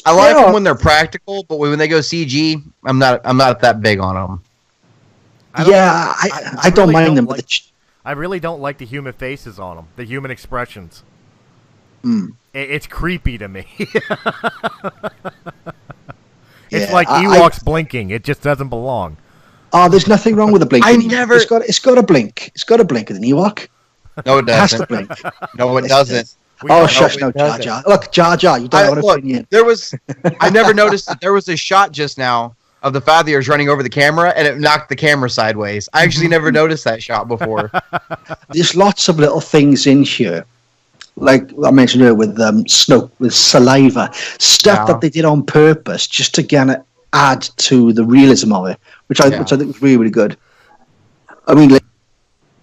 [SPEAKER 2] I like them when they're practical, but when they go CG, I'm not that big on them.
[SPEAKER 3] I don't mind them.
[SPEAKER 1] I really don't like the human faces on them, the human expressions. It's creepy to me. It's like Ewoks blinking. It just doesn't belong.
[SPEAKER 3] Oh, there's nothing wrong with the blink. It's got a blink. It's got a blink in an Ewok.
[SPEAKER 2] No, it doesn't.
[SPEAKER 3] It has to blink.
[SPEAKER 2] No, it doesn't.
[SPEAKER 3] Shush, no, Jar Jar. Look, Jar Jar, you don't have an opinion.
[SPEAKER 2] I never noticed that there was a shot just now of the Fathiers running over the camera, and it knocked the camera sideways. I actually never noticed that shot before.
[SPEAKER 3] There's lots of little things in here, like I mentioned earlier with Snoke, with saliva, stuff that they did on purpose just to kind of add to the realism of it, which I think was really, really good. I mean, like,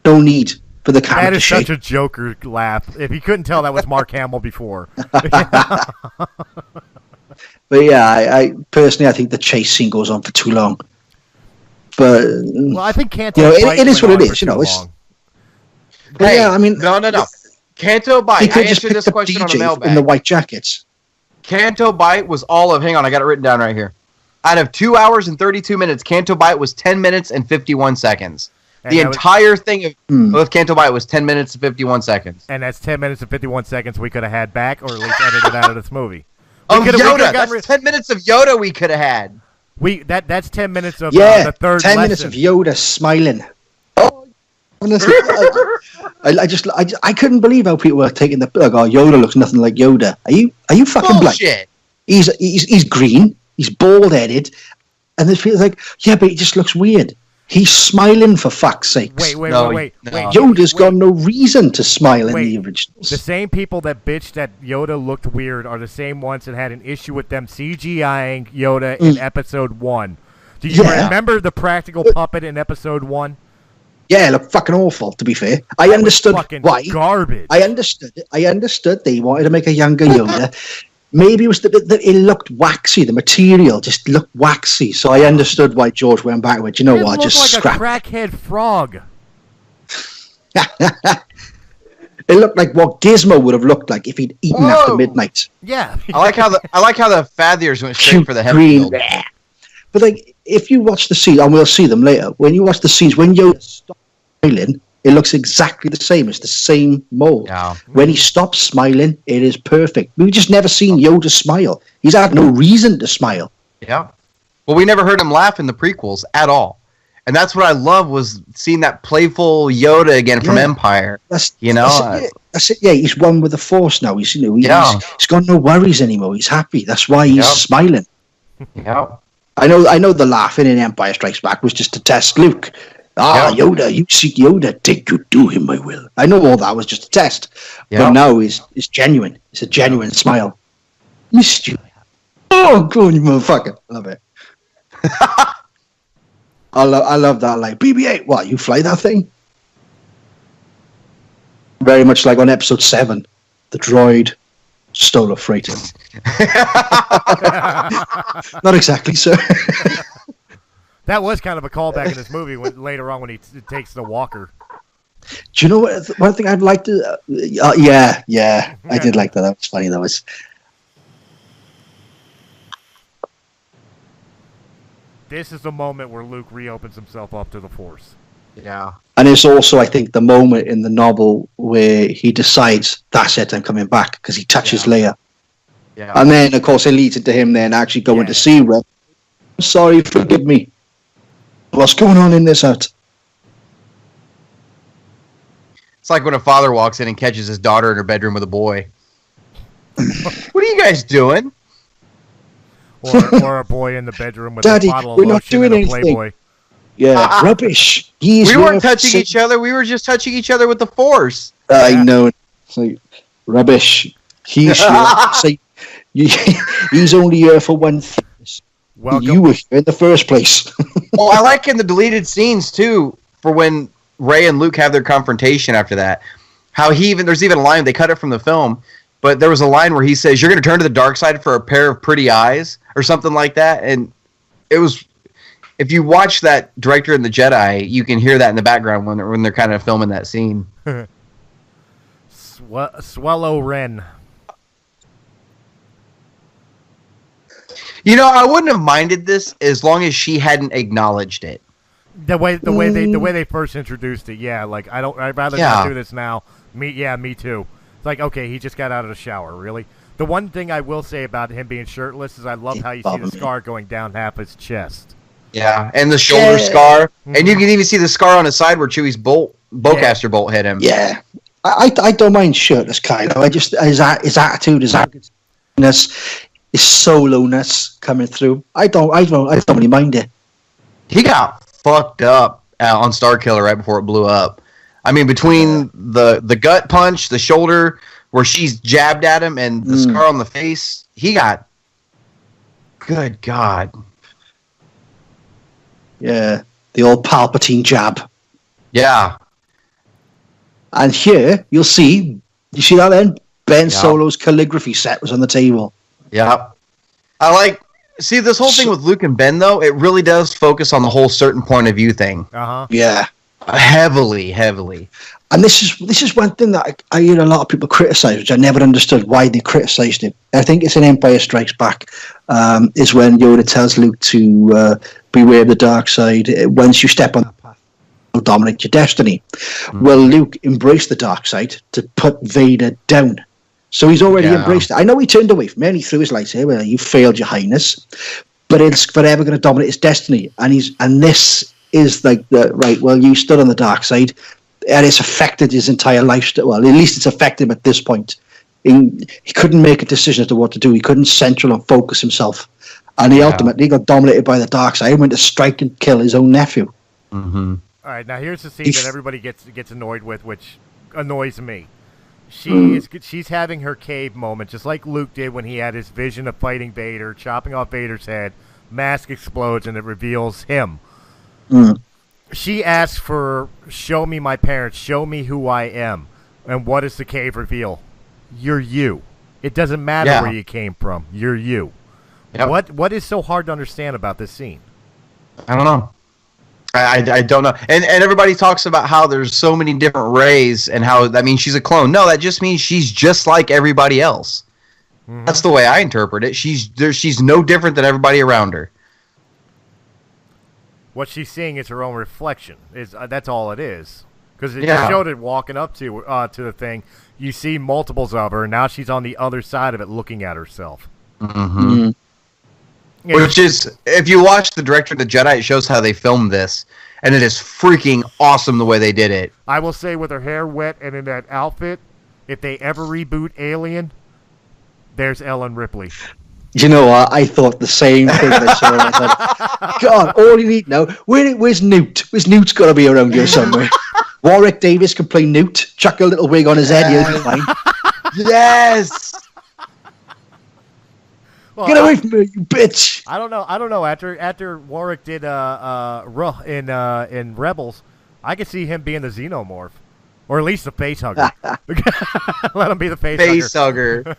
[SPEAKER 3] no need for the camera to shake.
[SPEAKER 1] That is such a Joker laugh. If you couldn't tell, that was Mark Hamill before.
[SPEAKER 3] But yeah, I personally, I think the chase scene goes on for too long. But
[SPEAKER 1] I think Canto
[SPEAKER 3] it is what it is. I mean,
[SPEAKER 2] no. Canto Bite.
[SPEAKER 3] He could
[SPEAKER 2] I
[SPEAKER 3] just
[SPEAKER 2] answered
[SPEAKER 3] pick
[SPEAKER 2] this
[SPEAKER 3] up
[SPEAKER 2] question on a
[SPEAKER 3] DJ
[SPEAKER 2] mailbag.
[SPEAKER 3] in the white jackets.
[SPEAKER 2] Canto Bite was all of. Hang on, I got it written down right here. Out of 2 hours and 32 minutes, Canto Bite was 10 minutes and 51 seconds. The entire thing of Canto Bite was 10 minutes and 51 seconds.
[SPEAKER 1] And that's 10 minutes and 51 seconds we could have had back, or at least edited out of this movie.
[SPEAKER 2] Yoda. That's 10 minutes of Yoda we could have had.
[SPEAKER 1] That's 10 minutes of
[SPEAKER 3] the
[SPEAKER 1] third
[SPEAKER 3] 10
[SPEAKER 1] lesson.
[SPEAKER 3] minutes of Yoda smiling. Oh, honestly, I couldn't believe how people were taking the Yoda looks nothing like Yoda. Are you fucking
[SPEAKER 2] bullshit?
[SPEAKER 3] He's green. He's bald headed, and it feels like but he just looks weird. He's smiling for fuck's sakes.
[SPEAKER 1] Wait.
[SPEAKER 3] Yoda's got no reason to smile in the originals.
[SPEAKER 1] The same people that bitched that Yoda looked weird are the same ones that had an issue with them CGIing Yoda in Episode 1. Do you remember the practical puppet in Episode 1?
[SPEAKER 3] Yeah, it looked fucking awful, to be fair. I understood why.
[SPEAKER 1] Garbage.
[SPEAKER 3] I understood it. I understood they wanted to make a younger Yoda. Maybe it was that it looked waxy. The material just looked waxy. So I understood why George went back with, just scrap.
[SPEAKER 1] It looked like a crackhead frog.
[SPEAKER 3] It looked like what Gizmo would have looked like if he'd eaten after midnight.
[SPEAKER 1] Yeah.
[SPEAKER 2] I like how the Fathiers went straight for the Hempfield.
[SPEAKER 3] But like, if you watch the scenes, and we'll see them later, when you watch the scenes, when Yoda stops smiling, it looks exactly the same. It's the same mold.
[SPEAKER 2] Yeah.
[SPEAKER 3] When he stops smiling, it is perfect. We've just never seen Yoda smile. He's had no reason to smile.
[SPEAKER 2] Yeah. Well, we never heard him laugh in the prequels at all. And that's what I love, was seeing that playful Yoda again from Empire. That's
[SPEAKER 3] it. Yeah, he's one with the Force now. He's got no worries anymore. He's happy. That's why he's smiling.
[SPEAKER 2] Yeah.
[SPEAKER 3] I know the laughing in Empire Strikes Back was just to test Luke. Yoda, you seek Yoda, take you to him, I will. I know all that was just a test. But now it's genuine. It's a genuine smile. Missed you. Oh, God, you motherfucker. Love it. I love that. Like, BB-8, what, you fly that thing? Very much like on Episode 7, the droid stole a freighter. Not exactly, sir.
[SPEAKER 1] That was kind of a callback in this movie later on when he takes the walker.
[SPEAKER 3] Do you know what? One thing I'd like to... I did like that. That was funny. That was...
[SPEAKER 1] This is the moment where Luke reopens himself up to the Force.
[SPEAKER 2] Yeah.
[SPEAKER 3] And it's also, I think, the moment in the novel where he decides, that's it, I'm coming back, because he touches Leia.
[SPEAKER 2] Yeah.
[SPEAKER 3] And then, of course, it leads into him then actually going to see Red. I'm sorry, forgive me. What's going on in this hut?
[SPEAKER 2] It's like when a father walks in and catches his daughter in her bedroom with a boy. What are you guys doing?
[SPEAKER 1] Or a boy in the bedroom with
[SPEAKER 3] Daddy,
[SPEAKER 1] a bottle of
[SPEAKER 3] we're not
[SPEAKER 1] lotion
[SPEAKER 3] doing
[SPEAKER 1] and a
[SPEAKER 3] anything.
[SPEAKER 1] Playboy.
[SPEAKER 3] Yeah, rubbish.
[SPEAKER 2] We weren't touching each other. We were just touching each other with the Force.
[SPEAKER 3] I know. It's like, rubbish. He's he's only here for one thing.
[SPEAKER 1] Welcome.
[SPEAKER 3] You were here in the first place.
[SPEAKER 2] Well, I like in the deleted scenes too, for when Rey and Luke have their confrontation after that. How there's even a line, they cut it from the film, but there was a line where he says, "You're going to turn to the dark side for a pair of pretty eyes," or something like that. And it was, if you watch that Director and the Jedi, you can hear that in the background when they're kind of filming that scene.
[SPEAKER 1] Swallow Ren.
[SPEAKER 2] You know, I wouldn't have minded this as long as she hadn't acknowledged it.
[SPEAKER 1] The way they first introduced it, yeah. Like I'd rather not do this now. Me too. It's like, okay, he just got out of the shower. Really, the one thing I will say about him being shirtless is I love how you see the scar going down half his chest.
[SPEAKER 2] Yeah, and the shoulder scar, and you can even see the scar on his side where Chewie's bowcaster bolt hit him.
[SPEAKER 3] Yeah, I don't mind shirtless Kylo. I just his attitude, his arrogance, his solo-ness coming through. I don't really mind it.
[SPEAKER 2] He got fucked up on Starkiller right before it blew up. I mean, between the gut punch, the shoulder where she's jabbed at him, and the scar on the face, he got. Good God.
[SPEAKER 3] Yeah, the old Palpatine jab.
[SPEAKER 2] Yeah.
[SPEAKER 3] And here you see that then? Ben Solo's calligraphy set was on the table.
[SPEAKER 2] Yeah. See, this whole thing with Luke and Ben, though, it really does focus on the whole certain point of view thing.
[SPEAKER 1] Uh-huh.
[SPEAKER 3] Yeah.
[SPEAKER 2] Heavily.
[SPEAKER 3] And this is one thing that I hear a lot of people criticize, which I never understood why they criticized it. I think it's in Empire Strikes Back, is when Yoda tells Luke to beware of the dark side. Once you step on that path, you'll dominate your destiny. Well, Luke embraced the dark side to put Vader down. So he's already embraced it. I know he turned away from it and he threw his lightsaber. Well, you failed, Your Highness. But it's forever going to dominate his destiny. And this is like right, well, you stood on the dark side and it's affected his entire lifestyle. Well, at least it's affected him at this point. He couldn't make a decision as to what to do. He couldn't central and focus himself. And he ultimately got dominated by the dark side and went to strike and kill his own nephew.
[SPEAKER 1] Mm-hmm. All right, now here's the scene that everybody gets annoyed with, which annoys me. She's having her cave moment, just like Luke did when he had his vision of fighting Vader, chopping off Vader's head. Mask explodes and it reveals him. She asks for, "Show me my parents, show me who I am." And what does the cave reveal? You're you. It doesn't matter where you came from. You're you. Yep. What is so hard to understand about this scene?
[SPEAKER 2] I don't know. I don't know. And everybody talks about how there's so many different Reys and how that means she's a clone. No, that just means she's just like everybody else. Mm-hmm. That's the way I interpret it. She's no different than everybody around her.
[SPEAKER 1] What she's seeing is her own reflection. That's all it is. Because it showed it walking up to the thing. You see multiples of her, and now she's on the other side of it looking at herself.
[SPEAKER 2] Mm-hmm. Yeah. Which is, if you watch the Director of the Jedi, it shows how they filmed this, and it is freaking awesome the way they did it.
[SPEAKER 1] I will say, with her hair wet and in that outfit, if they ever reboot Alien, there's Ellen Ripley.
[SPEAKER 3] You know what? I thought the same thing. I thought, God, all you need now. Where's Newt? Newt's got to be around here somewhere. Warwick Davis can play Newt. Chuck a little wig on his head. He'll be fine.
[SPEAKER 2] Yes.
[SPEAKER 3] Well, get away from me, you bitch!
[SPEAKER 1] I don't know. After Warwick did in Rebels, I could see him being the xenomorph, or at least the face hugger. Let him be the face
[SPEAKER 2] hugger.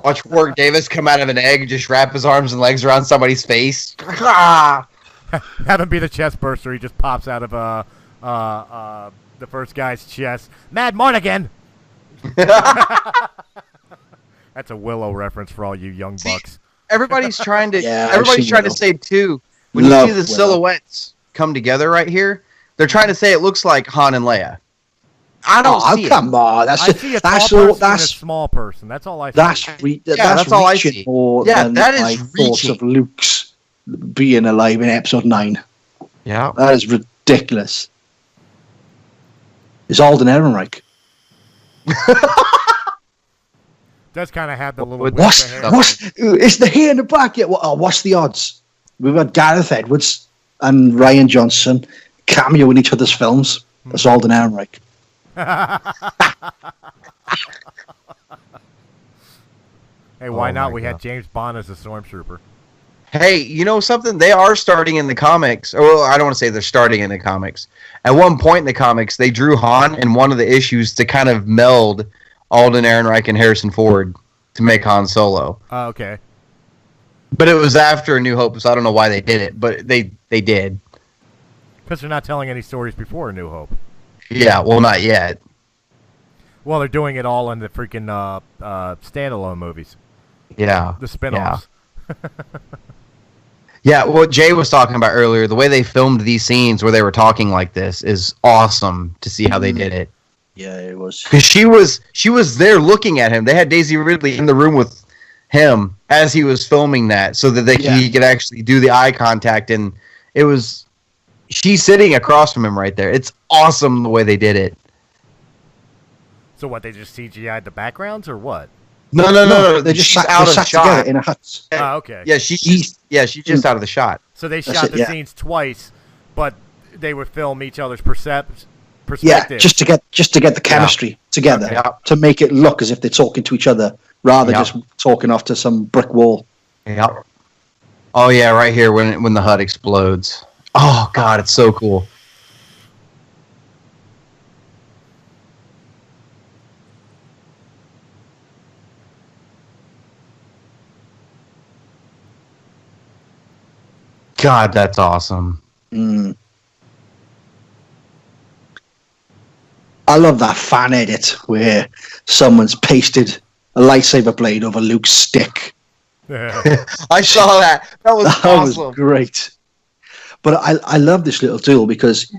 [SPEAKER 2] Watch Warwick Davis come out of an egg and just wrap his arms and legs around somebody's face.
[SPEAKER 1] Have him be the chest burster. He just pops out of the first guy's chest. Mad Mardigan. That's a Willow reference for all you young bucks.
[SPEAKER 2] Everybody's trying to say too, when you see the silhouettes come together right here, they're trying to say it looks like Han and Leia. I don't see it.
[SPEAKER 3] Come on, that's
[SPEAKER 1] a small person. That's all I see.
[SPEAKER 3] That's all I see. That is thoughts of Luke's being alive in Episode 9.
[SPEAKER 2] Yeah,
[SPEAKER 3] that is ridiculous. It's Alden Ehrenreich.
[SPEAKER 1] Does kind of have the little.
[SPEAKER 3] Is the hair in the back yet? What's the odds? We've got Gareth Edwards and Rian Johnson cameo in each other's films. That's Alden Ehrenreich.
[SPEAKER 1] Hey, why not? We had James Bond as a stormtrooper.
[SPEAKER 2] Hey, you know something? They are starting in the comics. Or, well, I don't want to say they're starting in the comics. At one point in the comics, they drew Han in one of the issues to kind of meld Alden Ehrenreich and Harrison Ford to make Han Solo.
[SPEAKER 1] Okay.
[SPEAKER 2] But it was after A New Hope, so I don't know why they did it, but they did.
[SPEAKER 1] Because they're not telling any stories before A New Hope.
[SPEAKER 2] Yeah, well, not yet.
[SPEAKER 1] Well, they're doing it all in the freaking standalone movies.
[SPEAKER 2] Yeah.
[SPEAKER 1] The spin-offs.
[SPEAKER 2] Yeah, what Jay was talking about earlier, the way they filmed these scenes where they were talking like this is awesome to see how they did it.
[SPEAKER 3] Yeah, it was.
[SPEAKER 2] Because she was there looking at him. They had Daisy Ridley in the room with him as he was filming that, so that he could actually do the eye contact, and it was she's sitting across from him right there. It's awesome the way they did it.
[SPEAKER 1] So what? They just CGI'd the backgrounds, or what?
[SPEAKER 2] No.
[SPEAKER 3] They just
[SPEAKER 2] she's
[SPEAKER 3] sat,
[SPEAKER 2] out
[SPEAKER 3] they
[SPEAKER 2] of
[SPEAKER 3] sat
[SPEAKER 2] shot
[SPEAKER 3] together in a hut.
[SPEAKER 1] Ah, okay.
[SPEAKER 2] Yeah, she's just out of the shot.
[SPEAKER 1] So they
[SPEAKER 3] That's
[SPEAKER 1] shot
[SPEAKER 3] it,
[SPEAKER 1] the
[SPEAKER 3] yeah.
[SPEAKER 1] scenes twice, but they would film each other's
[SPEAKER 3] Yeah,
[SPEAKER 1] perspective.
[SPEAKER 3] just to get the chemistry together,
[SPEAKER 2] Okay.
[SPEAKER 3] to make it look as if they're talking to each other rather than just talking off to some brick wall.
[SPEAKER 2] Yep. Oh yeah, right here when the hut explodes. Oh god, it's so cool. God, that's awesome.
[SPEAKER 3] Mm. I love that fan edit where someone's pasted a lightsaber blade over Luke's stick.
[SPEAKER 2] I saw that. That was
[SPEAKER 3] That
[SPEAKER 2] awesome.
[SPEAKER 3] was great. But I love this little duel because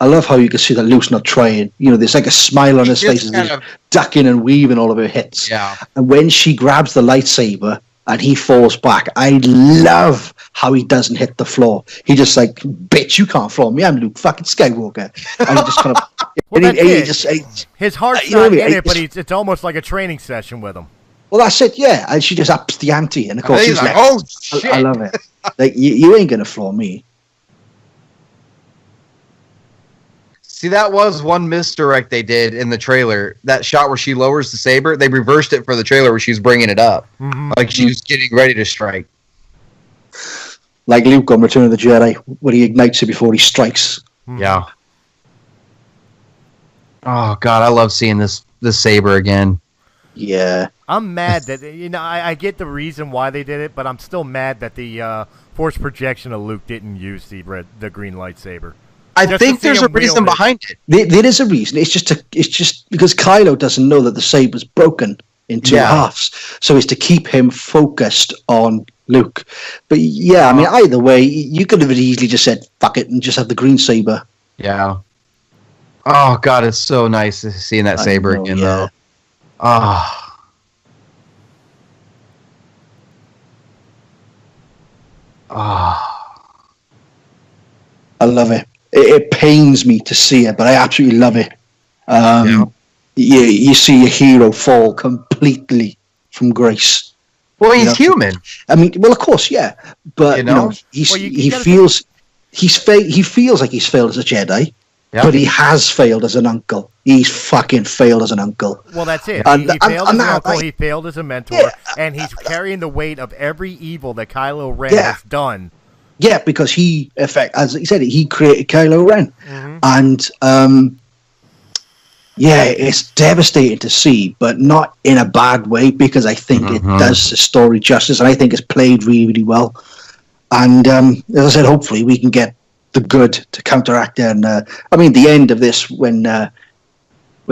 [SPEAKER 3] I love how you can see that Luke's not trying. You know, there's like a smile on his
[SPEAKER 2] He
[SPEAKER 3] face
[SPEAKER 2] just
[SPEAKER 3] as he's
[SPEAKER 2] kind
[SPEAKER 3] ducking and weaving all of her hits.
[SPEAKER 2] Yeah.
[SPEAKER 3] And when she grabs the lightsaber and he falls back, I love how he doesn't hit the floor. He just like, bitch, you can't floor me. I'm Luke fucking Skywalker. And he just kind of...
[SPEAKER 1] Well,
[SPEAKER 3] and
[SPEAKER 1] that's
[SPEAKER 3] he
[SPEAKER 1] it. His heart's
[SPEAKER 3] you know
[SPEAKER 1] not
[SPEAKER 3] what I mean?
[SPEAKER 1] in it, but it's almost like a training session with him.
[SPEAKER 3] well, that's it, yeah. And she just ups the ante. And of course,
[SPEAKER 2] He's
[SPEAKER 3] he's
[SPEAKER 2] like,
[SPEAKER 3] like,
[SPEAKER 2] oh shit.
[SPEAKER 3] I love it. Like, you ain't going to floor me.
[SPEAKER 2] See, that was one misdirect they did in the trailer. That shot where she lowers the saber, they reversed it for the trailer where she was bringing it up.
[SPEAKER 1] Mm-hmm.
[SPEAKER 2] Like she was getting ready to strike.
[SPEAKER 3] Like Luke on Return of the Jedi, where he ignites it before he strikes.
[SPEAKER 2] Yeah. Oh god, I love seeing this saber again.
[SPEAKER 3] Yeah.
[SPEAKER 1] I'm mad that, I get the reason why they did it, but I'm still mad that the force projection of Luke didn't use the green lightsaber.
[SPEAKER 2] I
[SPEAKER 1] Just
[SPEAKER 2] think
[SPEAKER 1] to see
[SPEAKER 2] there's a
[SPEAKER 1] him wield
[SPEAKER 2] reason
[SPEAKER 1] it.
[SPEAKER 2] behind it.
[SPEAKER 3] There is a reason. It's just because Kylo doesn't know that the saber's broken in two halves, so it's to keep him focused on Luke. But yeah, I mean, either way, you could have easily just said fuck it and just have the green saber.
[SPEAKER 2] Yeah. Oh god, it's so nice seeing that saber again, though. Ah. Ah.
[SPEAKER 3] I love it. It pains me to see it, but I absolutely love it. You see a hero fall completely from grace.
[SPEAKER 2] Well, he's human.
[SPEAKER 3] I mean, well, of course, yeah, but he feels like he's failed as a Jedi, but he has failed as an uncle. He's fucking failed as an uncle.
[SPEAKER 1] Well, that's it.
[SPEAKER 3] And-
[SPEAKER 1] He failed
[SPEAKER 3] and
[SPEAKER 1] as an
[SPEAKER 3] that,
[SPEAKER 1] uncle,
[SPEAKER 3] like-
[SPEAKER 1] he failed as a mentor,
[SPEAKER 3] Yeah.
[SPEAKER 1] and he's carrying the weight of every evil that Kylo Ren has done.
[SPEAKER 3] Yeah, because he, as he said, he created Kylo Ren,
[SPEAKER 1] Mm-hmm.
[SPEAKER 3] and it's devastating to see, but not in a bad way because I think it does the story justice, and I think it's played really, really well. And as I said, hopefully we can get the good to counteract it. And I mean, the end of this when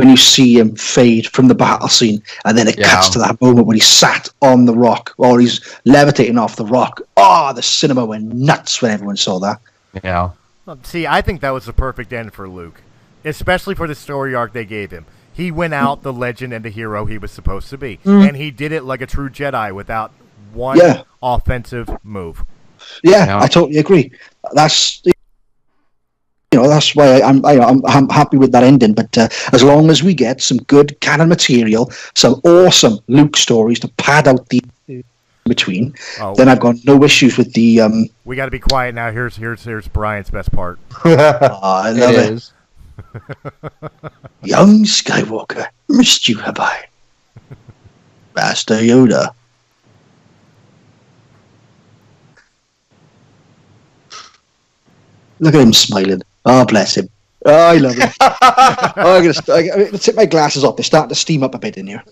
[SPEAKER 3] you see him fade from the battle scene, and then it cuts to that moment when he's sat on the rock, or he's levitating off the rock. Oh, the cinema went nuts when everyone saw that.
[SPEAKER 2] Yeah.
[SPEAKER 1] See, I think that was the perfect end for Luke, especially for the story arc they gave him. He went out the legend and the hero he was supposed to be, and he did it like a true Jedi without one offensive move.
[SPEAKER 3] Yeah, I totally agree. That's why I'm happy with that ending. But as long as we get some good canon material, some awesome Luke stories to pad out the between, then I've got no issues with the.
[SPEAKER 1] We got to be quiet now. Here's Brian's best part.
[SPEAKER 3] I love it. Young Skywalker, missed you, have I? Master Yoda. Look at him smiling. Oh, bless him. Oh, I love him. I'm gonna take my glasses off. They're starting to steam up a bit in here.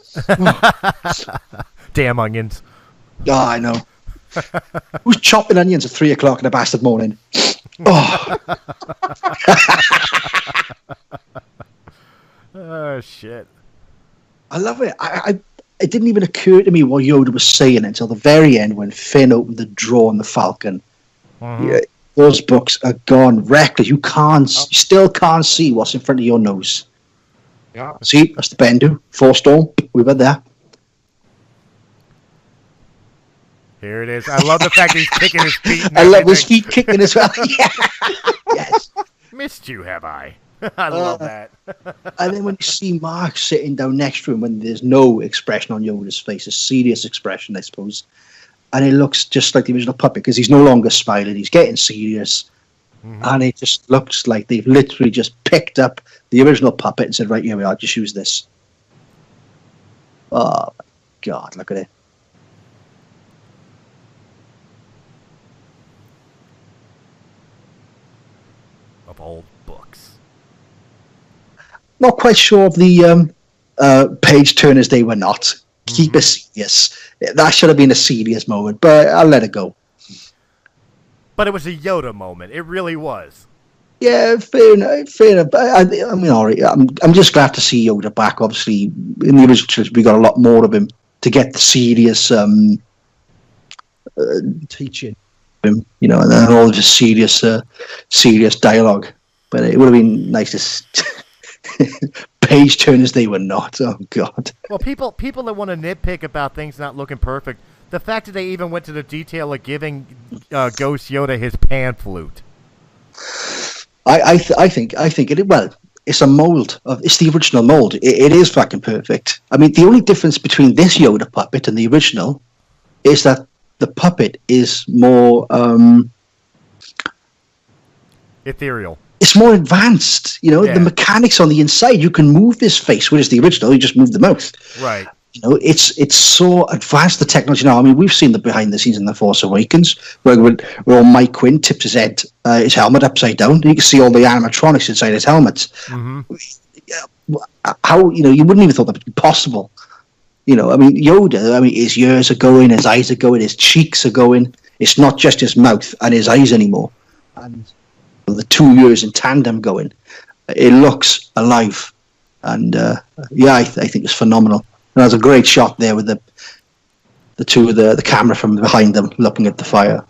[SPEAKER 1] Damn onions.
[SPEAKER 3] Oh, I know. Who's chopping onions at 3 o'clock in the bastard morning? Oh.
[SPEAKER 1] Oh, shit.
[SPEAKER 3] I love it. It didn't even occur to me what Yoda was saying until the very end when Finn opened the drawer on the Falcon. Yeah, those books are gone reckless. You still can't see what's in front of your nose.
[SPEAKER 2] Yeah.
[SPEAKER 3] See, that's the Bendu. Force Storm. We were there.
[SPEAKER 1] Here it is. I love the fact that he's kicking his feet.
[SPEAKER 3] I love his feet kicking as well. Yeah. Yes.
[SPEAKER 1] Missed you, have I? I love that.
[SPEAKER 3] And then when you see Mark sitting down next to him, when there's no expression on Yoda's face, a serious expression, I suppose, and it looks just like the original puppet because he's no longer smiling, he's getting serious, and it just looks like they've literally just picked up the original puppet and said, right, here we are, just use this. Oh, my God, look at it.
[SPEAKER 1] Of old books.
[SPEAKER 3] Not quite sure of the page turners they were not. Keep it serious. That should have been a serious moment, but I'll let it go.
[SPEAKER 1] But it was a Yoda moment. It really was.
[SPEAKER 3] Yeah, fair enough. I mean, all right. I'm just glad to see Yoda back. Obviously, in the original trilogy, we got a lot more of him to get the serious teaching him, you know, and all of his serious dialogue. But it would have been nice to page turners they were not. Oh God.
[SPEAKER 1] Well, people that want to nitpick about things not looking perfect, the fact that they even went to the detail of giving Ghost Yoda his pan flute.
[SPEAKER 3] I think it. Well, it's a mold of. It's the original mold. It is fucking perfect. I mean, the only difference between this Yoda puppet and the original is that the puppet is more
[SPEAKER 1] ethereal.
[SPEAKER 3] It's more advanced, you know.
[SPEAKER 1] Yeah.
[SPEAKER 3] The mechanics on the inside. You can move this face, whereas the original, you just move the mouth.
[SPEAKER 1] Right.
[SPEAKER 3] You know, it's so advanced, the technology now. I mean, we've seen the behind the scenes in The Force Awakens, where Mike Quinn tips his helmet upside down. You can see all the animatronics inside his helmet. How, you know, you wouldn't even thought that would be possible. You know, I mean, Yoda, I mean, his ears are going, his eyes are going, his cheeks are going. It's not just his mouth and his eyes anymore. And the two ears in tandem going. It looks alive. And, yeah, I think it's phenomenal. And there's a great shot there with the two of the camera from behind them looking at the fire.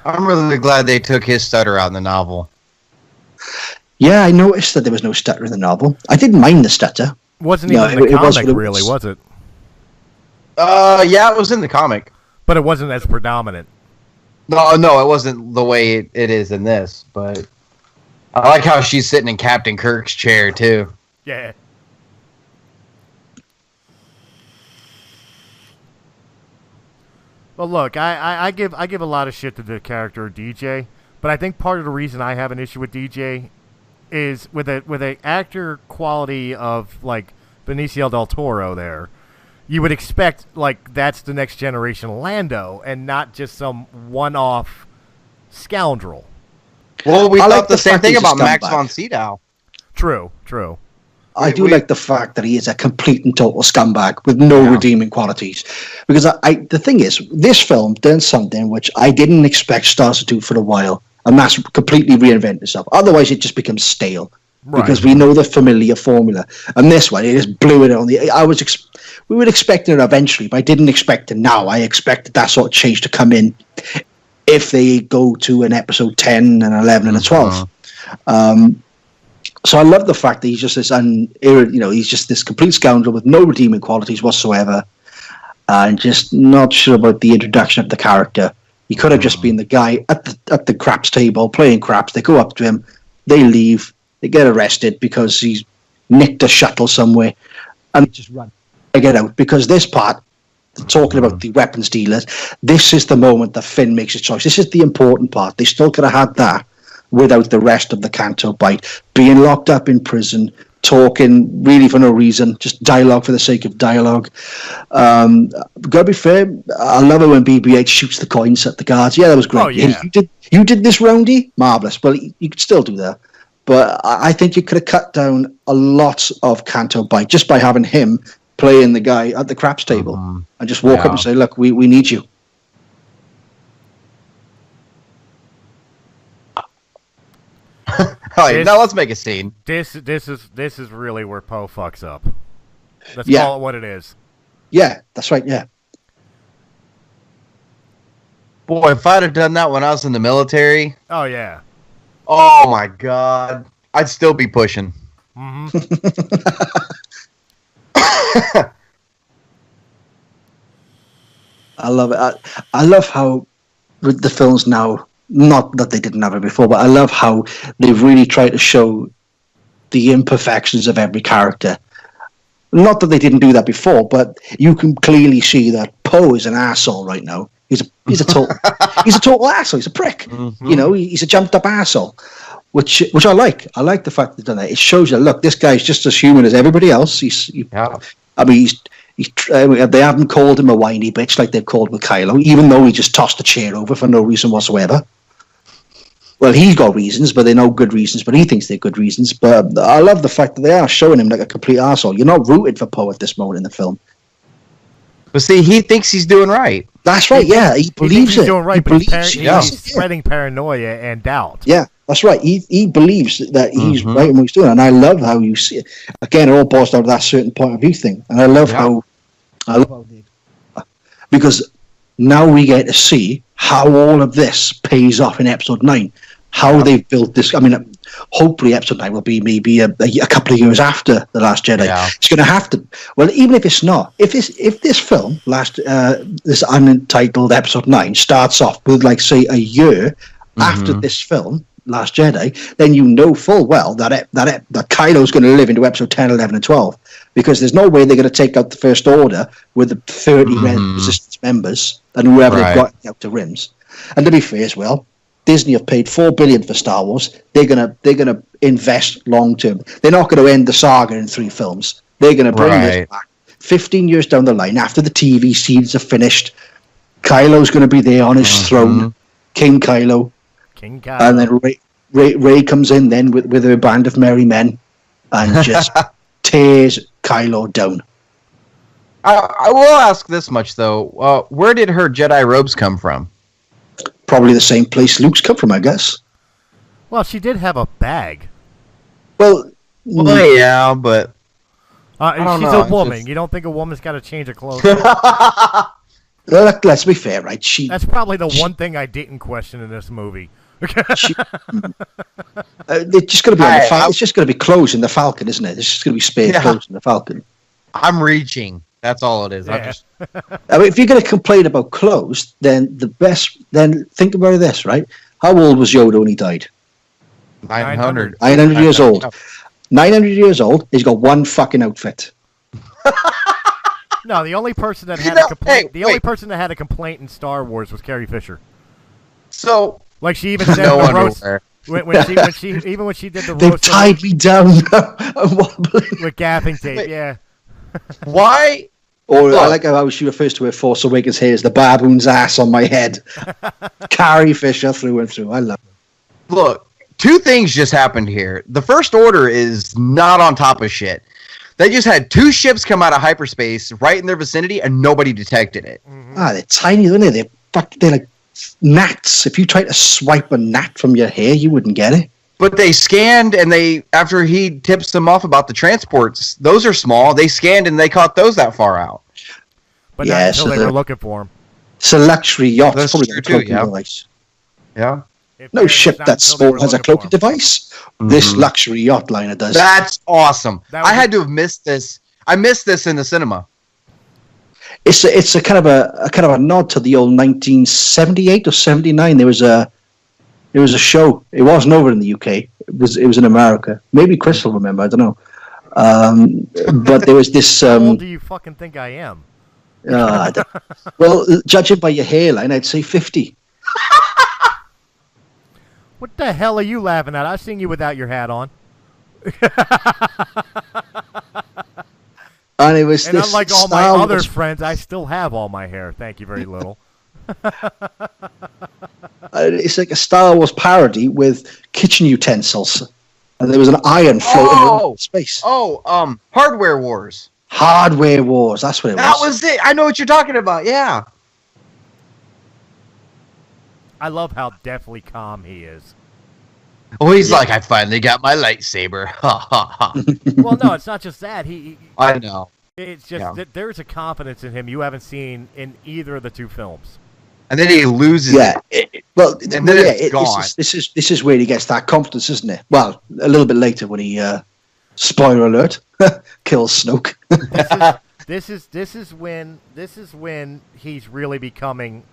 [SPEAKER 2] I'm really glad they took his stutter out in the novel.
[SPEAKER 3] Yeah, I noticed that there was no stutter in the novel. I didn't mind the stutter.
[SPEAKER 1] Wasn't even in the comic, really, was it?
[SPEAKER 2] Yeah, it was in the comic.
[SPEAKER 1] But it wasn't as predominant.
[SPEAKER 2] No, it wasn't the way it is in this, but I like how she's sitting in Captain Kirk's chair, too.
[SPEAKER 1] Yeah. Well, look, I give a lot of shit to the character of DJ, but I think part of the reason I have an issue with DJ is with a actor quality of like Benicio del Toro there. You would expect like that's the next generation Lando and not just some one-off scoundrel.
[SPEAKER 2] Well, we
[SPEAKER 3] I
[SPEAKER 2] thought
[SPEAKER 3] like
[SPEAKER 2] the
[SPEAKER 3] the
[SPEAKER 2] same
[SPEAKER 3] fact
[SPEAKER 2] thing
[SPEAKER 3] he's a
[SPEAKER 2] about Max
[SPEAKER 3] scumbag.
[SPEAKER 2] von Sydow.
[SPEAKER 1] True.
[SPEAKER 3] I do like the fact that he is a complete and total scumbag with no redeeming qualities. Because the thing is, this film done something which I didn't expect Star to do for a while, and that's completely reinvent itself. Otherwise, it just becomes stale.
[SPEAKER 1] Right.
[SPEAKER 3] Because we know the familiar formula. And this one, it just blew it on the... we would expect it eventually, but I didn't expect it now. I expected that sort of change to come in if they go to an episode 10 and 11 and a 12. So I love the fact that he's just this, he's just this complete scoundrel with no redeeming qualities whatsoever, and just not sure about the introduction of the character. He could have just been the guy at the craps table playing craps. They go up to him, they leave, they get arrested because he's nicked a shuttle somewhere, and they just run. They get out because this part, talking about the weapons dealers, this is the moment that Finn makes his choice. This is the important part. They still could have had that without the rest of the Canto bite, being locked up in prison, talking really for no reason, just dialogue for the sake of dialogue. Gotta be fair, I love it when BB-8 shoots the coins at the guards. Yeah, that was great.
[SPEAKER 1] Oh, yeah.
[SPEAKER 3] You did this, Roundy? Marvellous. Well, you could still do that. But I think you could have cut down a lot of Canto Bight just by having him playing the guy at the craps table and just walk up and say, look, we need you.
[SPEAKER 2] Now let's make a scene.
[SPEAKER 1] This is really where Poe fucks up. Let's
[SPEAKER 3] Yeah.
[SPEAKER 1] call it what it is.
[SPEAKER 3] Yeah, that's right, yeah.
[SPEAKER 2] Boy, if I'd have done that when I was in the military,
[SPEAKER 1] Oh yeah.
[SPEAKER 2] oh my God, I'd still be pushing.
[SPEAKER 1] Mm-hmm.
[SPEAKER 3] I love it. I love how with the films now, not that they didn't have it before, but I love how they've really tried to show the imperfections of every character. Not that they didn't do that before, but you can clearly see that Poe is an asshole right now. He's a total he's a total asshole. He's a prick.
[SPEAKER 2] Mm-hmm.
[SPEAKER 3] You know, he's a jumped up asshole, which I like. I like the fact they've done that. It shows you, look, this guy's just as human as everybody else. I mean, they haven't called him a whiny bitch like they've called with Kylo, even though he just tossed a chair over for no reason whatsoever. Well, he's got reasons, but they're no good reasons, but he thinks they're good reasons. But I love the fact that they are showing him like a complete arsehole. You're not rooted for Poe at this moment in the film.
[SPEAKER 2] But see, he thinks he's doing right.
[SPEAKER 3] That's right, yeah. He believes
[SPEAKER 1] he's
[SPEAKER 3] it.
[SPEAKER 1] doing right,
[SPEAKER 3] he
[SPEAKER 1] but
[SPEAKER 3] believes
[SPEAKER 1] he's spreading paranoia and doubt.
[SPEAKER 3] Yeah, that's right. He believes that he's right in what he's doing. And I love how you see it. Again, it all boils down to that certain point of view thing. And I love how because now we get to see how all of this pays off in episode 9. How they've built this. I mean, hopefully episode 9 will be maybe a couple of years after The Last Jedi.
[SPEAKER 2] Yeah.
[SPEAKER 3] It's going to have to. Well, even if it's not, if this film, this unentitled episode 9, starts off with, like, say, a year after this film, Last Jedi, then you know full well that Kylo's going to live into episode 10, 11, and 12. Because there's no way they're going to take out the First Order with the 30 Resistance members and whoever they've got out to Rims. And to be fair as well, Disney have paid $4 billion for Star Wars. They're gonna invest long term. They're not going to end the saga in 3 films. They're going to bring this back 15 years down the line after the TV series are finished. Kylo's going to be there on his throne, King Kylo. And then Rey comes in then with her band of merry men and just tears Kylo down.
[SPEAKER 2] I will ask this much though: where did her Jedi robes come from?
[SPEAKER 3] Probably the same place Luke's come from, I guess.
[SPEAKER 1] Well, she did have a bag.
[SPEAKER 3] Well,
[SPEAKER 2] yeah, but
[SPEAKER 1] she's a woman. You don't think a woman's got to change her clothes?
[SPEAKER 3] let's be fair, right?
[SPEAKER 1] That's probably the one thing I didn't question in this movie.
[SPEAKER 3] It's just going to be on the it's just going to be clothes in the Falcon, isn't it? It's just going to be spare clothes in the Falcon.
[SPEAKER 2] I'm reaching. That's all it is.
[SPEAKER 1] Yeah.
[SPEAKER 3] I mean, if you're going to complain about clothes, then then think about this, right? How old was Yoda when he died?
[SPEAKER 2] 900.
[SPEAKER 3] 900 years old. 900 years old. He's got one fucking outfit.
[SPEAKER 1] No, the only person that had a complaint. Only person that had a complaint in Star Wars was Carrie Fisher.
[SPEAKER 2] So,
[SPEAKER 1] like she even said
[SPEAKER 2] no
[SPEAKER 1] the roast when she did the
[SPEAKER 3] They
[SPEAKER 1] roast.
[SPEAKER 3] tied me down. I'm wobbling.
[SPEAKER 1] With gapping tape. Yeah.
[SPEAKER 2] Why?
[SPEAKER 3] Or I like how she refers to her Force Awakens hair as the baboon's ass on my head. Carrie Fisher through and through. I love it.
[SPEAKER 2] Look, 2 things just happened here. The First Order is not on top of shit. They just had 2 ships come out of hyperspace right in their vicinity, and nobody detected it.
[SPEAKER 3] They're tiny, aren't they? They're like gnats. If you try to swipe a gnat from your hair, you wouldn't get it.
[SPEAKER 2] But they scanned, and after he tips them off about the transports, those are small. They scanned, and they caught those that far out.
[SPEAKER 1] But not until they were looking for him.
[SPEAKER 3] It's a luxury yacht.
[SPEAKER 2] That's
[SPEAKER 3] probably
[SPEAKER 2] true
[SPEAKER 3] a cloaking
[SPEAKER 2] too,
[SPEAKER 3] device.
[SPEAKER 2] Yeah.
[SPEAKER 3] No ship that small has a cloaking device. This luxury yacht liner does.
[SPEAKER 2] That's awesome. I had to have missed this. I missed this in the cinema.
[SPEAKER 3] It's a kind of a nod to the old 1978 or 79. There was a show. It wasn't over in the UK. It was in America. Maybe Chris will remember. I don't know. But there was this.
[SPEAKER 1] How old do you fucking think I am?
[SPEAKER 3] Well, judging by your hairline, I'd say 50.
[SPEAKER 1] What the hell are you laughing at? I've seen you without your hat on.
[SPEAKER 3] And it was
[SPEAKER 1] And
[SPEAKER 3] this
[SPEAKER 1] unlike all my
[SPEAKER 3] Star
[SPEAKER 1] other
[SPEAKER 3] Wars-
[SPEAKER 1] friends, I still have all my hair. Thank you very little.
[SPEAKER 3] it's like a Star Wars parody with kitchen utensils. And there was an iron floating around in space.
[SPEAKER 2] Hardware Wars.
[SPEAKER 3] Hardware Wars, that's what it was.
[SPEAKER 2] That was it. I know what you're talking about. Yeah.
[SPEAKER 1] I love how deathly calm he is.
[SPEAKER 2] Oh, he's like, I finally got my lightsaber. Ha ha ha.
[SPEAKER 1] Well, no, it's not just that.
[SPEAKER 2] I know.
[SPEAKER 1] It's just that there's a confidence in him you haven't seen in either of the two films.
[SPEAKER 2] And then he loses.
[SPEAKER 3] Yeah.
[SPEAKER 2] It's gone.
[SPEAKER 3] This is where he gets that confidence, isn't it? Well, a little bit later when he, spoiler alert, kills Snoke.
[SPEAKER 1] This is when he's really becoming,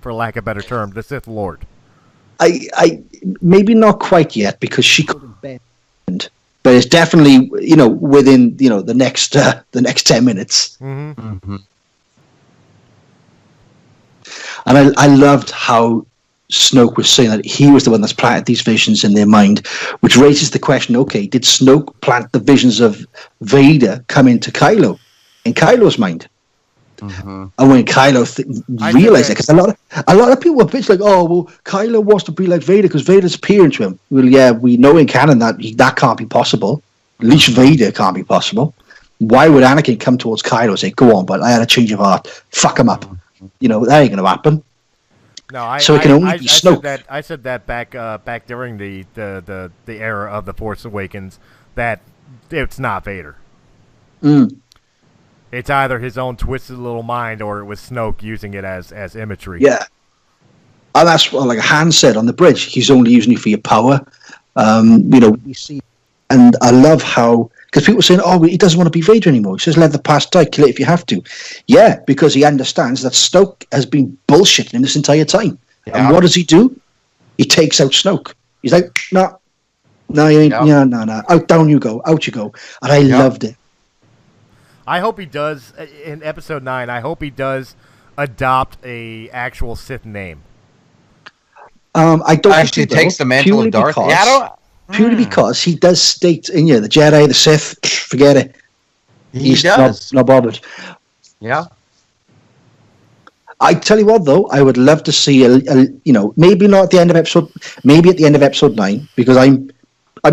[SPEAKER 1] for lack of a better term, the Sith Lord.
[SPEAKER 3] I maybe not quite yet because she couldn't bend, but it's definitely within the next 10 minutes.
[SPEAKER 1] Mm-hmm.
[SPEAKER 2] Mm-hmm.
[SPEAKER 3] And I loved how Snoke was saying that he was the one that's planted these visions in their mind, which raises the question: okay, did Snoke plant the visions of Vader come into Kylo in Kylo's mind?
[SPEAKER 2] Mm-hmm.
[SPEAKER 3] And when Kylo realized it, because a lot of people were bitch like, oh well, Kylo wants to be like Vader because Vader's appearing to him. Well, yeah, we know in canon that can't be possible. At least Vader can't be possible. Why would Anakin come towards Kylo and say, "Go on, but I had a change of heart. Fuck him up"? That ain't gonna happen.
[SPEAKER 1] No,
[SPEAKER 3] it can only be Snoke.
[SPEAKER 1] I said that back during the era of the Force Awakens that it's not Vader.
[SPEAKER 3] Mm.
[SPEAKER 1] It's either his own twisted little mind or it was Snoke using it as imagery.
[SPEAKER 3] Yeah. And that's what, like Han said on the bridge, he's only using you for your power. We see. And I love how, because people are saying, oh, he doesn't want to be Vader anymore. He says, let the past die, kill it if you have to. Yeah, because he understands that Snoke has been bullshitting him this entire time. Yeah. And what does he do? He takes out Snoke. He's like, no, you ain't, no. Out, down you go, out you go. And I loved it.
[SPEAKER 1] I hope he does, in Episode 9, I hope he does adopt a actual Sith name.
[SPEAKER 3] I don't
[SPEAKER 2] actually
[SPEAKER 3] think he
[SPEAKER 2] takes the mantle of Darth.
[SPEAKER 3] Purely because he does state in the Jedi, the Sith, forget it. He's not bothered.
[SPEAKER 2] Yeah.
[SPEAKER 3] I tell you what, though, I would love to see maybe not at the end of episode, maybe at the end of episode 9, because I'm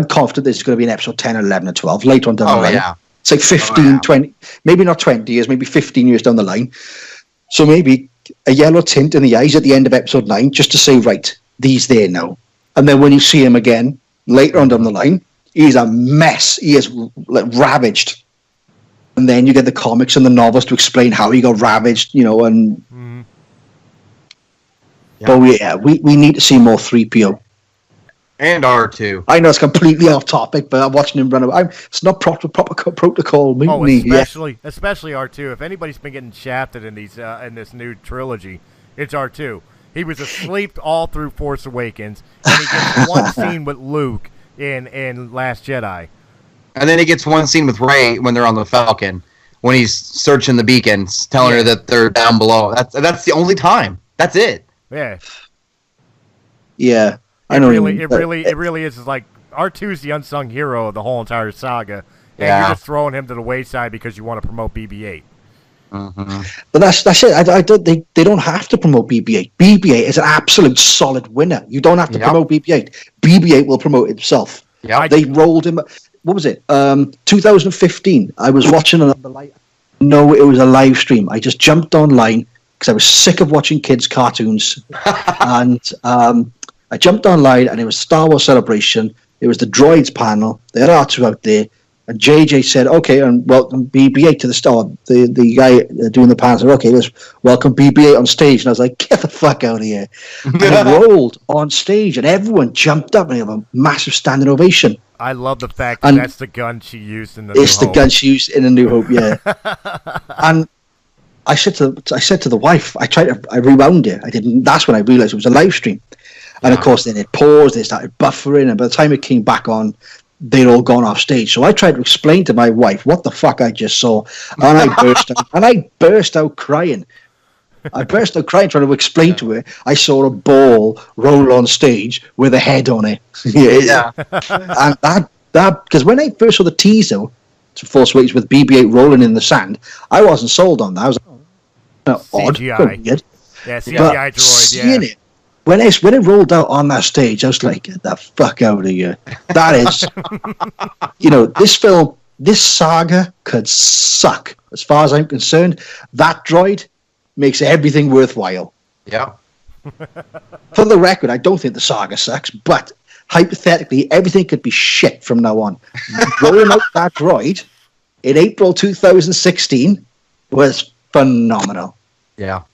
[SPEAKER 3] confident there's going to be an episode 10 or 11 or 12 later on down the line. Yeah. It's like 15, 20, maybe not 20 years, maybe 15 years down the line. So maybe a yellow tint in the eyes at the end of episode 9, just to say, right, these there now. And then when you see him again later on down the line, he's a mess. He is ravaged. And then you get the comics and the novels to explain how he got ravaged, and. Mm-hmm. Yeah. But we need to see more 3PO.
[SPEAKER 2] And R2.
[SPEAKER 3] I know it's completely off topic, but I'm watching him run away. It's not proper protocol.
[SPEAKER 1] Especially R2. If anybody's been getting shafted in this new trilogy, it's R2. He was asleep all through Force Awakens, and he gets one scene with Luke in Last Jedi.
[SPEAKER 2] And then he gets one scene with Rey when they're on the Falcon, when he's searching the beacons, telling her that they're down below. That's the only time. That's it.
[SPEAKER 1] Yeah.
[SPEAKER 3] Yeah.
[SPEAKER 1] It really is like R2's the unsung hero of the whole entire saga, and you're just throwing him to the wayside because you want to promote BB-8.
[SPEAKER 3] Mm-hmm. But that's it. They don't have to promote BB-8. BB-8 is an absolute solid winner. You don't have to promote BB-8. BB-8 will promote itself.
[SPEAKER 2] Yeah,
[SPEAKER 3] they rolled him. What was it? 2015. I was watching No, it was a live stream. I just jumped online because I was sick of watching kids' cartoons, and I jumped online, and it was Star Wars Celebration. It was the droids panel. They had R2 out there, and JJ said, "Okay, and welcome BB-8 to the star." The guy doing the panel said, "Okay, let's welcome BB-8 on stage." And I was like, "Get the fuck out of here!" And it rolled on stage, and everyone jumped up and they had a massive standing ovation.
[SPEAKER 1] I love the fact that that's the gun she used in the New Hope.
[SPEAKER 3] It's the gun she used in the New Hope, yeah. And I said to the wife, I rewound it. That's when I realized it was a live stream. And of course, then it paused, they started buffering, and by the time it came back on, they'd all gone off stage. So I tried to explain to my wife what the fuck I just saw, and I burst out crying. I burst out crying trying to explain to her I saw a ball roll on stage with a head on it. Yeah. And That because when I first saw the teaser to Force Awakens with BB-8 rolling in the sand, I wasn't sold on that. I was like, odd,
[SPEAKER 1] CGI.
[SPEAKER 3] weird.
[SPEAKER 1] Yeah, CGI
[SPEAKER 3] But
[SPEAKER 1] droid.
[SPEAKER 3] seeing
[SPEAKER 1] Yeah.
[SPEAKER 3] it, when it rolled out on that stage, I was like, get the fuck out of here. That is, this film, this saga could suck. As far as I'm concerned, that droid makes everything worthwhile.
[SPEAKER 2] Yeah.
[SPEAKER 3] For the record, I don't think the saga sucks, but hypothetically, everything could be shit from now on. Rolling out that droid in April 2016 was phenomenal.
[SPEAKER 2] Yeah.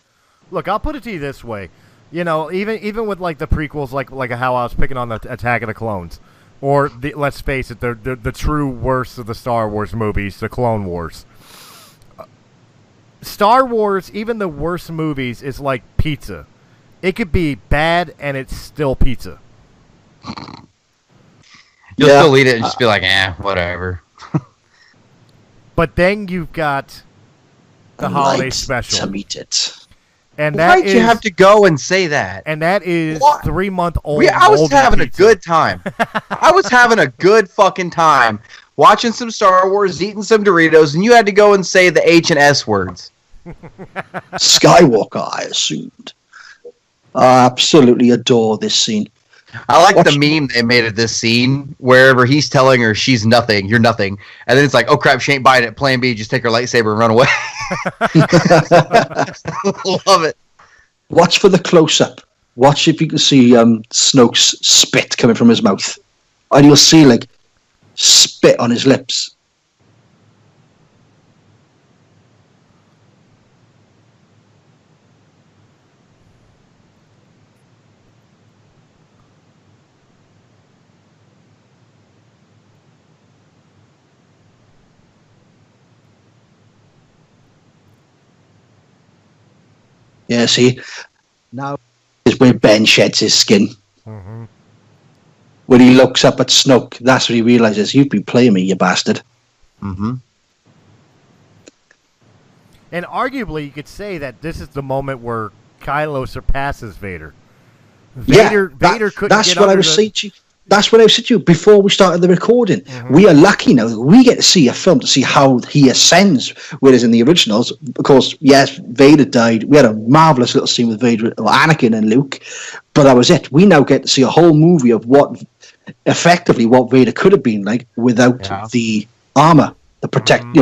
[SPEAKER 1] Look, I'll put it to you this way. Even with like the prequels, like how I was picking on the Attack of the Clones, or let's face it, the true worst of the Star Wars movies, the Clone Wars. Star Wars, even the worst movies, is like pizza. It could be bad, and it's still pizza.
[SPEAKER 2] You'll still eat it and just be like, whatever.
[SPEAKER 1] But then you've got the holiday special.
[SPEAKER 3] To meet it.
[SPEAKER 1] And that
[SPEAKER 2] Why'd you have to go and say that?
[SPEAKER 1] And that is 3-month-old.
[SPEAKER 2] I was having
[SPEAKER 1] pizza.
[SPEAKER 2] a good time. I was having a good fucking time watching some Star Wars, eating some Doritos, and you had to go and say the H and S words.
[SPEAKER 3] Skywalker, I assumed. I absolutely adore this scene.
[SPEAKER 2] I like the meme they made of this scene, wherever he's telling her she's nothing, you're nothing. And then it's like, oh crap, she ain't buying it. Plan B, just take her lightsaber and run away. Love it.
[SPEAKER 3] Watch for the close-up. Watch if you can see Snoke's spit coming from his mouth. And you'll see, like, spit on his lips. Yeah, see, now is where Ben sheds his skin.
[SPEAKER 1] Mm-hmm.
[SPEAKER 3] When he looks up at Snoke, that's when he realizes, you've been playing me, you bastard.
[SPEAKER 2] Mm-hmm.
[SPEAKER 1] And arguably, you could say that this is the moment where Kylo surpasses Vader. Vader couldn't
[SPEAKER 3] that's
[SPEAKER 1] get
[SPEAKER 3] what
[SPEAKER 1] under
[SPEAKER 3] I was
[SPEAKER 1] the-
[SPEAKER 3] saying to you. That's what I was saying to you before we started the recording.
[SPEAKER 1] Mm-hmm.
[SPEAKER 3] We are lucky now that we get to see a film to see how he ascends, whereas in the originals, of course, yes, Vader died. We had a marvelous little scene with Vader, or Anakin and Luke, but that was it. We now get to see a whole movie of what Vader could have been like without the armor, the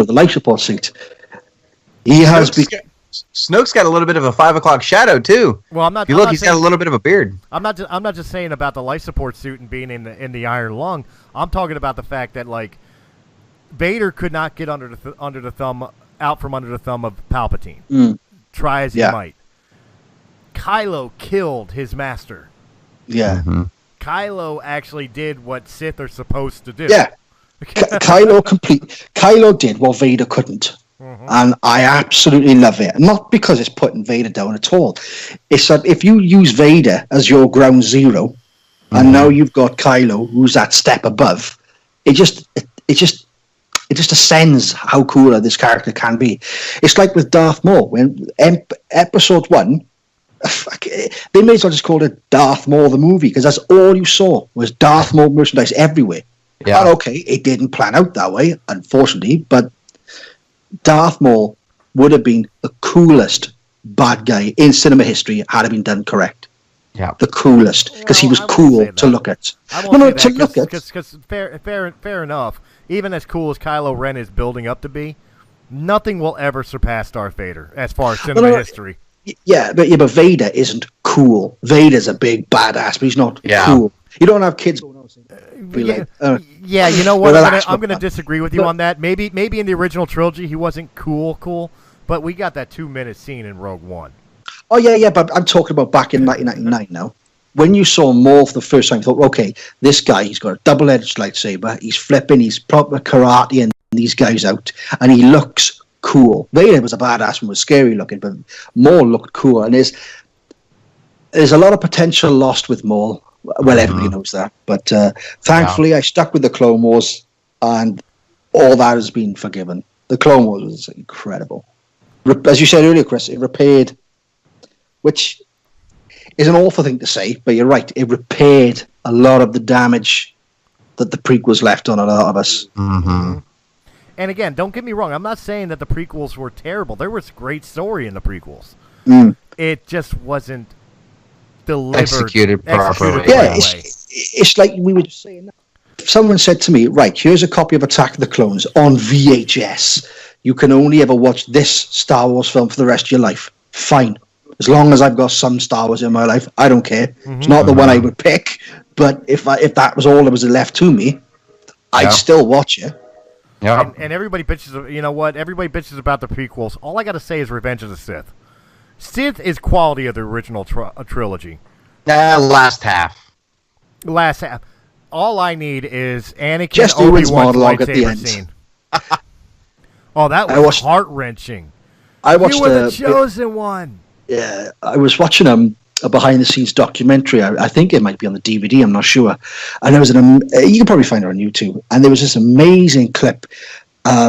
[SPEAKER 3] the life support suit. He has
[SPEAKER 2] Snoke's got a little bit of a 5 o'clock shadow too.
[SPEAKER 1] Well, I'm not.
[SPEAKER 2] You look, he's got a little bit of a beard.
[SPEAKER 1] I'm not just saying about the life support suit and being in the Iron Lung. I'm talking about the fact that like Vader could not get out from under the thumb of Palpatine. Try as he might. Kylo killed his master.
[SPEAKER 3] Yeah.
[SPEAKER 2] Mm-hmm.
[SPEAKER 1] Kylo actually did what Sith are supposed to do.
[SPEAKER 3] Yeah. Kylo did what Vader couldn't. Mm-hmm. And I absolutely love it. Not because it's putting Vader down at all. It's that if you use Vader as your ground zero, and now you've got Kylo, who's that step above, it just ascends how cooler this character can be. It's like with Darth Maul. When Episode 1, they may as well just call it Darth Maul the movie, because that's all you saw was Darth Maul merchandise everywhere.
[SPEAKER 2] Yeah.
[SPEAKER 3] And okay, it didn't plan out that way, unfortunately, but Darth Maul would have been the coolest bad guy in cinema history had it been done correct.
[SPEAKER 2] Yeah,
[SPEAKER 3] the coolest, because he was cool to look at.
[SPEAKER 1] Because fair enough. Even as cool as Kylo Ren is building up to be, nothing will ever surpass Darth Vader as far as cinema history.
[SPEAKER 3] Yeah, but Vader isn't cool. Vader's a big badass, but he's not cool. You don't have kids going on saying,
[SPEAKER 1] you know what? I'm going to disagree with you on that. Maybe in the original trilogy he wasn't cool, but we got that 2-minute scene in Rogue One.
[SPEAKER 3] Oh yeah, but I'm talking about back in 1999 now. When you saw Maul for the first time, you thought, okay, this guy, he's got a double-edged lightsaber, he's flipping, he's proper karate and these guys out, and he looks cool. Vader was a badass and was scary looking, but Maul looked cool, and there's a lot of potential lost with Maul. Well, everybody knows that, but thankfully I stuck with the Clone Wars, and all that has been forgiven. The Clone Wars was incredible. As you said earlier, Chris, it repaired, which is an awful thing to say, but you're right, it repaired a lot of the damage that the prequels left on a lot of us.
[SPEAKER 2] Mm-hmm.
[SPEAKER 1] And again, don't get me wrong. I'm not saying that the prequels were terrible. There was great story in the prequels. It just wasn't delivered,
[SPEAKER 2] Executed properly.
[SPEAKER 3] Yeah, it's like we were just saying. If someone said to me, right, here's a copy of Attack of the Clones on VHS. You can only ever watch this Star Wars film for the rest of your life. Fine. As long as I've got some Star Wars in my life, I don't care. It's not the one I would pick, but if that was all that was left to me, I'd still watch it.
[SPEAKER 2] Yeah.
[SPEAKER 1] And everybody bitches, you know what? Everybody bitches about the prequels. All I got to say is Revenge of the Sith. Sith is quality of the original trilogy.
[SPEAKER 2] Last half.
[SPEAKER 1] Last half. All I need is Anakin
[SPEAKER 3] Just
[SPEAKER 1] Obi-Wan's
[SPEAKER 3] monologue at the
[SPEAKER 1] lightsaber
[SPEAKER 3] end.
[SPEAKER 1] scene. Oh, that was heart-wrenching.
[SPEAKER 3] I watched
[SPEAKER 1] You were the chosen one.
[SPEAKER 3] Yeah, I was watching a behind-the-scenes documentary. I think it might be on the DVD. I'm not sure. And there was you can probably find it on YouTube. And there was this amazing clip.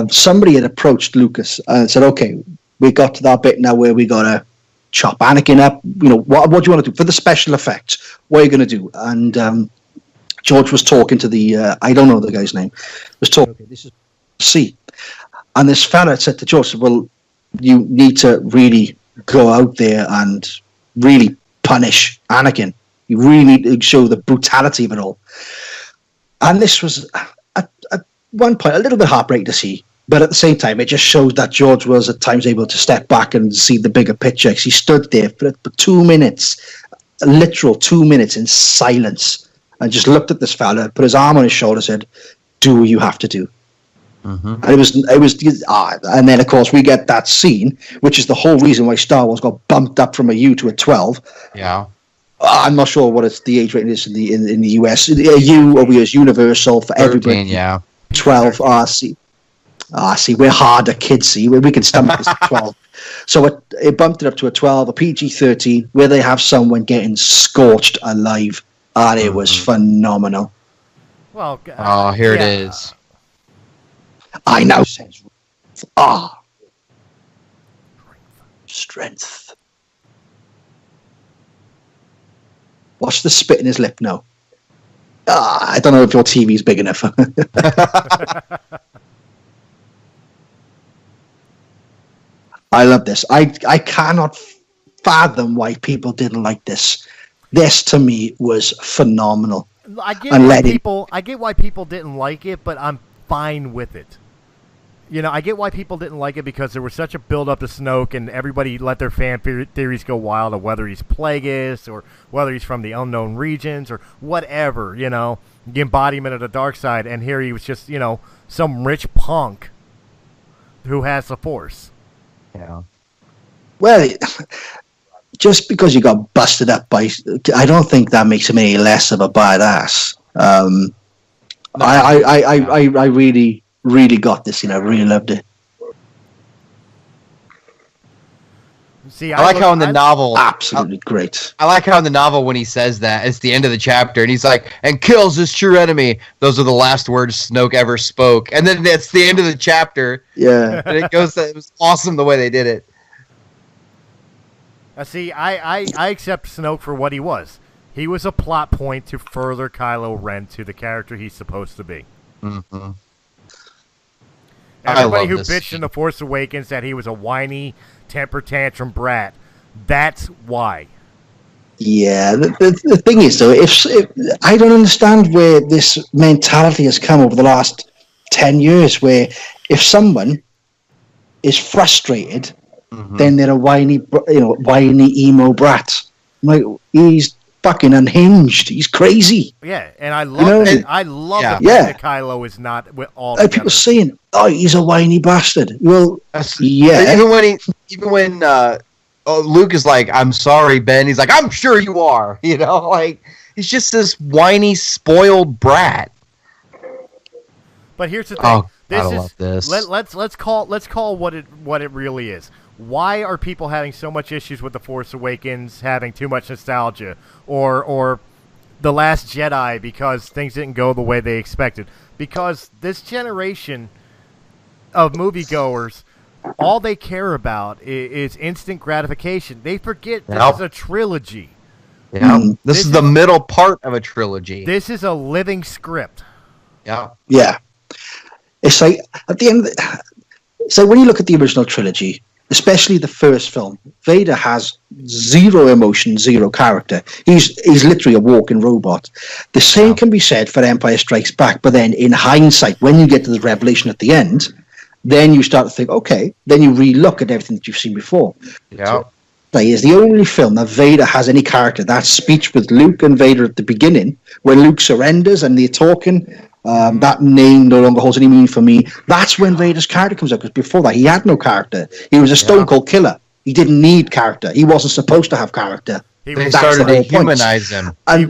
[SPEAKER 3] Somebody had approached Lucas and said, "Okay, we got to that bit now where we gotta chop Anakin up. You know, what do you want to do for the special effects? What are you going to do?" And George was talking to the I don't know the guy's name. Was talking. Okay, this is C. And this fella said to George, "Well, you need to really go out there and really punish Anakin. You really need to show the brutality of it all." And this was at one point a little bit heartbreaking to see, but at the same time, it just showed that George was at times able to step back and see the bigger picture. Because he stood there for 2 minutes, a literal 2 minutes in silence, and just looked at this fella, put his arm on his shoulder, said, "Do what you have to do." And it was, and then of course we get that scene, which is the whole reason why Star Wars got bumped up from a U to a 12.
[SPEAKER 2] Yeah,
[SPEAKER 3] I'm not sure what it's the age rating is in the US. A U over here is universal for
[SPEAKER 2] 13,
[SPEAKER 3] everybody.
[SPEAKER 2] yeah.
[SPEAKER 3] 12. See, we're harder kids. See, we can stomach this 12. So it bumped it up to a 12, a PG-13, where they have someone getting scorched alive, and it was phenomenal.
[SPEAKER 1] Well,
[SPEAKER 2] here it is.
[SPEAKER 3] I know. Strength. Watch the spit in his lip now. I don't know if your TV's big enough. I love this. I cannot fathom why people didn't like this. This to me was phenomenal.
[SPEAKER 1] I get why people didn't like it, but I'm fine with it. You know, I get why people didn't like it because there was such a build-up to Snoke, and everybody let their fan theories go wild of whether he's Plagueis or whether he's from the unknown regions or whatever, you know, the embodiment of the dark side. And here he was just, you know, some rich punk who has the Force.
[SPEAKER 2] Yeah.
[SPEAKER 3] Well, just because you got busted up by, I don't think that makes him any less of a badass. I really got this, you know, really loved it.
[SPEAKER 1] See,
[SPEAKER 2] I like how in the novel,
[SPEAKER 3] absolutely great.
[SPEAKER 2] I like how in the novel when he says that, it's the end of the chapter, and he's like, "And kills his true enemy." Those are the last words Snoke ever spoke, and then it's the end of the chapter.
[SPEAKER 3] Yeah,
[SPEAKER 2] and it goes. It was awesome the way they did it.
[SPEAKER 1] See, I accept Snoke for what he was. He was a plot point to further Kylo Ren to the character he's supposed to be.
[SPEAKER 2] Mm-hmm.
[SPEAKER 1] Everybody who bitched in The Force Awakens that he was a whiny, temper tantrum brat, that's why.
[SPEAKER 3] Yeah, the thing is, though, if I don't understand where this mentality has come over the last 10 years, where if someone is frustrated, then they're a whiny emo brat. Like, he's fucking unhinged. He's crazy.
[SPEAKER 1] Yeah, and I love it. I love the fact that Kylo is not with all.
[SPEAKER 3] People saying, "Oh, he's a whiny bastard." Well, yeah.
[SPEAKER 2] Even when Luke is like, "I'm sorry, Ben," he's like, "I'm sure you are." You know, like he's just this whiny, spoiled brat.
[SPEAKER 1] But here's the thing.
[SPEAKER 2] Oh, I love this.
[SPEAKER 1] Let's call what it really is. Why are people having so much issues with The Force Awakens, having too much nostalgia, or The Last Jedi because things didn't go the way they expected? Because this generation of moviegoers, all they care about is instant gratification. They forget this is a trilogy.
[SPEAKER 2] Yeah, this is the middle part of a trilogy.
[SPEAKER 1] This is a living script.
[SPEAKER 2] Yeah.
[SPEAKER 3] Yeah. It's like, at the end, so when you look at the original trilogy, especially the first film, Vader has zero emotion, zero character. He's literally a walking robot. The same can be said for Empire Strikes Back, but then in hindsight, when you get to the revelation at the end, then you start to think, okay, then you re-look at everything that you've seen before.
[SPEAKER 2] Yeah.
[SPEAKER 3] So, is the only film that Vader has any character. That speech with Luke and Vader at the beginning, when Luke surrenders and they're talking, that name no longer holds any meaning for me. That's when Vader's character comes up, because before that, he had no character. He was a stone cold killer. He didn't need character. He wasn't supposed to have character.
[SPEAKER 2] They started to humanize him.
[SPEAKER 3] And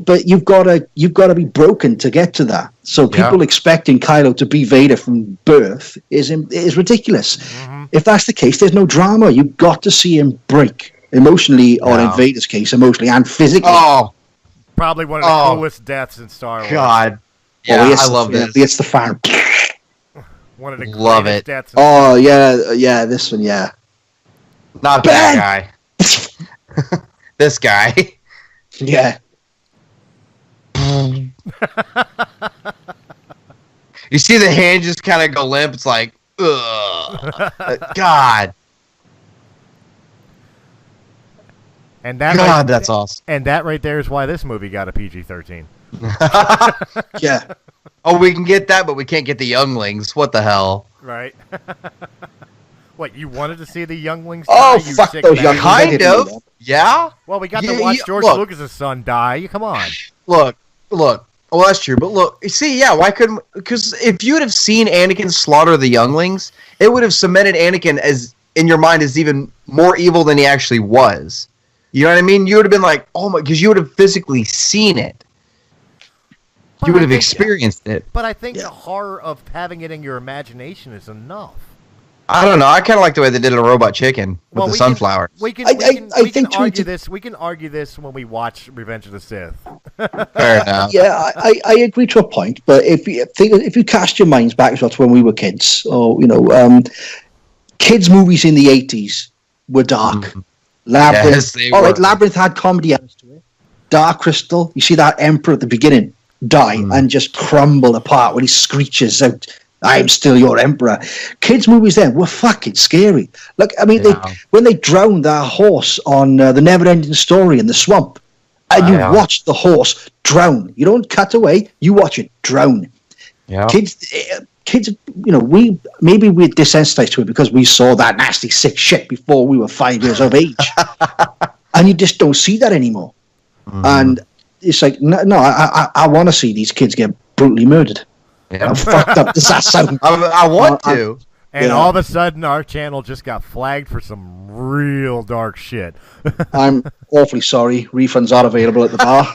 [SPEAKER 3] but you've got to be broken to get to that. So people expecting Kylo to be Vader from birth is ridiculous. Mm-hmm. If that's the case, there's no drama. You've got to see him break emotionally, or in Vader's case, emotionally and physically.
[SPEAKER 1] Oh, probably one of the coolest deaths in Star Wars.
[SPEAKER 2] God, yeah, I love this.
[SPEAKER 3] It's the fan.
[SPEAKER 1] One of the greatest deaths.
[SPEAKER 3] Oh yeah, this one, yeah.
[SPEAKER 2] Not that guy. This guy.
[SPEAKER 3] Yeah.
[SPEAKER 2] You see the hand just kind of go limp. It's like, ugh. God.
[SPEAKER 1] And that
[SPEAKER 2] that's awesome.
[SPEAKER 1] And that right there is why this movie got a PG-13.
[SPEAKER 3] Yeah.
[SPEAKER 2] Oh, we can get that, but we can't get the younglings. What the hell?
[SPEAKER 1] Right. What, you wanted to see the younglings
[SPEAKER 3] die?
[SPEAKER 1] Oh,
[SPEAKER 3] fuck those younglings.
[SPEAKER 2] Kind of. Yeah.
[SPEAKER 1] Well, we got to watch George Lucas's son die. Come on.
[SPEAKER 2] Look. Well, that's true. But look, see, why couldn't... Because if you would have seen Anakin slaughter the younglings, it would have cemented Anakin as in your mind as even more evil than he actually was. You know what I mean? You would have been like, oh my... Because you would have physically seen it.
[SPEAKER 1] But
[SPEAKER 2] you would have experienced it.
[SPEAKER 1] But I think the horror of having it in your imagination is enough.
[SPEAKER 2] I don't know. I kind of like the way they did a robot chicken with the sunflower.
[SPEAKER 1] We can argue this. We can argue this when we watch Revenge of the Sith.
[SPEAKER 2] Fair enough.
[SPEAKER 3] Yeah, I agree to a point. But if you cast your minds back to when we were kids, or kids movies in the 80s were dark.
[SPEAKER 2] Mm-hmm.
[SPEAKER 3] Labyrinth. Yes, Labyrinth had comedy elements to it. Dark Crystal. You see that Emperor at the beginning die and just crumble apart when he screeches out, "I'm still your emperor." Kids' movies then were fucking scary. Look, I mean, when they drowned that horse on the Never-Ending Story in the swamp, and you watch the horse drown. You don't cut away. You watch it drown. Yeah. Kids, we're desensitized to it because we saw that nasty, sick shit before we were 5 years of age, and you just don't see that anymore. Mm-hmm. And it's like, no, I want to see these kids get brutally murdered. Yeah. How fucked up does that sound?
[SPEAKER 2] I want to.
[SPEAKER 1] And all of a sudden, our channel just got flagged for some real dark shit.
[SPEAKER 3] I'm awfully sorry. Refunds are available at the bar.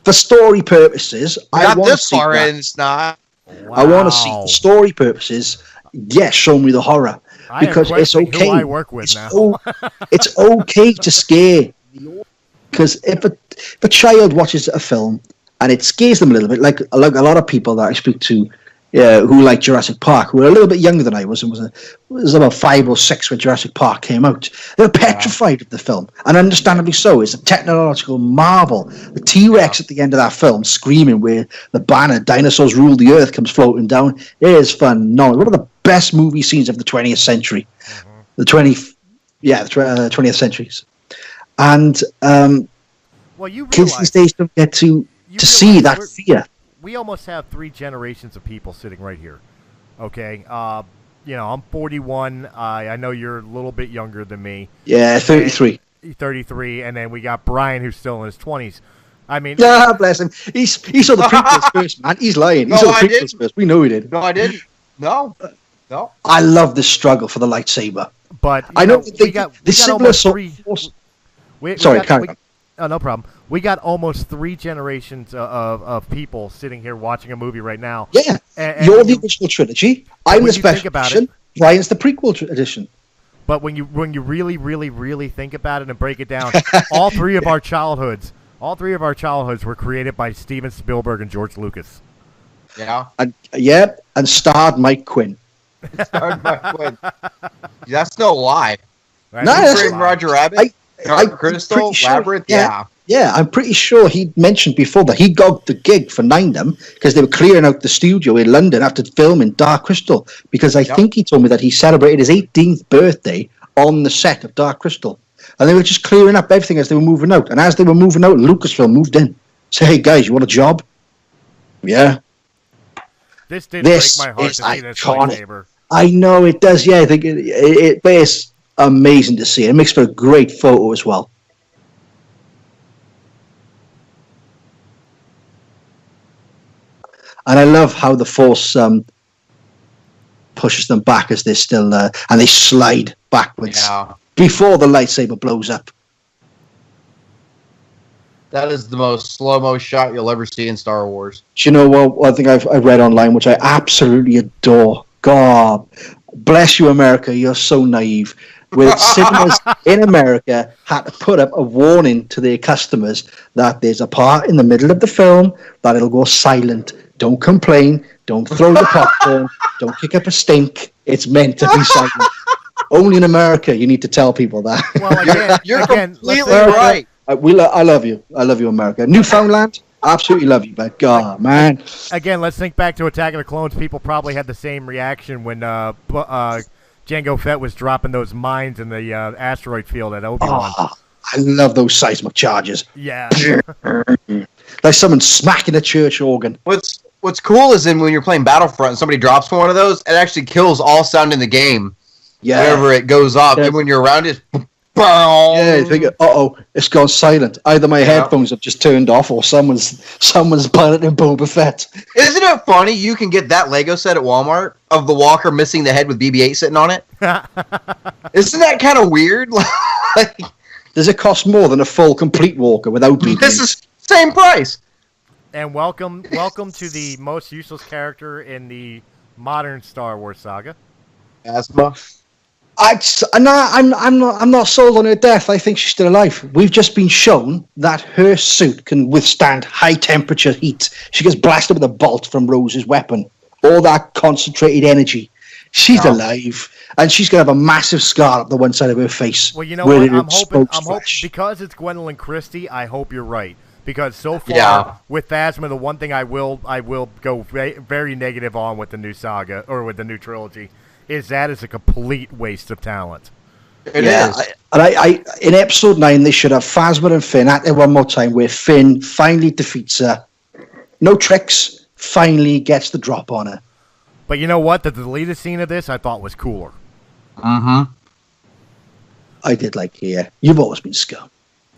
[SPEAKER 3] For story purposes, I want to see that.
[SPEAKER 2] It's not.
[SPEAKER 1] Wow.
[SPEAKER 3] I want to see, for story purposes, yes, show me the horror. Because it's okay.
[SPEAKER 1] Who I work with
[SPEAKER 3] it's okay to scare. Because if a child watches a film and it scares them a little bit, like a lot of people that I speak to who like Jurassic Park, who are a little bit younger than I was, and was about 5 or 6 when Jurassic Park came out. They were petrified of the film, and understandably so. It's a technological marvel. The T-Rex at the end of that film screaming where the banner "Dinosaurs Rule the Earth" comes floating down. It is phenomenal. One of the best movie scenes of the 20th century. Mm-hmm. The 20th centuries. And kids these days don't get to see that fear.
[SPEAKER 1] We almost have 3 generations of people sitting right here. Okay, I'm 41. I know you're a little bit younger than me.
[SPEAKER 3] Yeah, 33.
[SPEAKER 1] 33, and then we got Brian, who's still in his 20s. I mean,
[SPEAKER 3] bless him. He saw the prequels first, man. He's lying. He saw the prequels first. We know he did.
[SPEAKER 2] No, I didn't. No.
[SPEAKER 3] I love this struggle for the lightsaber.
[SPEAKER 1] But
[SPEAKER 3] I know we got almost 3. Sorry, carry on.
[SPEAKER 1] Oh, no problem. We got almost 3 generations of people sitting here watching a movie right now.
[SPEAKER 3] Yeah, and you're the original trilogy. I'm the special edition. Brian's the prequel edition.
[SPEAKER 1] But when you really, really, really think about it and break it down, all 3 of our childhoods were created by Steven Spielberg and George Lucas.
[SPEAKER 2] Yeah.
[SPEAKER 3] And starred Mike Quinn.
[SPEAKER 2] That's no lie.
[SPEAKER 1] Right?
[SPEAKER 3] No, that's
[SPEAKER 2] Roger Rabbit. Crystal, Labyrinth,
[SPEAKER 3] Yeah, I'm pretty sure he mentioned before that he got the gig for Ninem because they were clearing out the studio in London after filming Dark Crystal. Because I think he told me that he celebrated his 18th birthday on the set of Dark Crystal. And they were just clearing up everything as they were moving out. And as they were moving out, Lucasfilm moved in. Say, hey, guys, you want a job? Yeah.
[SPEAKER 1] This did break my heart to see this lightsaber.
[SPEAKER 3] I know it does, yeah. I think it's amazing to see. It makes for a great photo as well. And I love how the Force pushes them back as they're still and they slide backwards before the lightsaber blows up.
[SPEAKER 2] That is the most slow-mo shot you'll ever see in Star Wars.
[SPEAKER 3] Do you know what? One thing I've read online, which I absolutely adore. God, bless you, America. You're so naive. Where cinemas in America had to put up a warning to their customers that there's a part in the middle of the film that it'll go silent. Don't complain. Don't throw the popcorn. Don't kick up a stink. It's meant to be silent. Only in America you need to tell people that.
[SPEAKER 1] Well,
[SPEAKER 2] you're completely right.
[SPEAKER 3] I love you. I love you, America. Newfoundland, absolutely love you, but God, man.
[SPEAKER 1] Again, let's think back to Attack of the Clones. People probably had the same reaction when Jango Fett was dropping those mines in the asteroid field at Obi-Wan.
[SPEAKER 3] Oh, I love those seismic charges.
[SPEAKER 1] Yeah.
[SPEAKER 3] Like someone smacking a church organ.
[SPEAKER 2] What's cool is when you're playing Battlefront and somebody drops one of those, it actually kills all sound in the game.
[SPEAKER 3] Yeah.
[SPEAKER 2] Whenever it goes off. Yeah. And when you're around it,
[SPEAKER 3] yeah, you think, it's gone silent. Either my headphones have just turned off or someone's piloting Boba Fett.
[SPEAKER 2] Isn't it funny you can get that Lego set at Walmart of the Walker missing the head with BB-8 sitting on it? Isn't that kind of weird?
[SPEAKER 3] Does it cost more than a full complete Walker without BB-8?
[SPEAKER 2] This is same price.
[SPEAKER 1] And welcome to the most useless character in the modern Star Wars saga.
[SPEAKER 2] Asma.
[SPEAKER 3] I'm not sold on her death. I think she's still alive. We've just been shown that her suit can withstand high temperature heat. She gets blasted with a bolt from Rose's weapon. All that concentrated energy. She's alive, and she's gonna have a massive scar up the one side of her face.
[SPEAKER 1] Well, you know what? I'm hoping because it's Gwendolyn Christie. I hope you're right. Because so far with Phasma, the one thing I will go very negative on with the new saga or with the new trilogy is that is a complete waste of talent.
[SPEAKER 2] It is.
[SPEAKER 3] I in episode 9 they should have Phasma and Finn at it one more time, where Finn finally defeats her. No tricks. Finally gets the drop on her.
[SPEAKER 1] But you know what? The deleted scene of this I thought was cooler.
[SPEAKER 3] I did like you've always been scum.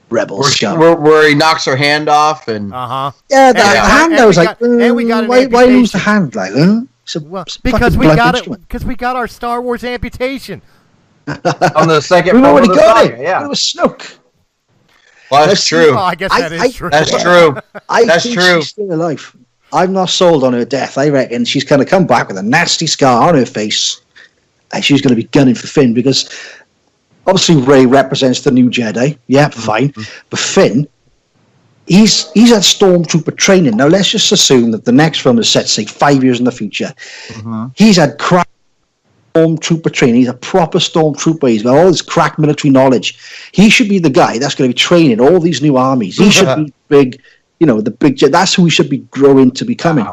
[SPEAKER 3] Rebel scum.
[SPEAKER 2] Where he knocks her hand off and
[SPEAKER 3] yeah, the hand. I was like, why lose the hand? Like,
[SPEAKER 1] because we got it. Because we got our Star Wars amputation
[SPEAKER 2] on the second.
[SPEAKER 3] We've already got it. Yeah, it was Snoke.
[SPEAKER 2] Well, that's true.
[SPEAKER 1] Oh, I guess that is true.
[SPEAKER 2] That's true.
[SPEAKER 3] That's true. She's still alive. I'm not sold on her death. I reckon she's going to come back with a nasty scar on her face, and she's going to be gunning for Finn because obviously Rey represents the new Jedi. Yeah, fine. But Finn, he's had Stormtrooper training. Now let's just assume that the next film is set, say, 5 years in the future. He's had crack Stormtrooper training. He's a proper Stormtrooper. He's got all this crack military knowledge. He should be the guy that's going to be training all these new armies. He should be big. The big jet. That's who we should be growing to becoming.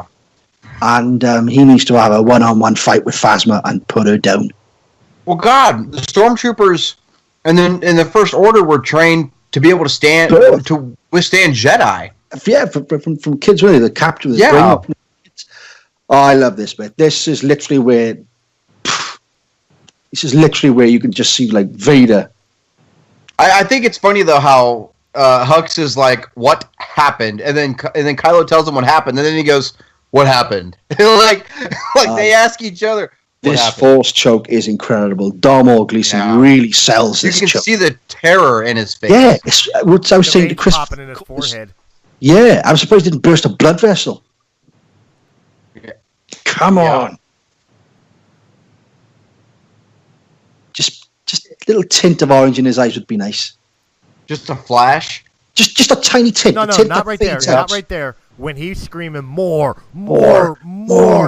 [SPEAKER 3] And he needs to have a one-on-one fight with Phasma and put her down.
[SPEAKER 2] Well, God, the Stormtroopers, and then in the First Order, were trained to be able to withstand Jedi.
[SPEAKER 3] Yeah, from kids really, the capture. Oh, I love this bit. This is literally where you can just see like Vader.
[SPEAKER 2] I think it's funny though how Hux is like, "What happened?" and then Kylo tells him what happened, and then he goes, "What happened?" like they ask each other.
[SPEAKER 3] This Force choke is incredible. Darmor Gleason really sells this choke.
[SPEAKER 2] You can see the terror in his face.
[SPEAKER 3] Yeah, it's what I was saying to Chris.
[SPEAKER 1] Popping in his forehead.
[SPEAKER 3] Yeah, I'm surprised it didn't burst a blood vessel.
[SPEAKER 2] Yeah.
[SPEAKER 3] Come on. Just a little tint of orange in his eyes would be nice.
[SPEAKER 2] Just a flash?
[SPEAKER 3] Just a tiny tint.
[SPEAKER 1] No, not right there. Not right there. When he's screaming more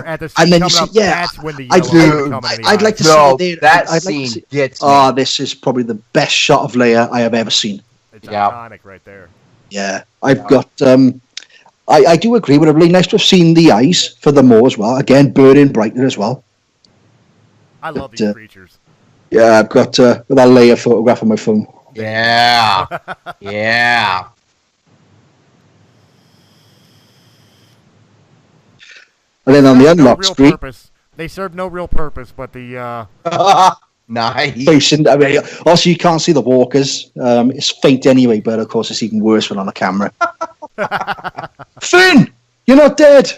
[SPEAKER 1] at the scene
[SPEAKER 3] and then
[SPEAKER 1] coming up, that's when the yellow
[SPEAKER 3] I'd like to see it there. That scene gets me. This is probably the best shot of Leia I have ever seen.
[SPEAKER 1] It's iconic right there.
[SPEAKER 3] Yeah, I've got. I do agree. Would have really nice to have seen the eyes for the Maw as well. Again, burning brighter as well.
[SPEAKER 1] I love these creatures.
[SPEAKER 3] Yeah, I've got that Leia photograph on my phone.
[SPEAKER 2] Yeah. Yeah.
[SPEAKER 3] And then on the unlock screen,
[SPEAKER 1] they serve no real purpose, but the
[SPEAKER 2] nice.
[SPEAKER 3] facing. I mean, also you can't see the walkers. It's faint anyway, but of course it's even worse when on the camera. Finn, you're not dead.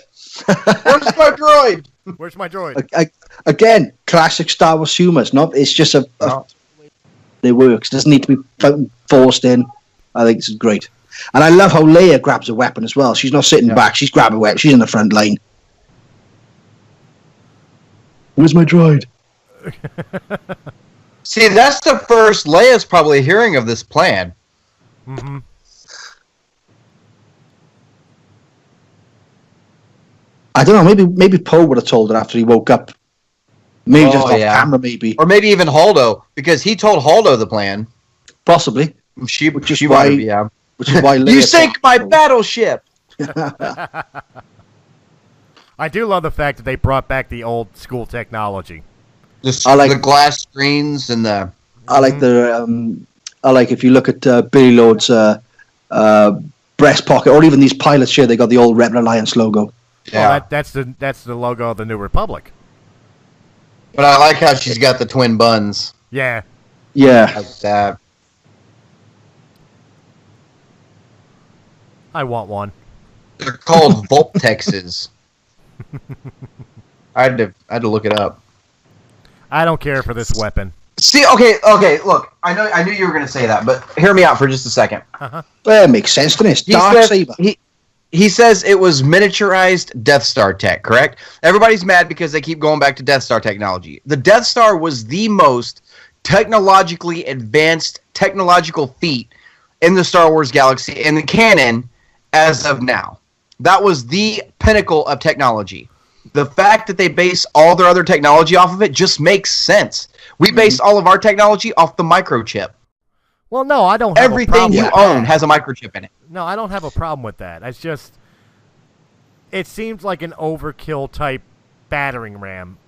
[SPEAKER 2] Where's my droid?
[SPEAKER 1] Where's my droid?
[SPEAKER 3] Again, classic Star Wars humor. It's just it works. It doesn't need to be forced in. I think this is great. And I love how Leia grabs a weapon as well. She's not sitting back. She's grabbing a weapon. She's in the front line. Where's my droid?
[SPEAKER 2] See, that's the first Leia's probably hearing of this plan.
[SPEAKER 1] Mm-hmm.
[SPEAKER 3] I don't know. Maybe Poe would have told her after he woke up. Maybe just off camera, maybe.
[SPEAKER 2] Or maybe even Holdo, because he told Holdo the plan.
[SPEAKER 3] Possibly.
[SPEAKER 2] Which is why
[SPEAKER 3] Leia
[SPEAKER 2] you sink my battleship.
[SPEAKER 3] I
[SPEAKER 2] do
[SPEAKER 1] love the fact that they brought back the old school technology.
[SPEAKER 2] The glass screens and the.
[SPEAKER 3] I like if you look at Billy Lode's breast pocket, or even these pilots here, they got the old Rebel Alliance logo.
[SPEAKER 1] Yeah, well, that's the logo of the New Republic.
[SPEAKER 2] But I like how she's got the twin buns.
[SPEAKER 1] Yeah.
[SPEAKER 3] Yeah.
[SPEAKER 2] Like that.
[SPEAKER 1] I want one.
[SPEAKER 2] They're called Voltexes. I had to look it up.
[SPEAKER 1] I don't care for this weapon.
[SPEAKER 2] See, okay, look. I knew you were going to say that, but hear me out for just a second.
[SPEAKER 3] Well, it makes sense, doesn't it? Darksaber.
[SPEAKER 2] He says it was miniaturized Death Star tech, correct? Everybody's mad because they keep going back to Death Star technology. The Death Star was the most technologically advanced technological feat in the Star Wars galaxy, in the canon, as of now. That was the pinnacle of technology. The fact that they base all their other technology off of it just makes sense. We base all of our technology off the microchip.
[SPEAKER 1] Well, no, I don't have
[SPEAKER 2] everything you own has a microchip in it.
[SPEAKER 1] No, I don't have a problem with that. It's just, it seems like an overkill type battering ram.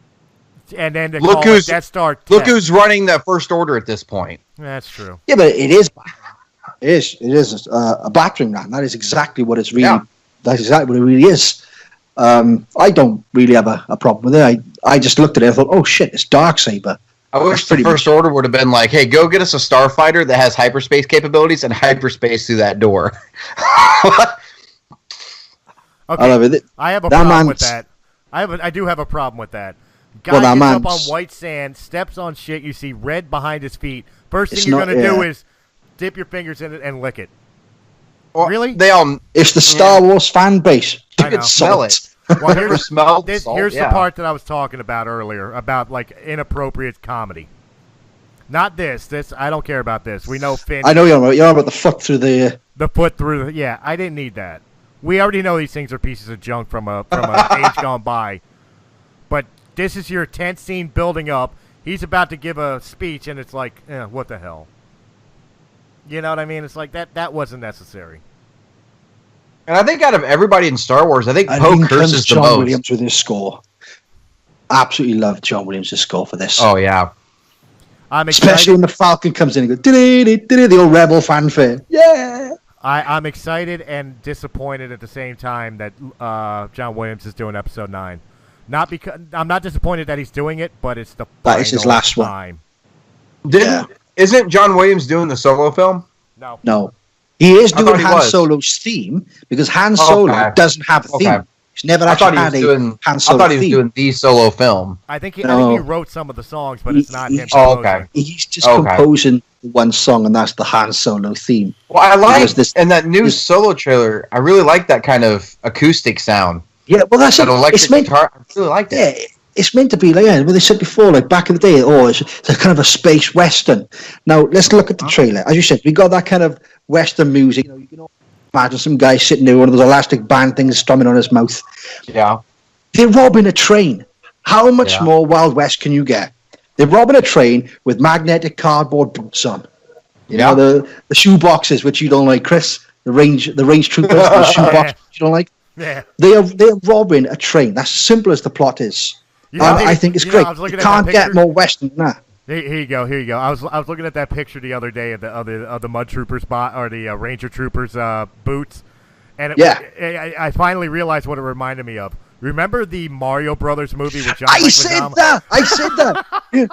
[SPEAKER 1] And then to call it Death Star tech.
[SPEAKER 2] Look who's running the First Order at this point.
[SPEAKER 1] That's true.
[SPEAKER 3] Yeah, but it is a battering ram. That is exactly what it's really. Yeah. That's exactly what it really is. I don't really have a problem with it. I just looked at it and thought, oh shit, it's Darksaber.
[SPEAKER 2] I wish the First Order would have been like, hey, go get us a starfighter that has hyperspace capabilities and hyperspace through that door.
[SPEAKER 1] Okay,
[SPEAKER 3] I love it.
[SPEAKER 1] I have a problem with that. I do have a problem with that. Guy gets up on white sand, steps on shit, you see red behind his feet. First thing you're going to do is dip your fingers in it and lick it.
[SPEAKER 2] Well,
[SPEAKER 1] really?
[SPEAKER 3] It's the Star Wars fan base.
[SPEAKER 2] You can smell it.
[SPEAKER 1] Well, here's the part that I was talking about earlier, about like inappropriate comedy. Not this. I don't care about this. We know Finn.
[SPEAKER 3] I know you're about the foot through the
[SPEAKER 1] foot through the. Yeah, I didn't need that. We already know these things are pieces of junk from a age gone by. But this is your tense scene building up. He's about to give a speech, and it's like, what the hell? You know what I mean? It's like that wasn't necessary.
[SPEAKER 2] And I think out of everybody in Star Wars, I think Poe curses the most.
[SPEAKER 3] John Williams with his score. Absolutely love John Williams' score for this.
[SPEAKER 2] Oh, yeah.
[SPEAKER 3] Especially when the Falcon comes in and goes, the old Rebel fanfare. Yeah!
[SPEAKER 1] I'm excited and disappointed at the same time that John Williams is doing Episode 9. Not because I'm not disappointed that he's doing it, but it's the
[SPEAKER 3] that is his last
[SPEAKER 1] time.
[SPEAKER 3] one.
[SPEAKER 2] Isn't John Williams doing the Solo film?
[SPEAKER 3] No. He is doing Han Solo's theme because Han Solo doesn't have a theme. He's never actually had a Han Solo theme.
[SPEAKER 2] I thought he was doing the solo film.
[SPEAKER 1] I think he wrote some of the songs, but it's not him.
[SPEAKER 3] He's just composing one song, and that's the Han Solo theme.
[SPEAKER 2] Well, I like and that new solo trailer. I really like that kind of acoustic sound.
[SPEAKER 3] Yeah, well, that's
[SPEAKER 2] that electric guitar. I really liked it.
[SPEAKER 3] Yeah, it's meant to be like what they said before, like back in the day. Oh, it's a kind of a space western. Now let's look at the trailer. As you said, we got that kind of western music. You can imagine some guy sitting there with one of those elastic band things strumming on his mouth.
[SPEAKER 2] Yeah,
[SPEAKER 3] they're robbing a train. How much more Wild West can you get? They're robbing a train with magnetic cardboard boots on. You know the shoe boxes, which you don't like, Chris. the range troopers, the shoebox. You don't like?
[SPEAKER 1] Yeah.
[SPEAKER 3] They're robbing a train. That's as simple as the plot is. And I think it's great. You can't get more Western than that.
[SPEAKER 1] Here you go. I was looking at that picture the other day of the Mud Troopers or the Ranger Troopers boots, and I finally realized what it reminded me of. Remember the Mario Brothers movie with John?
[SPEAKER 3] I said that. Yeah.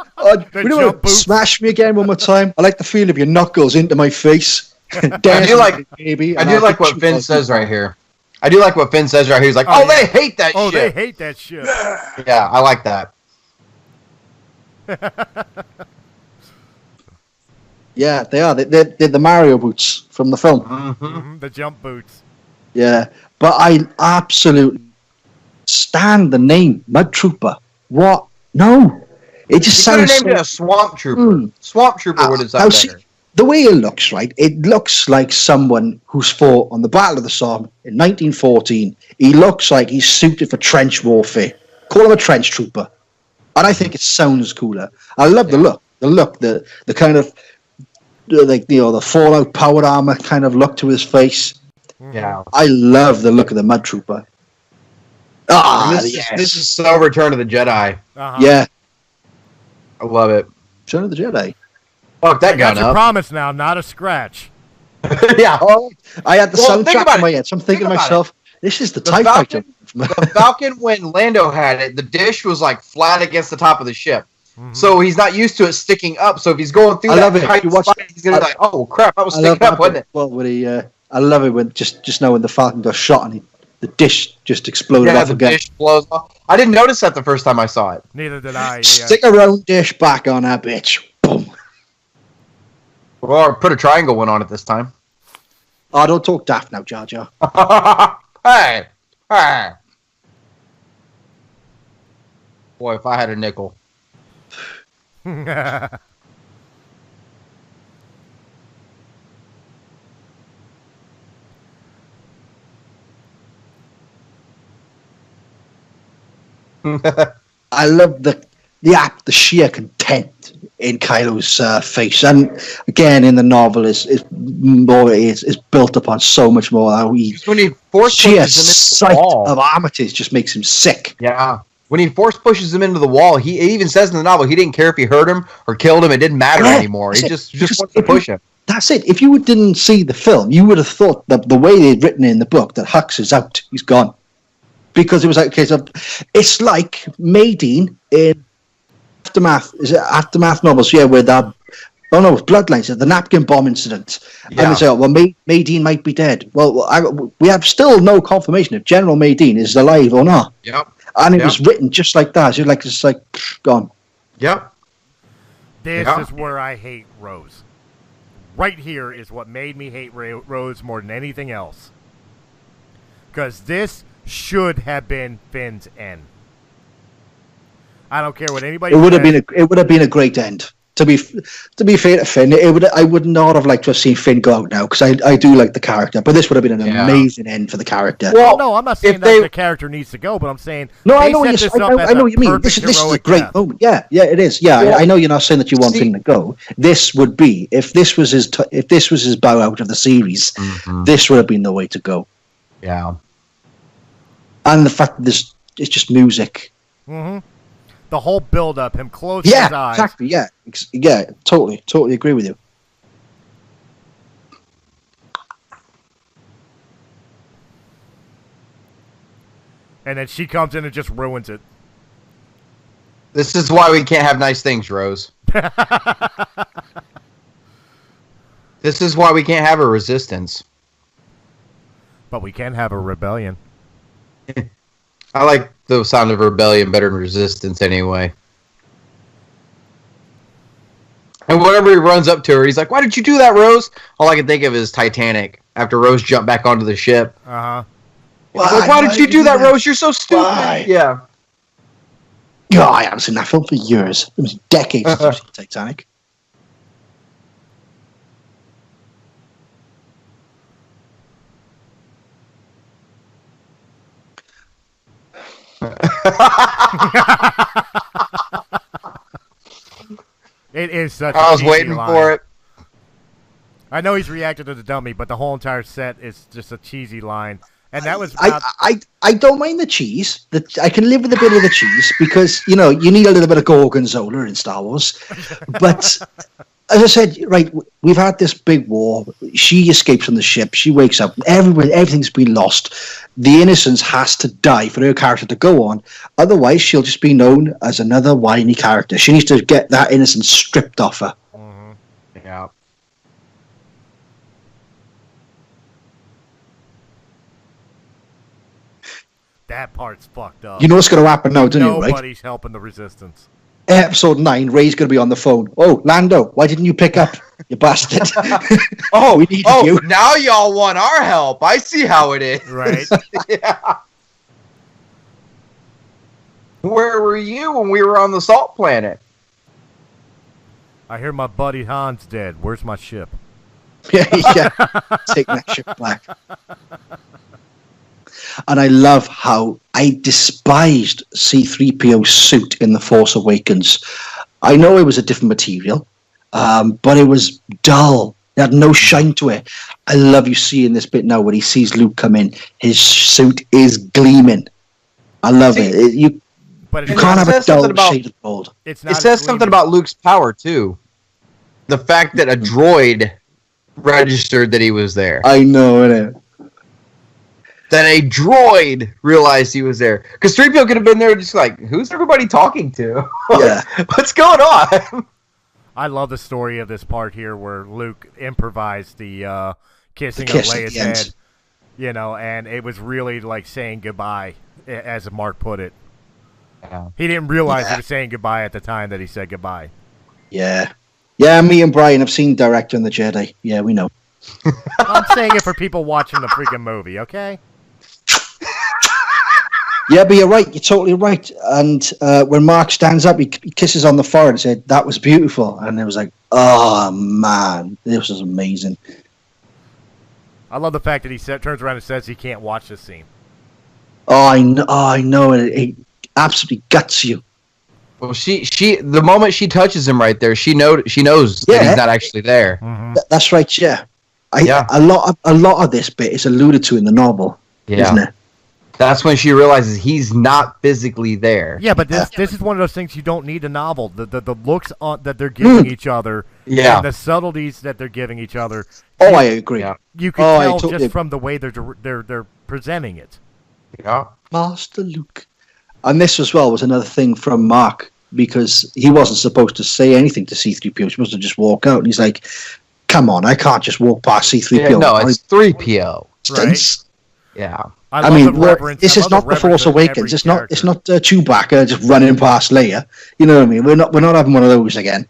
[SPEAKER 3] You know what? Smash me again one more time. I like the feel of your knuckles into my face.
[SPEAKER 2] I do like what Finn says right here. He's like, they hate that shit.
[SPEAKER 1] Oh, they hate that shit.
[SPEAKER 2] Yeah, I like that.
[SPEAKER 3] Yeah, they are. They're the Mario boots from the film.
[SPEAKER 1] Mm-hmm. The jump boots.
[SPEAKER 3] Yeah, but I absolutely stand the name Mud Trooper. What? No, it just sounds.
[SPEAKER 2] You could have named it a Swamp Trooper. Swamp Trooper would have sounded better.
[SPEAKER 3] The way it looks, right? It looks like someone who's fought on the Battle of the Somme in 1914. He looks like he's suited for trench warfare. Call him a trench trooper, and I think it sounds cooler. I love the look. The kind of the Fallout powered armor kind of look to his face.
[SPEAKER 2] Yeah,
[SPEAKER 3] I love the look of the Mud Trooper.
[SPEAKER 2] This is so Return of the Jedi.
[SPEAKER 1] Uh-huh.
[SPEAKER 3] Yeah,
[SPEAKER 2] I love it.
[SPEAKER 3] Return of the Jedi.
[SPEAKER 2] Fuck that gun up.
[SPEAKER 1] That's a promise now, not a scratch.
[SPEAKER 2] Yeah.
[SPEAKER 3] Oh, I had the soundtrack in my head, so I'm thinking to myself, this is the TIE Fighter.
[SPEAKER 2] The Falcon, when Lando had it, the dish was like flat against the top of the ship. Mm-hmm. So he's not used to it sticking up. So if he's going through tight spot, he's going to be like, oh crap, that was sticking up, wasn't it?
[SPEAKER 3] Well, I love it when just now when the Falcon got shot and the dish just exploded off again.
[SPEAKER 2] Dish blows off. I didn't notice that the first time I saw it.
[SPEAKER 1] Neither did I. Yeah.
[SPEAKER 3] Stick a round dish back on that bitch. Boom.
[SPEAKER 2] Or put a triangle one on it this time.
[SPEAKER 3] Oh, don't talk daft now, Jar Jar.
[SPEAKER 2] Hey. Boy, if I had a nickel.
[SPEAKER 3] I love the sheer content in Kylo's face, and again in the novel is built upon so much more. How
[SPEAKER 2] when he force
[SPEAKER 3] sheer
[SPEAKER 2] pushes him into
[SPEAKER 3] sight
[SPEAKER 2] the wall
[SPEAKER 3] of Armitage just makes him sick.
[SPEAKER 2] Yeah, when he force pushes him into the wall, he even says in the novel he didn't care if he hurt him or killed him; it didn't matter anymore. He just wants to push him.
[SPEAKER 3] That's it. If you didn't see the film, you would have thought that the way they'd written it in the book that Hux is out, he's gone. Because it was like a case of, it's like Maydeen in Aftermath. Is it Aftermath novels? Yeah, where that, Bloodlines, the napkin bomb incident. Yeah. And they say, Maydeen might be dead. Well, we have still no confirmation if General Maydeen is alive or not.
[SPEAKER 2] Yep.
[SPEAKER 3] And it was written just like that. So it's just like, gone.
[SPEAKER 2] Yep.
[SPEAKER 1] This is where I hate Rose. Right here is what made me hate Rose more than anything else. Because this should have been Finn's end. I don't care what anybody.
[SPEAKER 3] It would have been a great end. To be fair to Finn, I would not have liked to have seen Finn go out now because I do like the character, but this would have been an amazing end for the character.
[SPEAKER 1] Well, no, I'm not saying that the character needs to go, but I'm saying
[SPEAKER 3] I know what you mean. This is a great moment. Yeah, it is. Yeah, I know you're not saying that you want Finn to go. This would be if this was his bow out of the series. Mm-hmm. This would have been the way to go.
[SPEAKER 2] Yeah.
[SPEAKER 3] And the fact that it's just music.
[SPEAKER 1] Mm-hmm. The whole build-up, him closing his eyes.
[SPEAKER 3] Exactly. Yeah, totally agree with you.
[SPEAKER 1] And then she comes in and just ruins it.
[SPEAKER 2] This is why we can't have nice things, Rose. This is why we can't have a resistance.
[SPEAKER 1] But we can have a rebellion.
[SPEAKER 2] I like the sound of rebellion better than resistance anyway. And whenever he runs up to her, he's like, "Why did you do that, Rose?" All I can think of is Titanic after Rose jumped back onto the ship.
[SPEAKER 1] Uh-huh.
[SPEAKER 2] Why did you do that, Rose? You're so stupid. Why? Yeah.
[SPEAKER 3] God, I haven't seen that film for years. It was decades since I've seen Titanic.
[SPEAKER 1] It is such.
[SPEAKER 2] I was waiting for it.
[SPEAKER 1] I know he's reacted to the dummy, but the whole entire set is just a cheesy line. And that was
[SPEAKER 3] I don't mind the cheese. I can live with a bit of the cheese because, you need a little bit of gorgonzola in Star Wars. But as I said, right, we've had this big war. She escapes from the ship. She wakes up. Everything's been lost. The innocence has to die for her character to go on. Otherwise, she'll just be known as another whiny character. She needs to get that innocence stripped off her.
[SPEAKER 2] Mm-hmm. Yeah.
[SPEAKER 1] That part's fucked up.
[SPEAKER 3] You know what's going to happen now, don't you, right?
[SPEAKER 1] Nobody's helping the Resistance.
[SPEAKER 3] Episode 9, Ray's going to be on the phone. Oh, Lando, why didn't you pick up, you bastard? We needed you.
[SPEAKER 2] Now y'all want our help. I see how it is.
[SPEAKER 1] Right.
[SPEAKER 2] Yeah. Where were you when we were on the Salt Planet?
[SPEAKER 1] I hear my buddy Han's dead. Where's my ship?
[SPEAKER 3] Yeah. Take that ship back. And I love how I despised C-3PO's suit in The Force Awakens. I know it was a different material, but it was dull. It had no shine to it. I love you seeing this bit now when he sees Luke come in. His suit is gleaming. I love it. You can't have a dull shade of gold.
[SPEAKER 2] It says something about Luke's power, too. The fact that a droid registered that he was there.
[SPEAKER 3] I know, innit?
[SPEAKER 2] That a droid realized he was there. Because 3PO could have been there just like, who's everybody talking to?
[SPEAKER 3] Yeah.
[SPEAKER 2] What's going on?
[SPEAKER 1] I love the story of this part here where Luke improvised the kissing of
[SPEAKER 3] kiss at
[SPEAKER 1] Leia's
[SPEAKER 3] the end.
[SPEAKER 1] head. And it was really like saying goodbye, as Mark put it.
[SPEAKER 2] Yeah.
[SPEAKER 1] He didn't realize he was saying goodbye at the time that he said goodbye.
[SPEAKER 3] Yeah. Yeah, me and Brian have seen Director and the Jedi. Yeah, we know.
[SPEAKER 1] I'm saying it for people watching the freaking movie, okay?
[SPEAKER 3] Yeah, but you're right. You're totally right. And when Mark stands up, he kisses on the forehead and said, "That was beautiful." And it was like, oh, man, this was amazing.
[SPEAKER 1] I love the fact that he turns around and says he can't watch this scene.
[SPEAKER 3] Oh, I know. It absolutely guts you.
[SPEAKER 2] Well, the moment she touches him right there, she knows that he's not actually there.
[SPEAKER 1] Mm-hmm.
[SPEAKER 3] That's right, yeah. A lot of this bit is alluded to in the novel, isn't it?
[SPEAKER 2] That's when she realizes he's not physically there.
[SPEAKER 1] Yeah, but this is one of those things you don't need a novel. The looks that they're giving each other, and the subtleties that they're giving each other.
[SPEAKER 3] Oh, I agree.
[SPEAKER 2] Yeah.
[SPEAKER 1] You can tell just from the way they're presenting it.
[SPEAKER 2] Yeah,
[SPEAKER 3] Master Luke. And this as well was another thing from Mark, because he wasn't supposed to say anything to C-3PO. He was supposed to just walk out, and he's like, "Come on, I can't just walk past C-3PO."
[SPEAKER 2] Yeah, no, it's 3PO.
[SPEAKER 1] Right?
[SPEAKER 2] Yeah.
[SPEAKER 3] I mean, this is not The Force Awakens. It's not Chewbacca just running past Leia. You know what I mean? We're not having one of those again.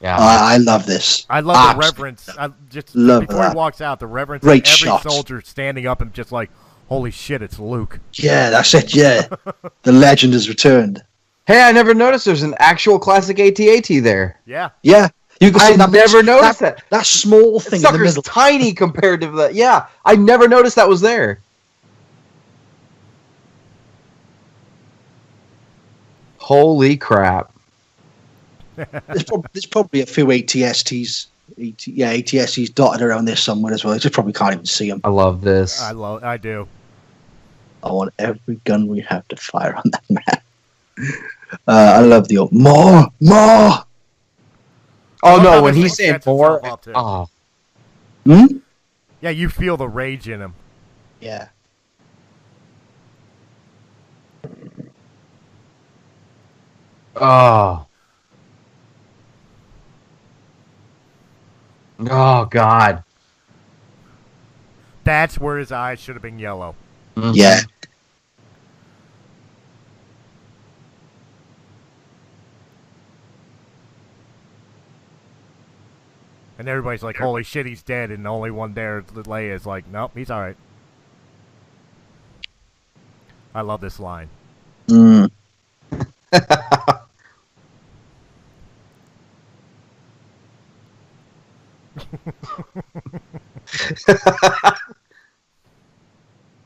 [SPEAKER 2] Yeah.
[SPEAKER 3] I love this.
[SPEAKER 1] I love the reverence. Before he walks out, the reverence of every soldier standing up and just like, holy shit, it's Luke.
[SPEAKER 3] Yeah, that's it. Yeah, the legend has returned.
[SPEAKER 2] Hey, I never noticed there's an actual classic AT-AT there.
[SPEAKER 1] Yeah.
[SPEAKER 3] Yeah. You can see
[SPEAKER 2] I never noticed that.
[SPEAKER 3] That small thing
[SPEAKER 2] That
[SPEAKER 3] in the middle.
[SPEAKER 2] tiny compared to that. Yeah, I never noticed that was there. Holy crap.
[SPEAKER 3] There's probably a few ATSTs. ATSTs dotted around there somewhere as well. I just probably can't even see them.
[SPEAKER 2] I love this.
[SPEAKER 1] I do.
[SPEAKER 3] I want every gun we have to fire on that man. I love the old more.
[SPEAKER 2] Oh no, when he's saying more. Oh.
[SPEAKER 1] Yeah, you feel the rage in him.
[SPEAKER 3] Yeah.
[SPEAKER 2] Oh. Oh, God.
[SPEAKER 1] That's where his eyes should have been yellow.
[SPEAKER 2] Mm-hmm.
[SPEAKER 3] Yeah.
[SPEAKER 1] And everybody's like, holy shit, he's dead. And the only one there, Leia, is like, nope, he's all right. I love this line.
[SPEAKER 3] Mm.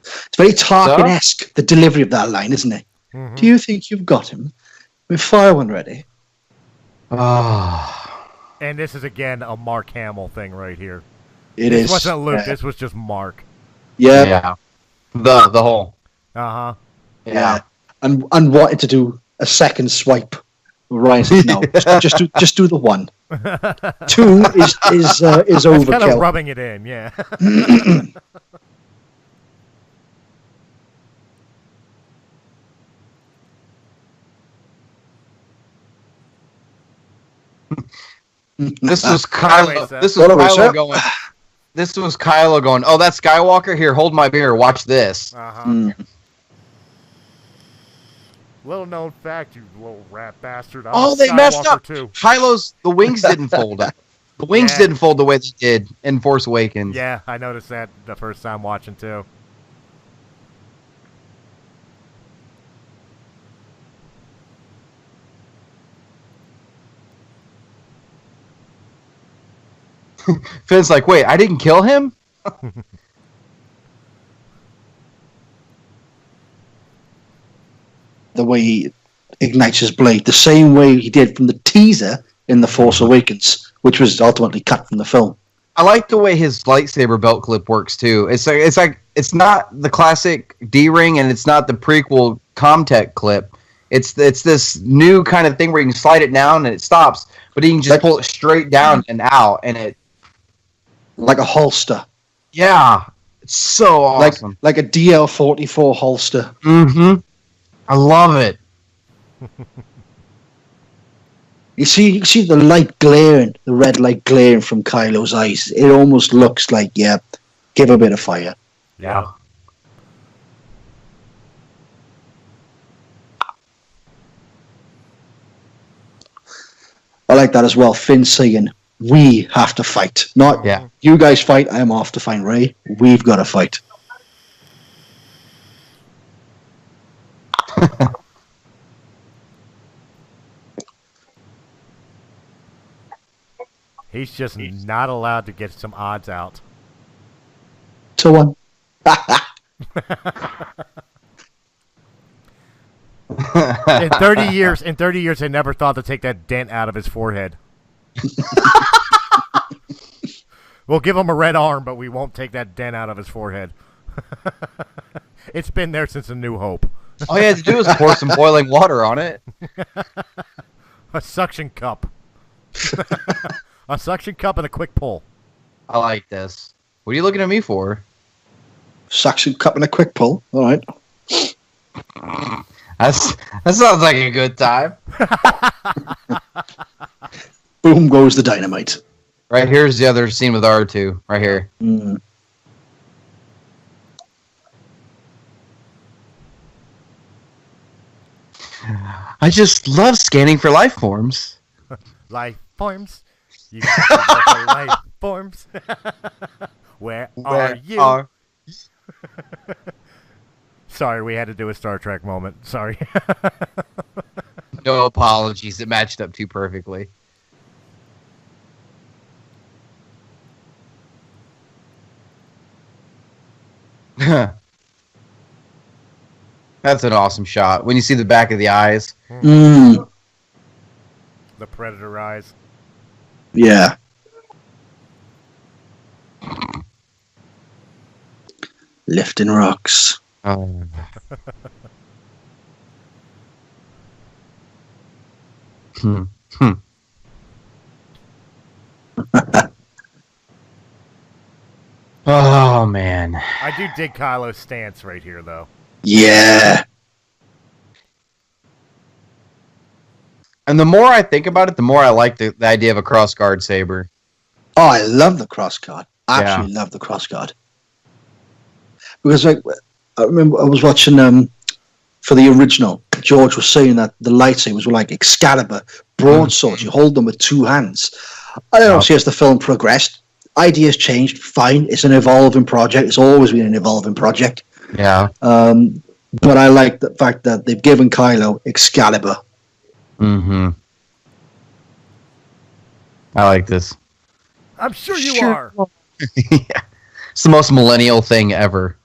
[SPEAKER 3] It's very Tarkin-esque, the delivery of that line, isn't it? Mm-hmm. Do you think you've got him? With fire one ready.
[SPEAKER 2] Oh.
[SPEAKER 1] And this is, again, a Mark Hamill thing right here. This wasn't Luke. This was just Mark.
[SPEAKER 3] Yeah.
[SPEAKER 2] Yeah. The whole.
[SPEAKER 1] Uh-huh.
[SPEAKER 3] Yeah. And wanted to do a second swipe. Ryan said, no, just do the one. 2 is
[SPEAKER 1] That's
[SPEAKER 3] overkill.
[SPEAKER 1] kind of rubbing it in, yeah.
[SPEAKER 2] This was Kylo. This was Kylo going. This was Kylo going. Oh, that's Skywalker. Here, hold my beer. Watch this.
[SPEAKER 1] Uh-huh. Little known fact, you little rat bastard.
[SPEAKER 2] They messed up. Kylo's the wings didn't fold up. The wings didn't fold the way they did in Force Awakens.
[SPEAKER 1] Yeah, I noticed that the first time watching too.
[SPEAKER 2] Finn's like, wait, I didn't kill him?
[SPEAKER 3] The way he ignites his blade, the same way he did from the teaser in The Force Awakens, which was ultimately cut from the film.
[SPEAKER 2] I like the way his lightsaber belt clip works too. It's not the classic D-ring and it's not the prequel Comtech clip. It's this new kind of thing where you can slide it down and it stops, but you can just pull it straight down and out, and it
[SPEAKER 3] like a holster.
[SPEAKER 2] Yeah, it's so awesome.
[SPEAKER 3] Like a DL-44 holster.
[SPEAKER 2] Mm-hmm. I love it.
[SPEAKER 3] You see the light glaring, the red light glaring from Kylo's eyes. It almost looks like, give a bit of fire.
[SPEAKER 2] Yeah.
[SPEAKER 3] I like that as well. Finn saying, we have to fight. Not, you guys fight, I'm off to find Rey. We've got to fight.
[SPEAKER 1] He's just not allowed to get some odds out.
[SPEAKER 3] 2-1.
[SPEAKER 1] In 30 years, they never thought to take that dent out of his forehead. We'll give him a red arm, but we won't take that dent out of his forehead. It's been there since A New Hope.
[SPEAKER 2] All you had to do was pour some boiling water on it.
[SPEAKER 1] A suction cup. A suction cup and a quick pull.
[SPEAKER 2] I like this. What are you looking at me for?
[SPEAKER 3] Suction cup and a quick pull. All right.
[SPEAKER 2] That sounds like a good time.
[SPEAKER 3] Boom goes the dynamite.
[SPEAKER 2] Right, here's the other scene with R2. Right here.
[SPEAKER 3] Mm.
[SPEAKER 2] I just love scanning for life forms.
[SPEAKER 1] Life forms. You got life forms. Where are you? Sorry, we had to do a Star Trek moment. Sorry.
[SPEAKER 2] No apologies. It matched up too perfectly. That's an awesome shot. When you see the back of the eyes.
[SPEAKER 3] Mm.
[SPEAKER 1] The predator eyes.
[SPEAKER 3] Yeah. Lifting rocks.
[SPEAKER 2] Oh. Oh, man.
[SPEAKER 1] I do dig Kylo's stance right here, though.
[SPEAKER 3] Yeah.
[SPEAKER 2] And the more I think about it, the more I like the idea of a cross-guard saber.
[SPEAKER 3] Oh, I love the cross-guard. I actually love the cross-guard. Because I remember I was watching for the original, George was saying that the lightsabers were like Excalibur, broadswords. You hold them with two hands. I don't know, see, as the film progressed, ideas changed. Fine, it's an evolving project. It's always been an evolving project.
[SPEAKER 2] Yeah.
[SPEAKER 3] But I like the fact that they've given Kylo Excalibur.
[SPEAKER 2] Mm-hmm. I like this.
[SPEAKER 1] I'm sure you are.
[SPEAKER 2] Yeah. It's the most millennial thing ever.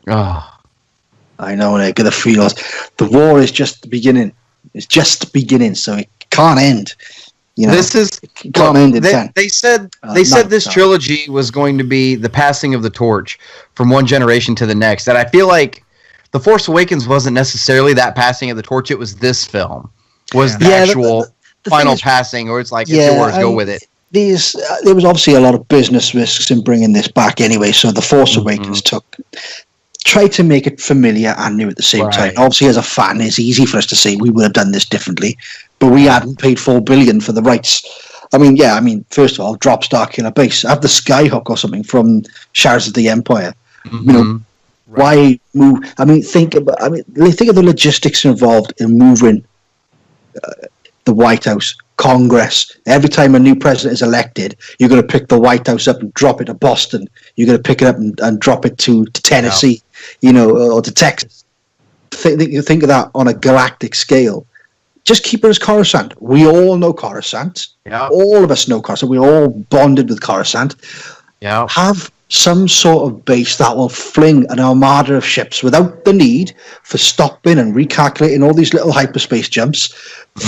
[SPEAKER 2] Oh.
[SPEAKER 3] I know, Nick. The feels. The war is just the beginning. It's just beginning, so it can't end. You know,
[SPEAKER 2] This is
[SPEAKER 3] it can't end in 10.
[SPEAKER 2] They said
[SPEAKER 3] Nine,
[SPEAKER 2] this
[SPEAKER 3] sorry.
[SPEAKER 2] trilogy was going to be the passing of the torch from one generation to the next, and I feel like The Force Awakens wasn't necessarily that passing of the torch. It was this film was the actual
[SPEAKER 3] the
[SPEAKER 2] final
[SPEAKER 3] thing is-
[SPEAKER 2] passing, or it's like it's yours, go with it.
[SPEAKER 3] There was obviously a lot of business risks in bringing this back anyway, so The Force Awakens tried to make it familiar and new at the same time. Obviously, as a fan, it's easy for us to say we would have done this differently, but we hadn't paid $4 billion for the rights. I mean, first of all, drop Star Killer Base, have the Skyhook or something from Shadows of the Empire. You know, why move? Think of the logistics involved in moving the White House, Congress. Every time a new president is elected, you're going to pick the White House up and drop it to Boston. You're going to pick it up and drop it to Tennessee, or to Texas. Think of that on a galactic scale. Just keep it as Coruscant. We all know Coruscant.
[SPEAKER 2] Yeah.
[SPEAKER 3] All of us know Coruscant. We're all bonded with Coruscant.
[SPEAKER 2] Yeah.
[SPEAKER 3] Have some sort of base that will fling an armada of ships without the need for stopping and recalculating all these little hyperspace jumps.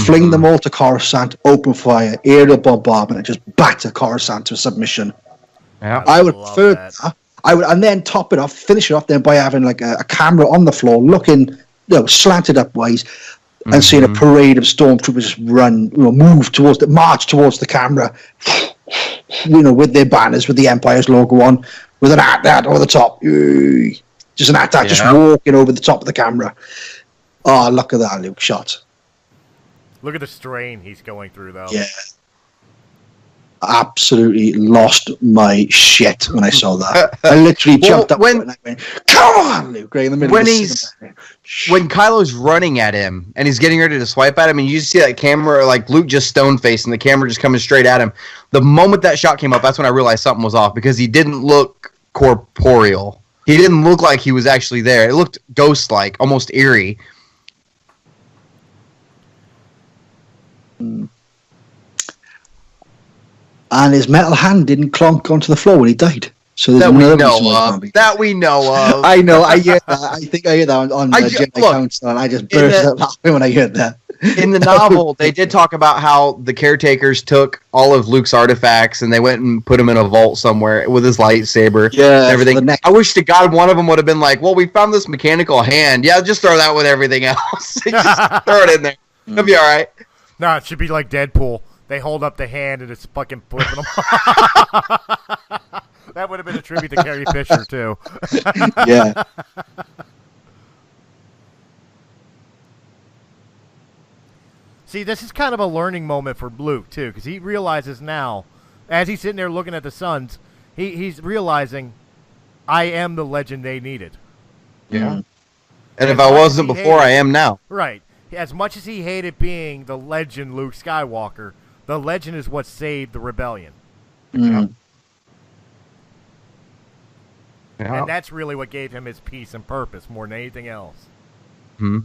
[SPEAKER 3] Fling them all to Coruscant, open fire, aerial bombardment, and just batter Coruscant to a submission.
[SPEAKER 2] Yeah.
[SPEAKER 3] I would prefer that. And then top it off, finish it off then by having like a camera on the floor, looking, slanted upways, and seeing a parade of stormtroopers just run, march towards the camera, with their banners with the Empire's logo on, with an AT-AT over the top. Just an AT-AT just walking over the top of the camera. Oh, look at that, Luke shot.
[SPEAKER 1] Look at the strain he's going through, though.
[SPEAKER 3] Yeah. Absolutely lost my shit when I saw that. I literally jumped up and I went, "Come on, Luke!" Right in the middle of the cinema.
[SPEAKER 2] When Kylo's running at him and he's getting ready to swipe at him, and you see that camera, like Luke just stone faced, and the camera just coming straight at him. The moment that shot came up, that's when I realized something was off, because he didn't look corporeal. He didn't look like he was actually there. It looked ghost-like, almost eerie.
[SPEAKER 3] And his metal hand didn't clonk onto the floor when he died. So there's
[SPEAKER 2] That we
[SPEAKER 3] another
[SPEAKER 2] know
[SPEAKER 3] reason why
[SPEAKER 2] of. That we know of.
[SPEAKER 3] I know. I heard that. I think I heard that on Jedi Council, and I just burst out laughing when I heard that.
[SPEAKER 2] In the novel, they did talk about how the caretakers took all of Luke's artifacts and they went and put them in a vault somewhere with his lightsaber.
[SPEAKER 3] Yeah,
[SPEAKER 2] and everything. I wish to God one of them would have been like, "Well, we found this mechanical hand. Yeah, just throw that with everything else. Just throw it in there. It'll be all right."
[SPEAKER 1] No, it should be like Deadpool. They hold up the hand and it's fucking flipping them. That would have been a tribute to Carrie Fisher, too.
[SPEAKER 3] Yeah.
[SPEAKER 1] See, this is kind of a learning moment for Luke, too, because he realizes now, as he's sitting there looking at the suns, he's realizing, I am the legend they needed.
[SPEAKER 2] Yeah. And if I wasn't before, I am now.
[SPEAKER 1] Right. As much as he hated being the legend Luke Skywalker, the legend is what saved the rebellion.
[SPEAKER 3] Mm.
[SPEAKER 1] Yeah. And that's really what gave him his peace and purpose more than anything else.
[SPEAKER 2] Hmm.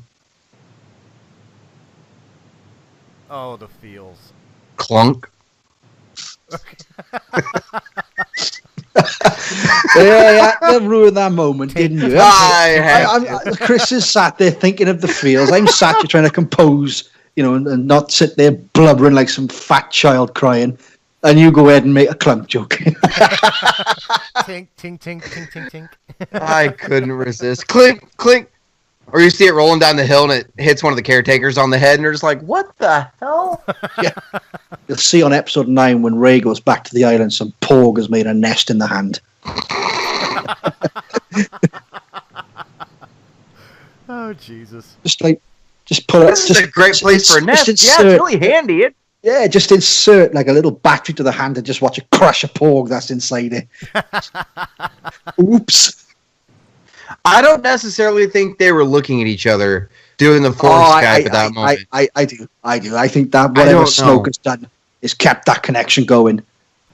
[SPEAKER 1] Oh, the feels.
[SPEAKER 2] Clunk.
[SPEAKER 3] Yeah, that ruined that moment, didn't you? Chris is sat there thinking of the feels. I'm sat here trying to compose, and not sit there blubbering like some fat child crying. And you go ahead and make a clunk joke.
[SPEAKER 1] Tink, tink, tink, tink, tink, tink.
[SPEAKER 2] I couldn't resist. Clink, clink. Or you see it rolling down the hill and it hits one of the caretakers on the head, and they're just like, "What the hell?"
[SPEAKER 3] Yeah. You'll see on episode 9 when Rey goes back to the island, some porg has made a nest in the hand.
[SPEAKER 1] Oh, Jesus.
[SPEAKER 3] Just put it.
[SPEAKER 2] This is a great place for a nest. Yeah, it's really handy.
[SPEAKER 3] Yeah, just insert like a little battery to the hand and just watch it crush a porg that's inside it. Oops.
[SPEAKER 2] I don't necessarily think they were looking at each other doing the Force Skype at that moment.
[SPEAKER 3] I do. I think that whatever Snoke has done is kept that connection going.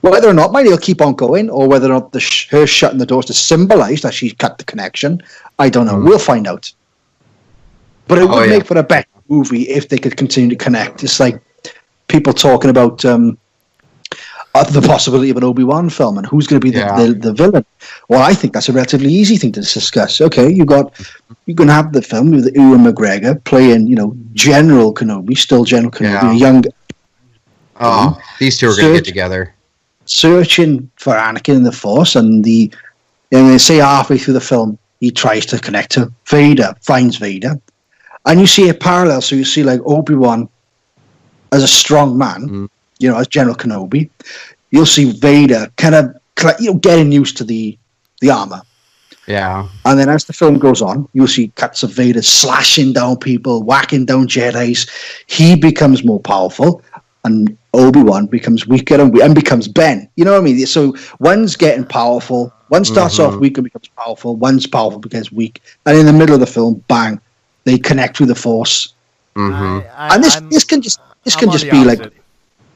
[SPEAKER 3] Whether or not maybe he'll keep on going, or whether or not her shutting the doors to symbolize that she's cut the connection, I don't know. We'll find out. But it would make for a better movie if they could continue to connect. It's like people talking about the possibility of an Obi-Wan film, and who's going to be the villain. Well, I think that's a relatively easy thing to discuss. Okay, you can have the film with Ewan McGregor playing, General Kenobi, still General Kenobi, a young.
[SPEAKER 2] Oh, these two are going to get together.
[SPEAKER 3] Searching for Anakin in the Force, and they say halfway through the film he tries to connect to Vader, finds Vader, and you see a parallel. So you see like Obi-Wan as a strong man, as General Kenobi. You'll see Vader kind of getting used to the armor.
[SPEAKER 2] Yeah.
[SPEAKER 3] And then as the film goes on, you'll see cuts of Vader slashing down people, whacking down Jedis. He becomes more powerful, and Obi-Wan becomes weaker and becomes Ben. You know what I mean? So one's getting powerful. One starts off weak and becomes powerful. One's powerful becomes weak. And in the middle of the film, bang, they connect with the Force. And this can just be like,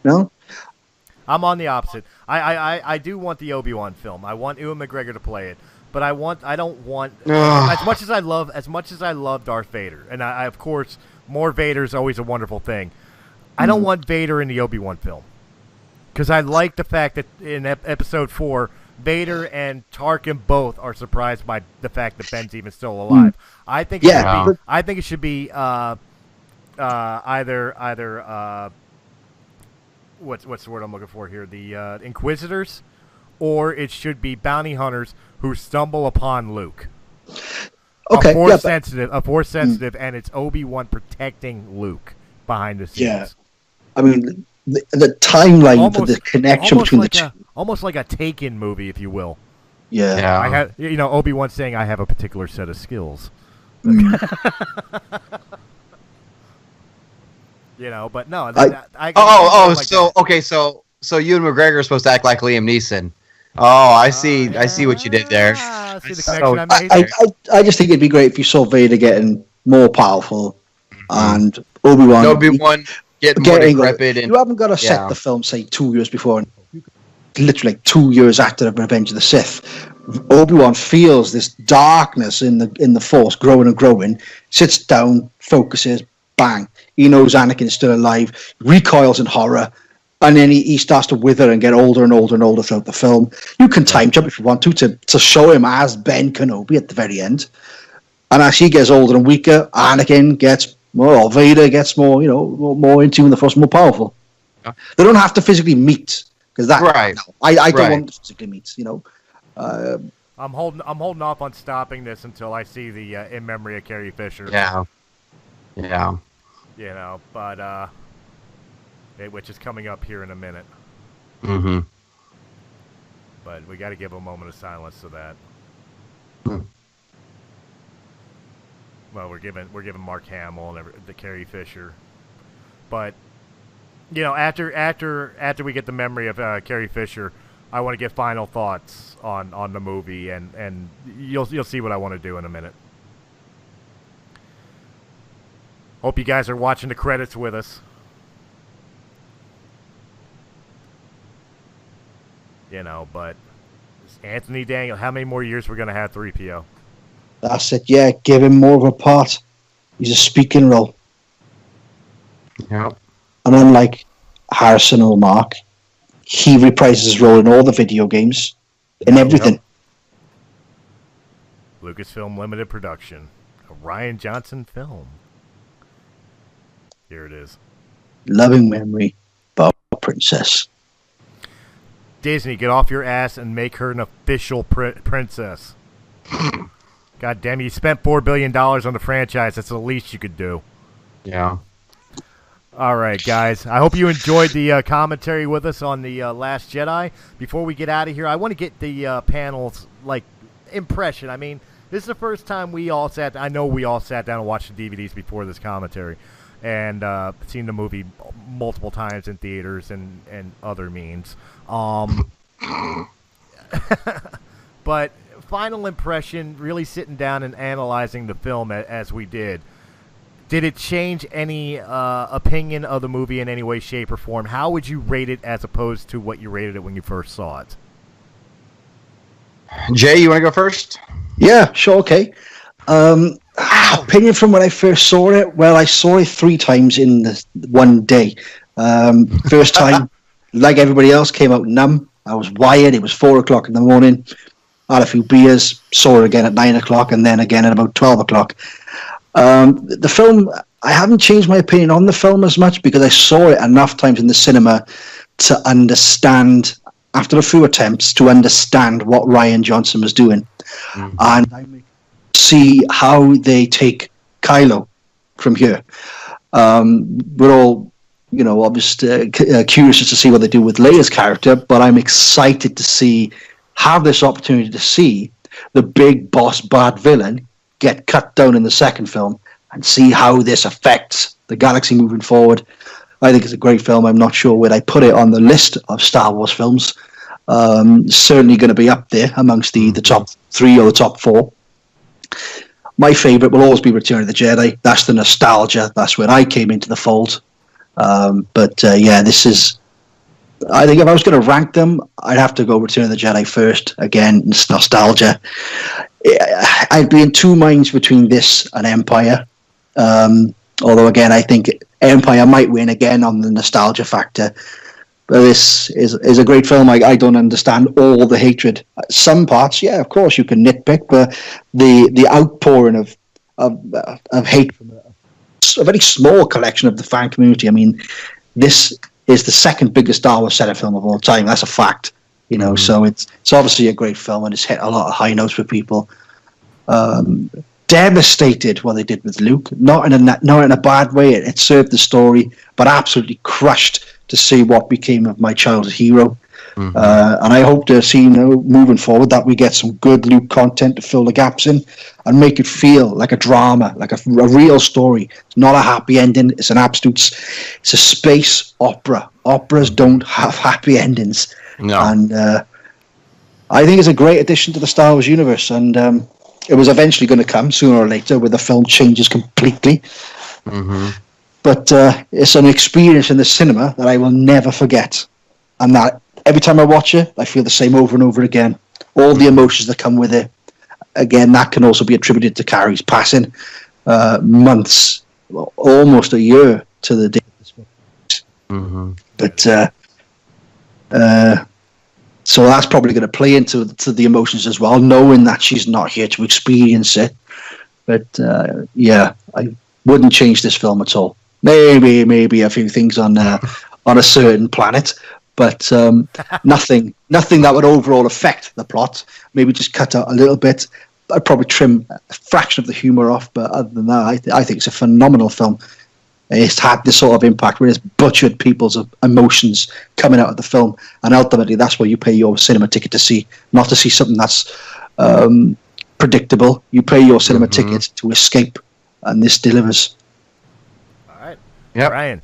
[SPEAKER 3] no?
[SPEAKER 1] I'm on the opposite. I do want the Obi-Wan film. I want Ewan McGregor to play it, but I don't want as much as I love Darth Vader, and I of course more Vader is always a wonderful thing. I don't want Vader in the Obi-Wan film because I like the fact that in Episode 4, Vader and Tarkin both are surprised by the fact that Ben's even still alive. I think it should be either what's the word I'm looking for here? The Inquisitors, or it should be bounty hunters who stumble upon Luke.
[SPEAKER 3] Okay,
[SPEAKER 1] a force sensitive, and it's Obi-Wan protecting Luke behind the scenes.
[SPEAKER 3] Yeah, I mean the timeline for the connection between the two,
[SPEAKER 1] almost like a Taken movie, if you will.
[SPEAKER 3] Yeah.
[SPEAKER 1] I have, Obi-Wan saying I have a particular set of skills. But no.
[SPEAKER 2] So Ewan McGregor is supposed to act like Liam Neeson. Oh, I see what you did there.
[SPEAKER 1] I see the connection I made there.
[SPEAKER 3] I just think it'd be great if you saw Vader getting more powerful and Obi-Wan
[SPEAKER 2] getting more decrepit.
[SPEAKER 3] You haven't got to set the film, say, 2 years before. Literally 2 years after Revenge of the Sith, Obi-Wan feels this darkness in the Force growing and growing, sits down, focuses, bang. He knows Anakin's still alive, recoils in horror, and then he starts to wither and get older and older and older throughout the film. You can time jump if you want to show him as Ben Kenobi at the very end. And as he gets older and weaker, Anakin gets more, or Vader gets more, more into the Force, more powerful. Yeah. They don't have to physically meet. Because that, I don't want to physically meet.
[SPEAKER 1] I'm holding off on stopping this until I see the In Memory of Carrie Fisher.
[SPEAKER 2] Yeah.
[SPEAKER 1] But which is coming up here in a minute. But we got to give a moment of silence to that. Well, we're giving Mark Hamill and the Carrie Fisher, but. After we get the memory of Carrie Fisher, I want to get final thoughts on the movie, and you'll see what I want to do in a minute. Hope you guys are watching the credits with us. But Anthony Daniel, how many more years we're gonna have 3PO?
[SPEAKER 3] That's it. Yeah, give him more of a part. He's a speaking role.
[SPEAKER 2] Yep.
[SPEAKER 3] And unlike Harrison or Mark, he reprises his role in all the video games, in everything.
[SPEAKER 1] Yep. Lucasfilm Limited Production, a Rian Johnson film. Here it is.
[SPEAKER 3] Loving memory, Bob Princess.
[SPEAKER 1] Disney, get off your ass and make her an official princess. God damn, you spent $4 billion on the franchise. That's the least you could do.
[SPEAKER 2] Yeah.
[SPEAKER 1] All right, guys. I hope you enjoyed the commentary with us on the Last Jedi. Before we get out of here, I want to get the panel's impression. I mean, this is the first time we all sat. I know we all sat down and watched the DVDs before this commentary, and seen the movie multiple times in theaters and other means. But final impression, really sitting down and analyzing the film as we did. Did it change any opinion of the movie in any way, shape, or form? How would you rate it as opposed to what you rated it when you first saw it?
[SPEAKER 2] Jay, you want to go first?
[SPEAKER 3] Yeah, sure, okay. Opinion from when I first saw it? Well, I saw it 3 times in one day. First time, like everybody else, came out numb. I was wired. It was 4 o'clock in the morning. Had a few beers, saw it again at 9 o'clock, and then again at about 12 o'clock. The film, I haven't changed my opinion on the film as much because I saw it enough times in the cinema to understand, after a few attempts, to understand what Rian Johnson was doing. Mm-hmm. And I see how they take Kylo from here. We're all, obviously curious to see what they do with Leia's character, but I'm excited to have this opportunity to see the big boss bad villain get cut down in the second film and see how this affects the galaxy moving forward. I think it's a great film. I'm not sure where I put it on the list of Star Wars films. Certainly going to be up there amongst the top 3 or the top 4. My favourite will always be Return of the Jedi. That's the nostalgia. That's where I came into the fold. This is... I think if I was going to rank them, I'd have to go Return of the Jedi first. Again, it's nostalgia. I'd be in two minds between this and Empire. Although, again, I think Empire might win again on the nostalgia factor. But this is a great film. I don't understand all the hatred. Some parts, yeah, of course, you can nitpick, but the outpouring of hate from a very small collection of the fan community. I mean, this is the second biggest Star Wars Center film of all time. That's a fact, So it's obviously a great film, and it's hit a lot of high notes for people. Devastated what they did with Luke, not in a bad way. It served the story, but absolutely crushed to see what became of my childhood hero. Mm-hmm. And I hope to see, moving forward, that we get some good Luke content to fill the gaps in and make it feel like a drama, like a real story. It's not a happy ending. It's it's a space opera. Operas don't have happy endings. No. And I think it's a great addition to the Star Wars universe. And it was eventually going to come sooner or later where the film changes completely. Mm-hmm. But it's an experience in the cinema that I will never forget. And that every time I watch it, I feel the same over and over again. All the emotions that come with it. Again, that can also be attributed to Carrie's passing. Months, almost a year to the day of this film. Mm-hmm. But so that's probably going to play into the emotions as well, knowing that she's not here to experience it. But I wouldn't change this film at all. Maybe a few things on a certain planet, but nothing that would overall affect the plot. Maybe just cut out a little bit. I'd probably trim a fraction of the humour off, but other than that, I think it's a phenomenal film. It's had this sort of impact where it's butchered people's emotions coming out of the film, and ultimately that's what you pay your cinema ticket to see, not to see something that's predictable. You pay your cinema ticket to escape, and this delivers.
[SPEAKER 1] All right.
[SPEAKER 2] Yep.
[SPEAKER 1] Ryan.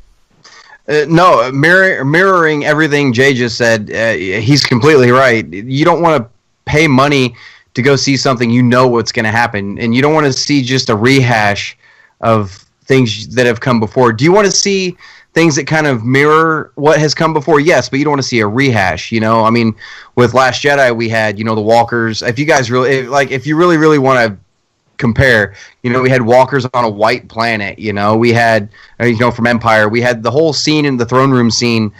[SPEAKER 2] No, mirroring everything Jay just said, he's completely right. You don't want to pay money to go see something you know what's going to happen, and you don't want to see just a rehash of things that have come before. Do you want to see things that kind of mirror what has come before? Yes, but you don't want to see a rehash, I mean, with Last Jedi, we had, the walkers. If you guys really, if you really want to compare, we had walkers on a white planet, we had, from Empire, we had the whole scene in the throne room scene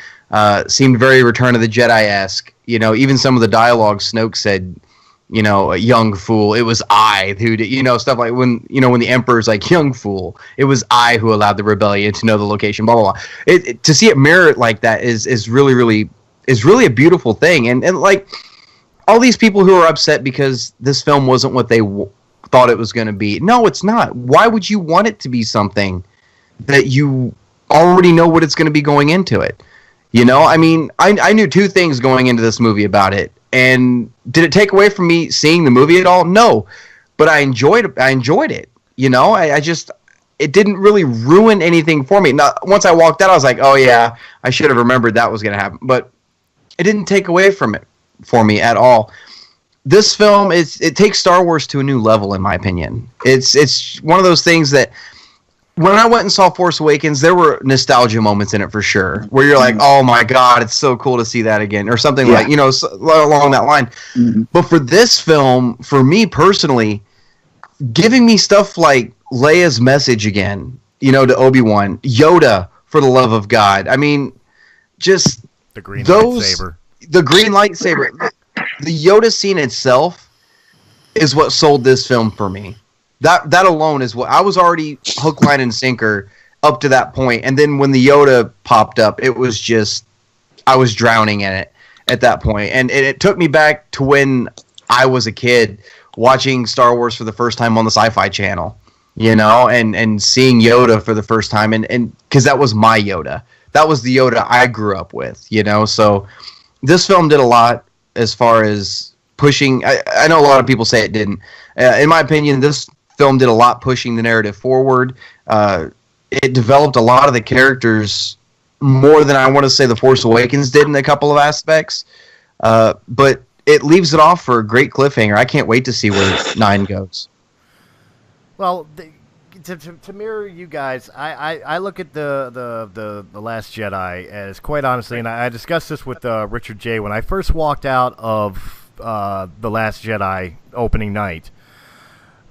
[SPEAKER 2] seemed very Return of the Jedi-esque. Even some of the dialogue Snoke said, a young fool. It was I who did, stuff like when the Emperor's like, young fool. It was I who allowed the rebellion to know the location, blah, blah, blah. To see it mirrored like that is really a beautiful thing. And like all these people who are upset because this film wasn't what they thought it was going to be. No, it's not. Why would you want it to be something that you already know what it's going to be going into it? I mean, I knew two things going into this movie about it. And did it take away from me seeing the movie at all? No, but I enjoyed it. I just, it didn't really ruin anything for me. Now, once I walked out, I was like, oh yeah, I should have remembered that was going to happen. But it didn't take away from it for me at all. This film it takes Star Wars to a new level, in my opinion. It's one of those things that when I went and saw Force Awakens, there were nostalgia moments in it for sure, where you're like, oh my God, it's so cool to see that again, or something like, along that line. Mm-hmm. But for this film, for me personally, giving me stuff like Leia's message again, to Obi-Wan, Yoda, for the love of God. I mean, just
[SPEAKER 1] The green lightsaber.
[SPEAKER 2] The green lightsaber. The Yoda scene itself is what sold this film for me. That alone is what I was already hook, line, and sinker up to that point, and then when the Yoda popped up, it was just I was drowning in it at that point, and it took me back to when I was a kid watching Star Wars for the first time on the Sci-Fi Channel, you know, and seeing Yoda for the first time, and because that was my Yoda, that was the Yoda I grew up with, you know. So this film did a lot as far as pushing. I know a lot of people say it didn't. In my opinion, this film did a lot pushing the narrative forward. It developed a lot of the characters more than I want to say The Force Awakens did in a couple of aspects. But it leaves it off for a great cliffhanger. I can't wait to see where 9 goes.
[SPEAKER 1] Well, to mirror you guys, I look at the Last Jedi as, quite honestly, and I discussed this with Richard J. when I first walked out of the Last Jedi opening night.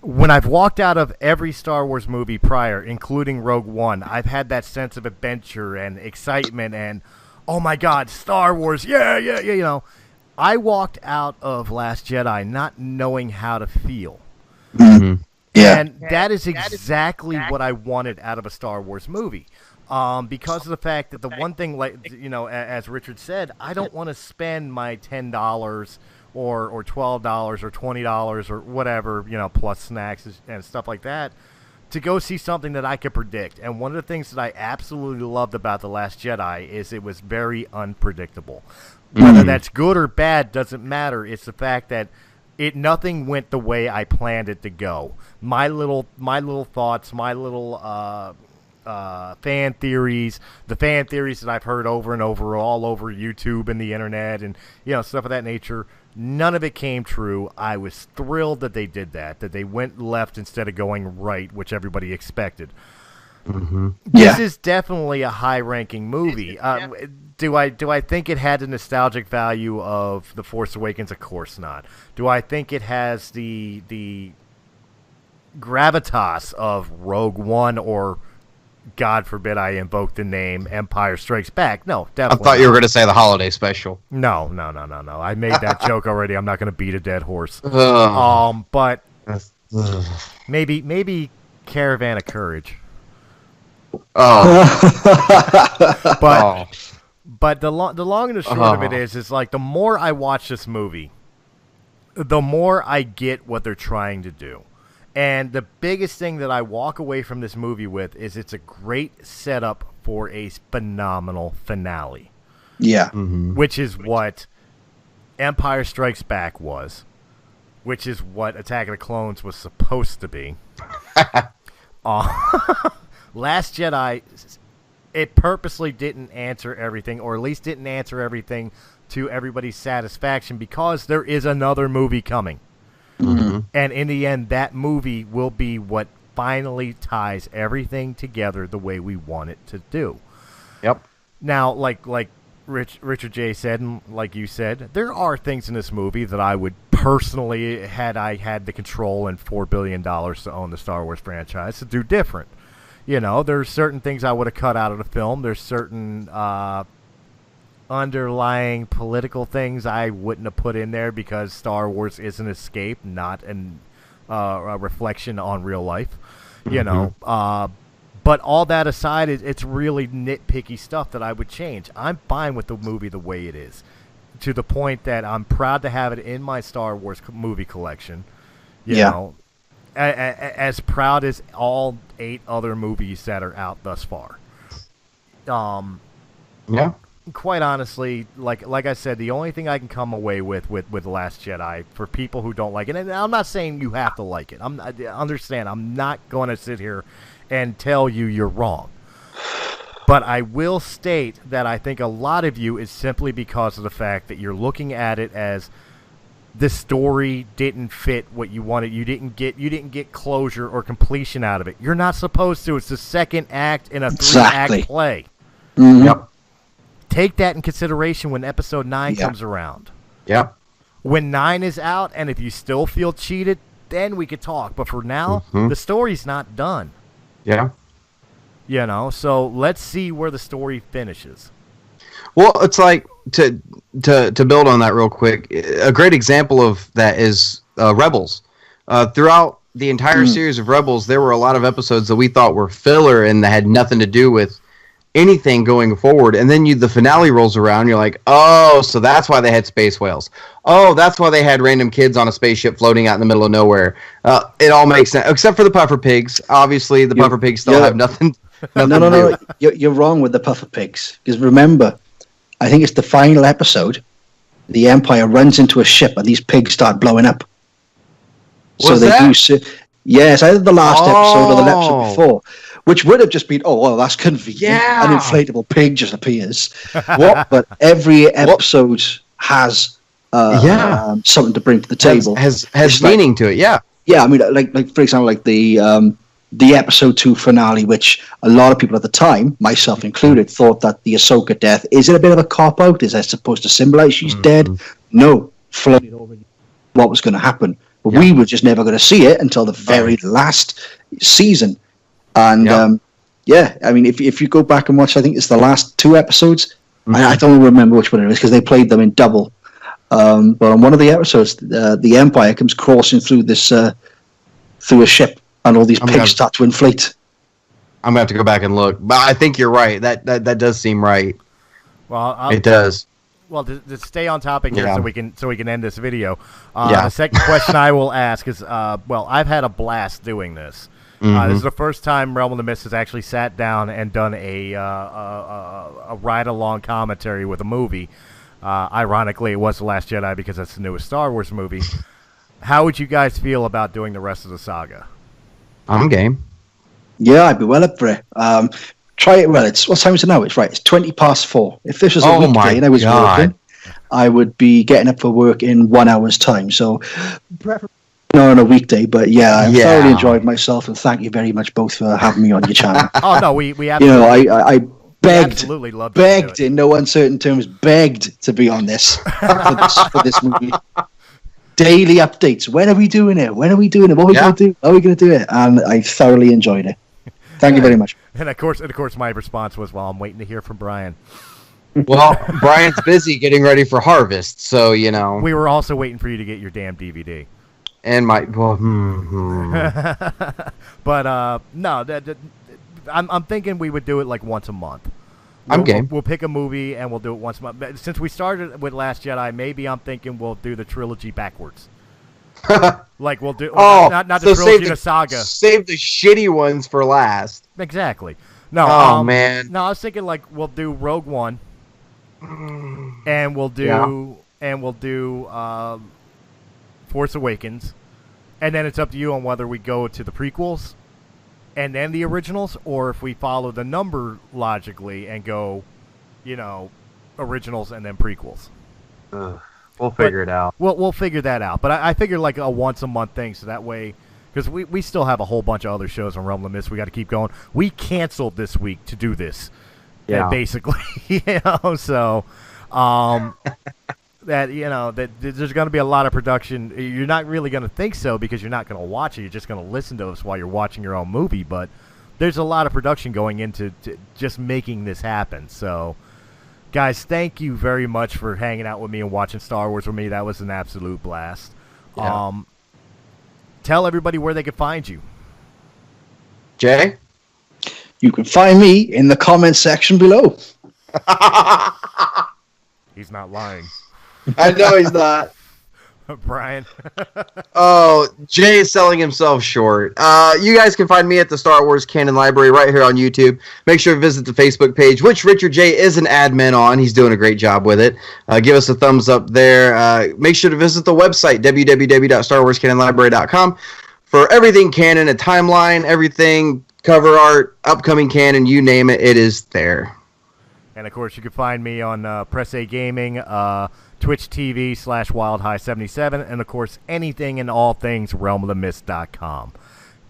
[SPEAKER 1] When I've walked out of every Star Wars movie prior, including Rogue One, I've had that sense of adventure and excitement and, oh my God, Star Wars, yeah, you know. I walked out of Last Jedi not knowing how to feel.
[SPEAKER 3] Mm-hmm. Yeah.
[SPEAKER 1] And that is exactly what I wanted out of a Star Wars movie. Because of the fact that the one thing, like, you know, as Richard said, I don't want to spend my $10 or $12 or $20 or whatever, you know, plus snacks and stuff like that, to go see something that I could predict. And one of the things that I absolutely loved about The Last Jedi is it was very unpredictable. Whether that's good or bad doesn't matter. It's the fact that nothing went the way I planned it to go. My little thoughts, my little fan theories, the fan theories that I've heard over and over all over YouTube and the internet and, you know, stuff of that nature, none of it came true. I was thrilled that they did that they went left instead of going right, which everybody expected.
[SPEAKER 3] Mm-hmm.
[SPEAKER 1] This is definitely a high-ranking movie. Do I think it had the nostalgic value of The Force Awakens? Of course not. Do I think it has the gravitas of Rogue One or, God forbid I invoke the name, Empire Strikes Back? No, definitely.
[SPEAKER 2] I thought you were going to say the holiday special.
[SPEAKER 1] No. I made that joke already. I'm not going to beat a dead horse. But maybe Caravan of Courage. But the long and the short of it is like the more I watch this movie, the more I get what they're trying to do. And the biggest thing that I walk away from this movie with is it's a great setup for a phenomenal finale.
[SPEAKER 3] Yeah.
[SPEAKER 2] Mm-hmm.
[SPEAKER 1] Which is what Empire Strikes Back was. Which is what Attack of the Clones was supposed to be. Last Jedi, it purposely didn't answer everything, or at least didn't answer everything to everybody's satisfaction, because there is another movie coming.
[SPEAKER 2] Mm-hmm.
[SPEAKER 1] And in the end, that movie will be what finally ties everything together the way we want it to do.
[SPEAKER 2] Yep.
[SPEAKER 1] Now, like Richard J. said, and like you said, there are things in this movie that I would personally, had I had the control and $4 billion to own the Star Wars franchise, to do different. You know, there's certain things I would have cut out of the film. There's certain underlying political things I wouldn't have put in there, because Star Wars is an escape, not a reflection on real life. You know, but all that aside, it's really nitpicky stuff that I would change. I'm fine with the movie the way it is, to the point that I'm proud to have it in my Star Wars movie collection. You know, as proud as all 8 other movies that are out thus far.
[SPEAKER 2] Yeah.
[SPEAKER 1] Quite honestly, like I said, the only thing I can come away with Last Jedi, for people who don't like it, and I'm not saying you have to like it. Understand, I'm not going to sit here and tell you you're wrong. But I will state that I think a lot of you is simply because of the fact that you're looking at it as the story didn't fit what you wanted. You didn't get closure or completion out of it. You're not supposed to. It's the second act in a 3-act play.
[SPEAKER 3] Mm-hmm.
[SPEAKER 2] Yep.
[SPEAKER 1] Take that in consideration when episode 9 comes around.
[SPEAKER 2] Yep.
[SPEAKER 1] When 9 is out, and if you still feel cheated, then we could talk. But for now, the story's not done.
[SPEAKER 2] Yeah.
[SPEAKER 1] You know, so let's see where the story finishes.
[SPEAKER 2] Well, it's like to build on that real quick. A great example of that is Rebels. Throughout the entire series of Rebels, there were a lot of episodes that we thought were filler and that had nothing to do with anything going forward. And then the finale rolls around, you're like, oh, so that's why they had space whales. Oh, that's why they had random kids on a spaceship floating out in the middle of nowhere. It all makes sense, except for the puffer pigs. Obviously, the puffer pigs still have nothing.
[SPEAKER 3] No. You're wrong with the puffer pigs. Because remember, I think it's the final episode. The Empire runs into a ship and these pigs start blowing up.
[SPEAKER 2] Was that?
[SPEAKER 3] Yes, either the last episode or the episode before, which would have just been, oh, well, that's convenient.
[SPEAKER 2] Yeah.
[SPEAKER 3] An inflatable pig just appears. But every episode has something to bring to the table.
[SPEAKER 2] Has meaning to it, yeah.
[SPEAKER 3] Yeah, I mean, like for example, like the episode 2 finale, which a lot of people at the time, myself included, thought that the Ahsoka death, is it a bit of a cop-out? Is that supposed to symbolize she's dead? No. Floated over what was going to happen. But we were just never going to see it until the very last season. And, I mean, if you go back and watch, I think it's the last 2 episodes. I don't remember which one it is because they played them in double. But on one of the episodes, the Empire comes crossing through this through a ship, and all these pigs start to inflate.
[SPEAKER 2] I'm gonna have to go back and look, but I think you're right. That does seem right.
[SPEAKER 1] Well,
[SPEAKER 2] it does.
[SPEAKER 1] Well, to stay on topic here, so we can end this video. The second question I will ask is, I've had a blast doing this. This is the first time Realm of the Mist has actually sat down and done a ride-along commentary with a movie. Ironically, it was The Last Jedi because that's the newest Star Wars movie. How would you guys feel about doing the rest of the saga?
[SPEAKER 2] I'm game.
[SPEAKER 3] Yeah, I'd be well up for it. Try it. Well, what time is it now? It's 4:20. If this was a weekday and I was working, I would be getting up for work in 1 hour's time. So, preferably not on a weekday. But I thoroughly enjoyed myself, and thank you very much both for having me on your channel.
[SPEAKER 1] Oh no, we absolutely.
[SPEAKER 3] I begged,
[SPEAKER 1] absolutely loved
[SPEAKER 3] begged in no uncertain terms, begged to be on this for this movie. Daily updates. When are we doing it? When are we doing it? What are we going to do? How are we going to do it? And I thoroughly enjoyed it. Thank you very much.
[SPEAKER 1] And of course, my response was, "Well, I'm waiting to hear from Brian."
[SPEAKER 2] Well, Brian's busy getting ready for harvest, so
[SPEAKER 1] We were also waiting for you to get your damn DVD.
[SPEAKER 2] And
[SPEAKER 1] But no, I'm thinking we would do it like once a month.
[SPEAKER 2] I'm game.
[SPEAKER 1] We'll pick a movie and we'll do it once a month. Since we started with Last Jedi, maybe I'm thinking we'll do the trilogy backwards. Like we'll do not the trilogy, the saga.
[SPEAKER 2] Save the shitty ones for last.
[SPEAKER 1] Exactly. No.
[SPEAKER 2] Man.
[SPEAKER 1] No, I was thinking like we'll do Rogue One, and we'll do Force Awakens, and then it's up to you on whether we go to the prequels and then the originals, or if we follow the number logically and go, originals and then prequels.
[SPEAKER 2] We'll figure it out.
[SPEAKER 1] We'll figure that out. But I figure like a once-a-month thing, so that way, because we still have a whole bunch of other shows on Realm of the Mist we got to keep going. We canceled this week to do this, basically. So that there's going to be a lot of production. You're not really going to think so because you're not going to watch it. You're just going to listen to us while you're watching your own movie. But there's a lot of production going into just making this happen. So, guys, thank you very much for hanging out with me and watching Star Wars with me. That was an absolute blast. Yeah. Tell everybody where they can find you.
[SPEAKER 2] Jay?
[SPEAKER 3] You can find me in the comments section below.
[SPEAKER 1] He's not lying.
[SPEAKER 2] I know he's not.
[SPEAKER 1] Brian.
[SPEAKER 2] Oh, Jay is selling himself short. You guys can find me at the Star Wars Canon Library right here on YouTube. Make sure to visit the Facebook page, which Richard J is an admin on. He's doing a great job with it. Give us a thumbs up there. Make sure to visit the website, www.starwarscanonlibrary.com, for everything canon, a timeline, everything, cover art, upcoming canon, you name it, it is there.
[SPEAKER 1] And, of course, you can find me on Press A Gaming, Twitch TV/WildHigh77, and, of course, anything and all things RealmOfTheMist.com.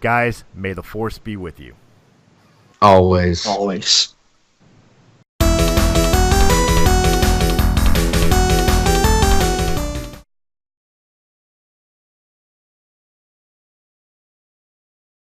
[SPEAKER 1] Guys, may the Force be with you.
[SPEAKER 2] Always.
[SPEAKER 3] Always.